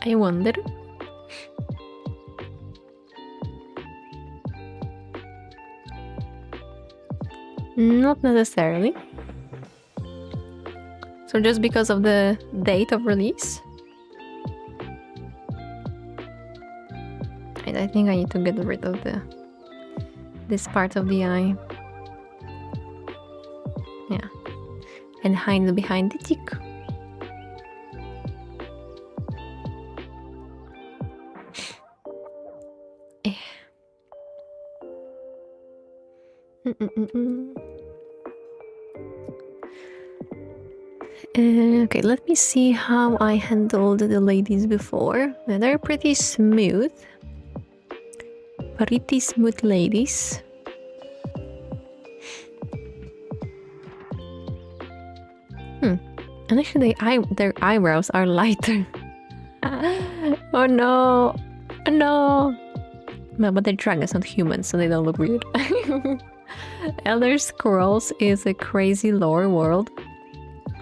I wonder. Not necessarily. So just because of the date of release? And I think I need to get rid of this part of the eye. Yeah. And hide behind the tick. Okay, let me see how I handled the ladies before. They're pretty smooth. Pretty smooth ladies. And actually their eyebrows are lighter. Oh no! Oh no! No, but they're dragons, not humans, so they don't look weird. Elder Scrolls is a crazy lore world,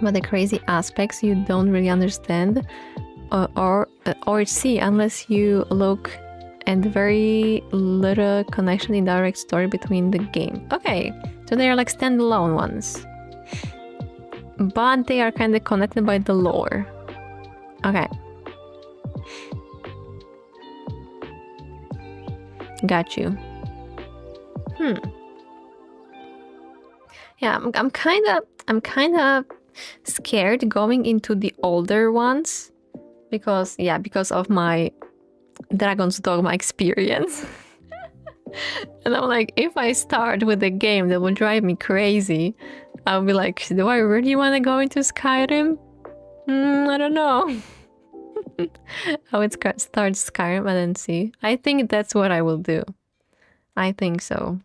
but the crazy aspects you don't really understand or see unless you look, and very little connection in direct story between the game. Okay, so they are like standalone ones, but they are kind of connected by the lore. Okay. Got you. Yeah, I'm kind of scared going into the older ones because of my Dragon's Dogma experience. And I'm like, if I start with a game that will drive me crazy, I'll be like, do I really want to go into Skyrim? I don't know. I would start Skyrim and then see. I think that's what I will do. I think so.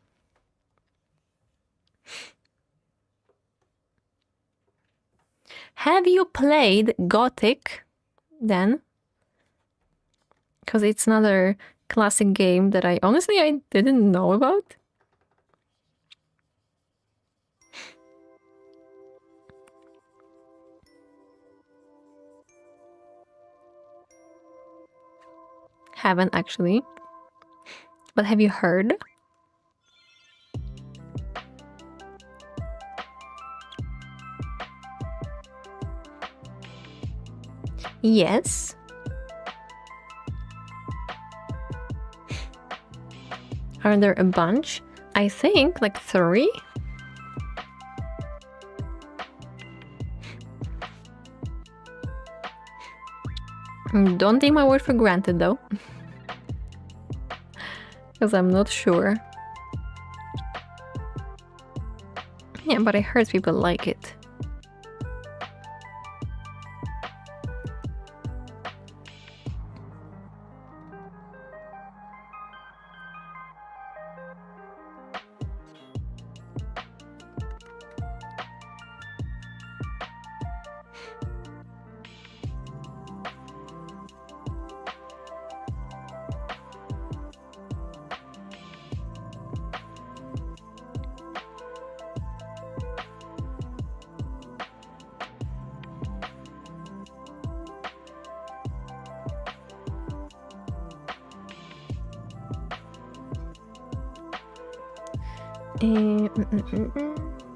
Have you played Gothic then? Because it's another classic game that I didn't know about. haven't actually. But have you heard? Yes. Are there a bunch? I think like 3. Don't take my word for granted though. Because I'm not sure. Yeah, but I heard people like it.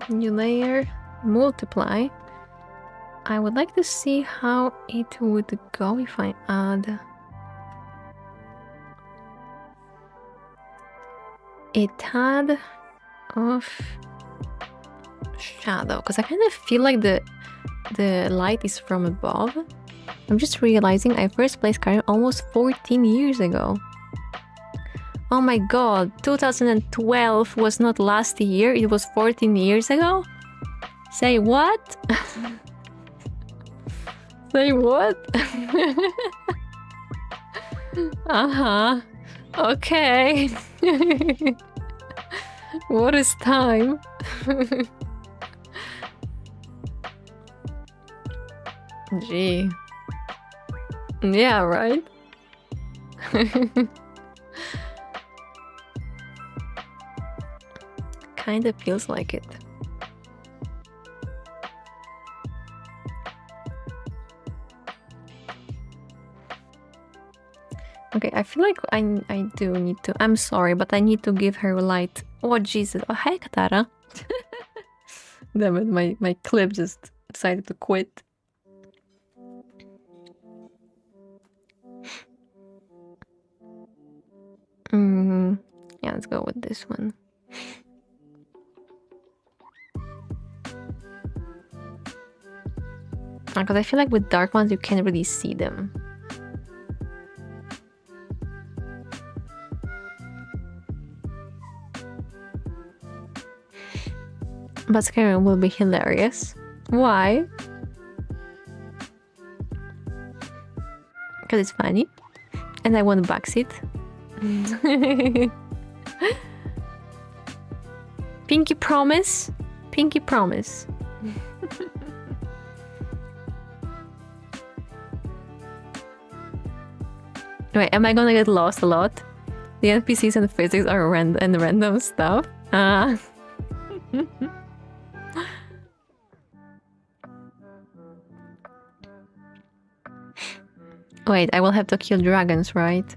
New layer, multiply. I would like to see how it would go if I add a tad of shadow, because I kind of feel like the light is from above. I'm just realizing I first played Skyrim almost 14 years ago. Oh my god, 2012 was not last year, it was 14 years ago? Say what? Say what? Uh-huh. Okay. What is time? Gee. Yeah, right? Kind of feels like it. Okay, I feel like I do need to. I'm sorry, but I need to give her light. Oh, Jesus. Oh, hi, Katara. Damn it, my clip just decided to quit. Yeah, let's go with this one. Because I feel like with dark ones, you can't really see them. But Skyrim will be hilarious. Why? Because it's funny. And I want backseat. Pinky promise. Pinky promise. Wait, am I gonna get lost a lot? The NPCs and physics are random stuff. Wait, I will have to kill dragons, right?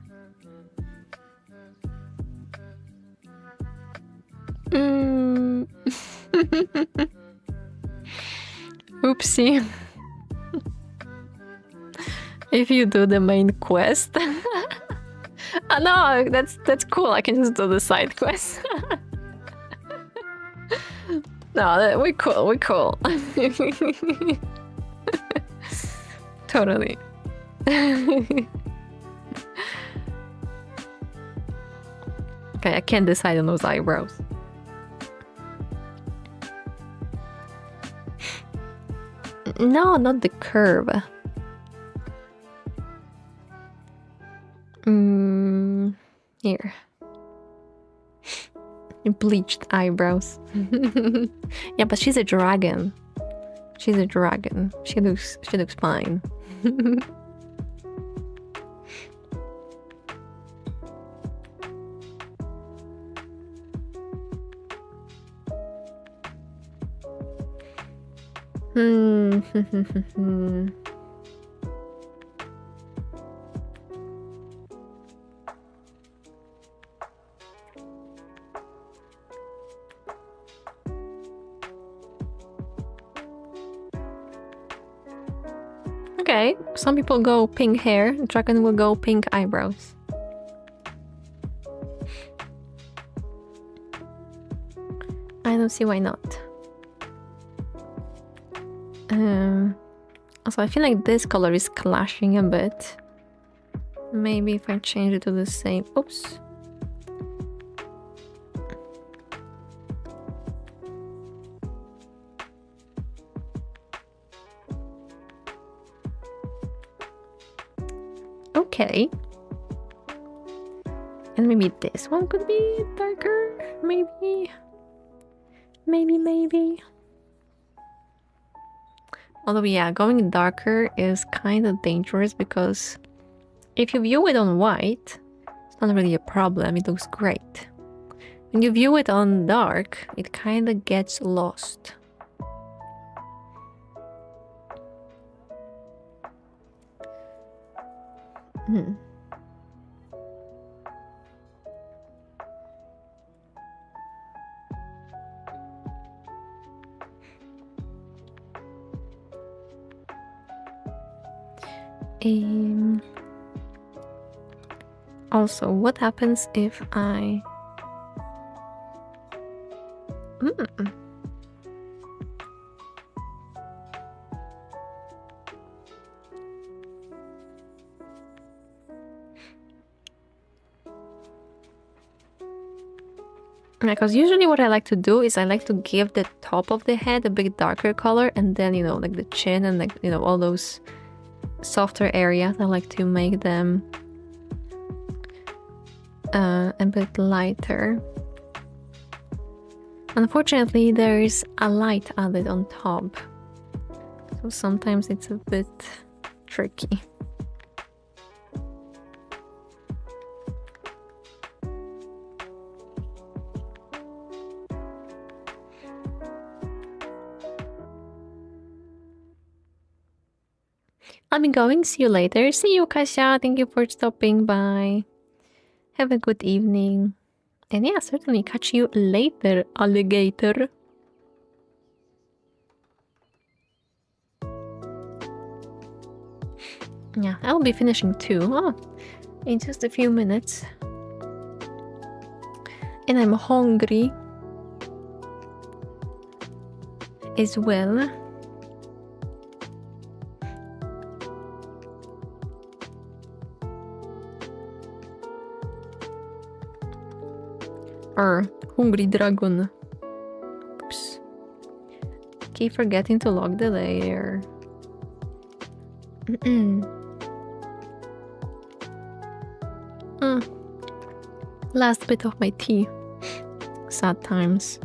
Oopsie. If you do the main quest. Oh, no, that's cool. I can just do the side quest. No, we're cool. Totally. Okay, I can't decide on those eyebrows. No, not the curve. Here. Bleached eyebrows. Yeah, but she's a dragon. She's a dragon. She looks fine. Okay, some people go pink hair, Dragon will go pink eyebrows. I don't see why not. Also, I feel like this color is clashing a bit. Maybe if I change it to the same... Oops. Okay. And maybe this one could be darker, maybe. Maybe. Although, yeah, going darker is kind of dangerous because if you view it on white, it's not really a problem, it looks great. When you view it on dark, it kind of gets lost. Also, what happens if I... Because usually what I like to do is I like to give the top of the head a bit darker color, and then, you know, like the chin and, like, you know, all those softer areas, I like to make them a bit lighter. Unfortunately, there is a light added on top, so sometimes it's a bit tricky. I'll be going. See you later. See you, Kasia. Thank you for stopping by. Have a good evening. And yeah, certainly catch you later, alligator. Yeah, I'll be finishing too. In just a few minutes. And I'm hungry as well. Hungry dragon. Oops. Keep forgetting to lock the layer. Last bit of my tea. Sad times.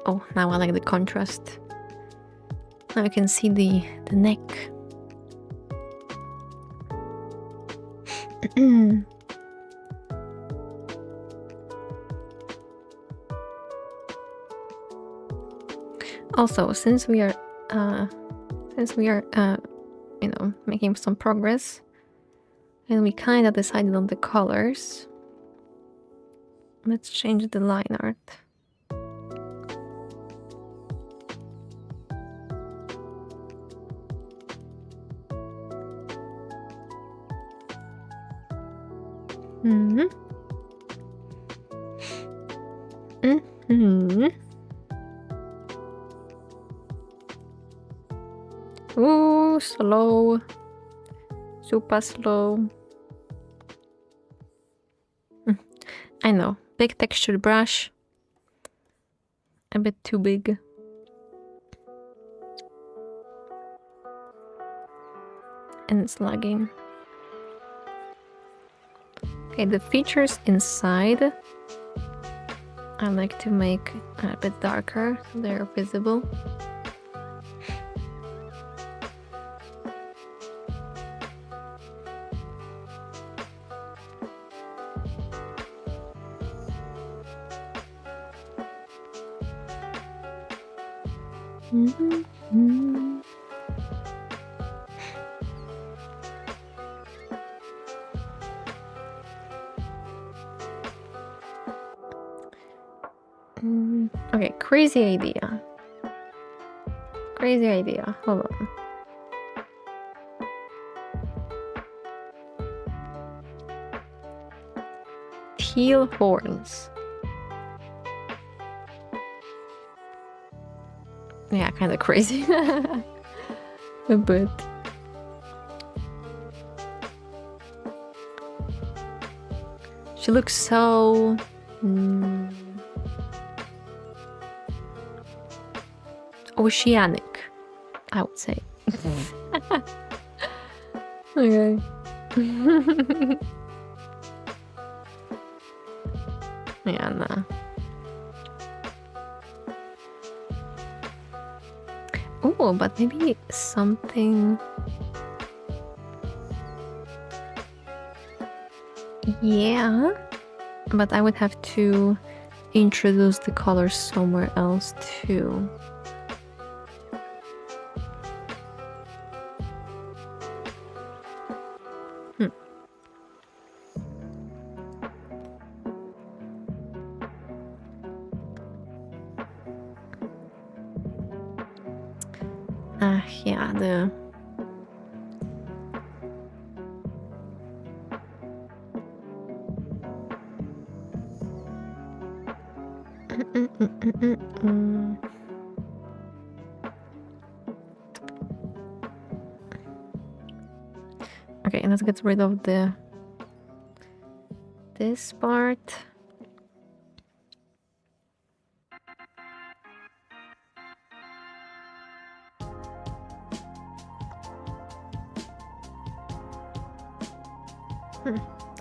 Oh, now I like the contrast. Now you can see the neck. Also, since we are you know, making some progress, and we kind of decided on the colors, let's change the line art. Ooh, slow. Super slow. I know. Big textured brush. A bit too big. And it's lagging. Okay, the features inside I like to make a bit darker so they're visible. Okay, crazy idea. Crazy idea. Hold on. Teal horns. Yeah, kind of crazy. A bit. She looks so... oceanic, I would say. Okay. Yeah, nah. Oh, but maybe something... Yeah, but I would have to introduce the colors somewhere else too. Yeah, the... Okay, let's get rid of this part.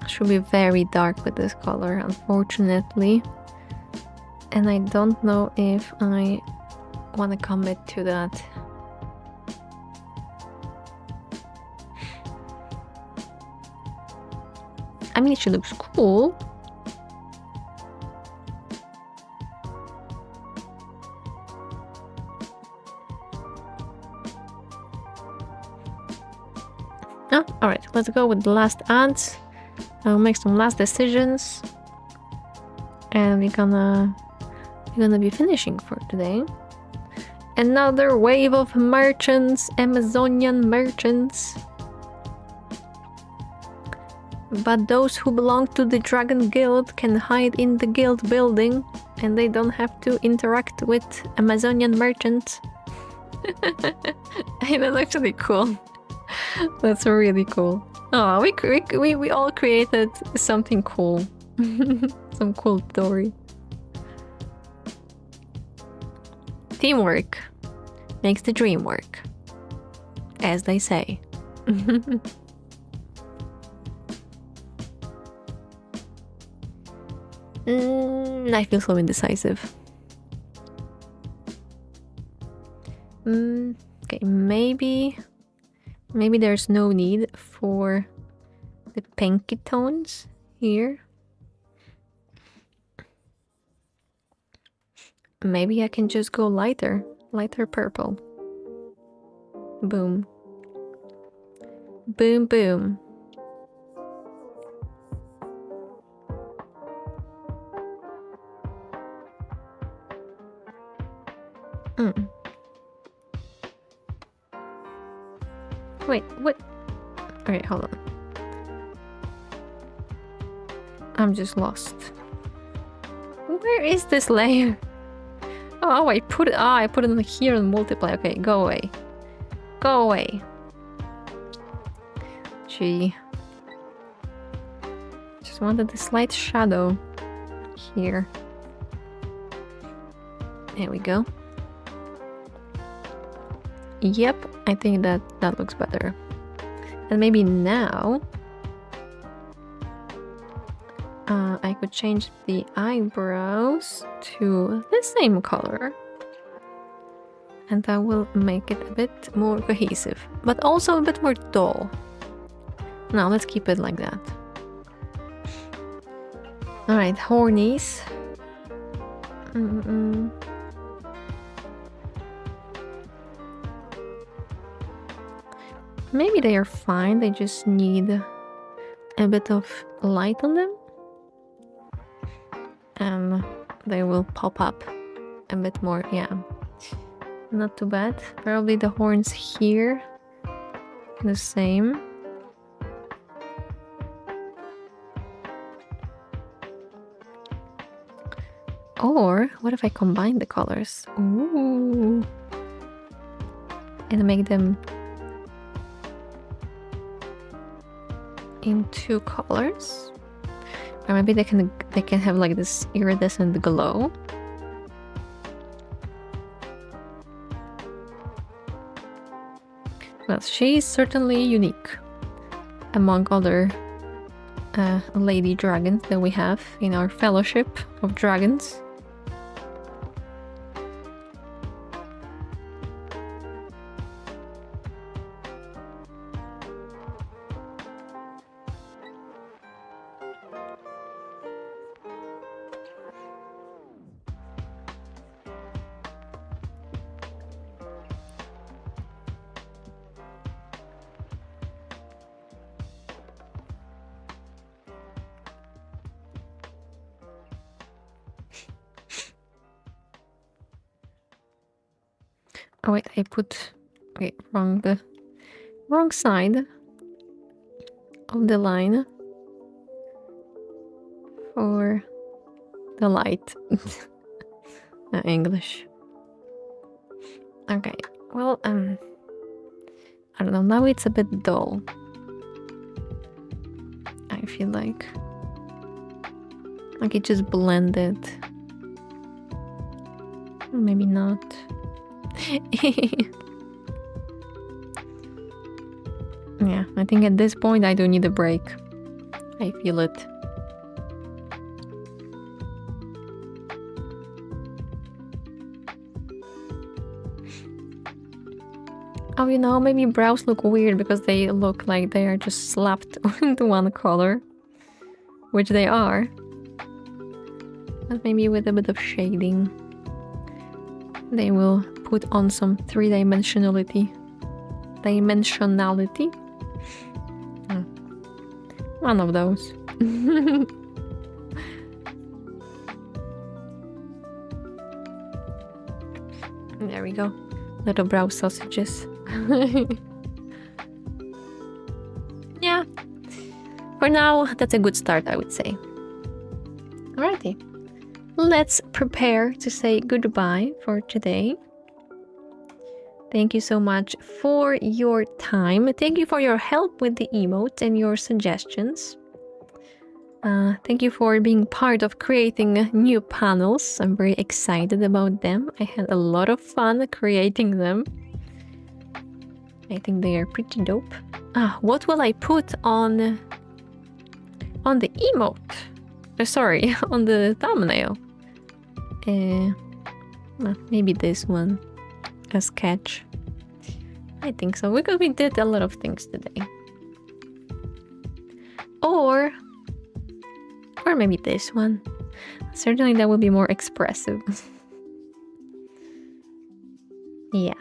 Should be very dark with this color, unfortunately. And I don't know if I want to commit to that. I mean, she looks cool. Oh, alright, let's go with the last ads. I'll make some last decisions. And we're gonna be finishing for today. Another wave of merchants, Amazonian merchants. But those who belong to the Dragon Guild can hide in the guild building and they don't have to interact with Amazonian merchants. That's actually cool. That's really cool. Oh, we all created something cool. Some cool story. Teamwork makes the dream work, as they say. I feel so indecisive. Okay, maybe there's no need for the pinky tones here. Maybe I can just go lighter purple. Boom. Boom, boom. Wait, what? Alright, hold on. I'm just lost. Where is this layer? Oh, I put it on here and multiply. Okay, go away. Go away. Gee. Just wanted a slight shadow. here. There we go. Yep, I think that looks better. And maybe now I could change the eyebrows to the same color. And that will make it a bit more cohesive, but also a bit more dull. Now let's keep it like that. Alright, hornies. Maybe they are fine, they just need a bit of light on them. And they will pop up a bit more, yeah. Not too bad. Probably the horns here, the same. Or what if I combine the colors? Ooh. And make them in 2 colors. Or maybe they can have like this iridescent glow. Well, she's certainly unique among other lady dragons that we have in our fellowship of dragons. Oh wait, I put the wrong side of the line for the light. English. Okay, well, I don't know, now it's a bit dull. I feel like it just blended. Or maybe not. Yeah, I think at this point I do need a break. I feel it. Oh, you know, maybe brows look weird because they look like they are just slapped into one color, which they are. But maybe with a bit of shading, they will put on some three-dimensionality. One of those. There we go. Little brow sausages. Yeah. For now, that's a good start, I would say. Alrighty. Let's prepare to say goodbye for today. Thank you so much for your time. Thank you for your help with the emotes and your suggestions. Thank you for being part of creating new panels. I'm very excited about them. I had a lot of fun creating them. I think they are pretty dope. What will I put on the emote? Sorry, on the thumbnail. Maybe this one. A sketch. I think so, because we did a lot of things today. Or maybe this one. Certainly that will be more expressive. Yeah.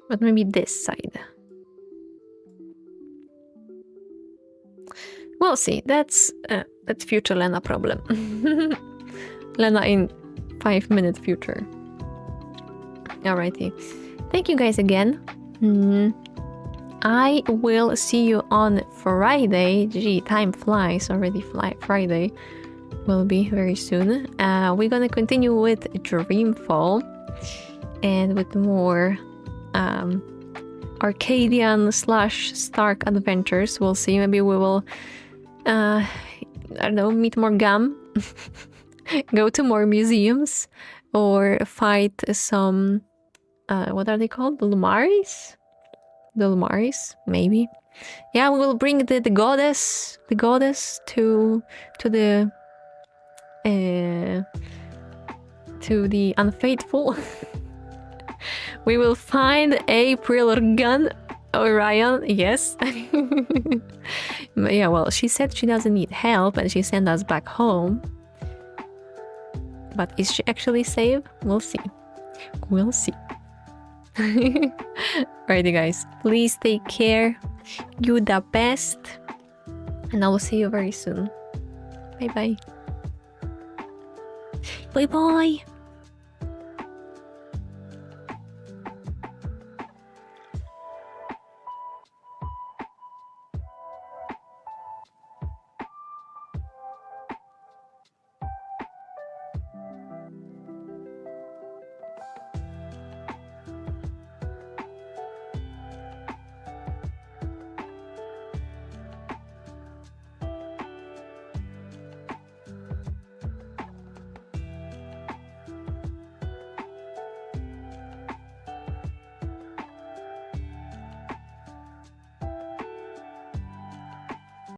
But maybe this side. We'll see. That's future Lena problem. Lena in 5-minute future. Alrighty. Thank you guys again. I will see you on Friday. Gee, time flies already. Friday will be very soon. We're gonna continue with Dreamfall and with more Arcadian / Stark adventures. We'll see. Maybe we will I don't know, meet more gum, go to more museums, or fight some what are they called? The Lumaris? The Lumaris, maybe. Yeah, we will bring the goddess to the unfaithful. We will find April or Gun Orion. Yes. Yeah, well, she said she doesn't need help and she sent us back home. But is she actually safe? We'll see. We'll see. Alrighty, guys. Please take care. You the best. And I will see you very soon. Bye bye. Bye bye.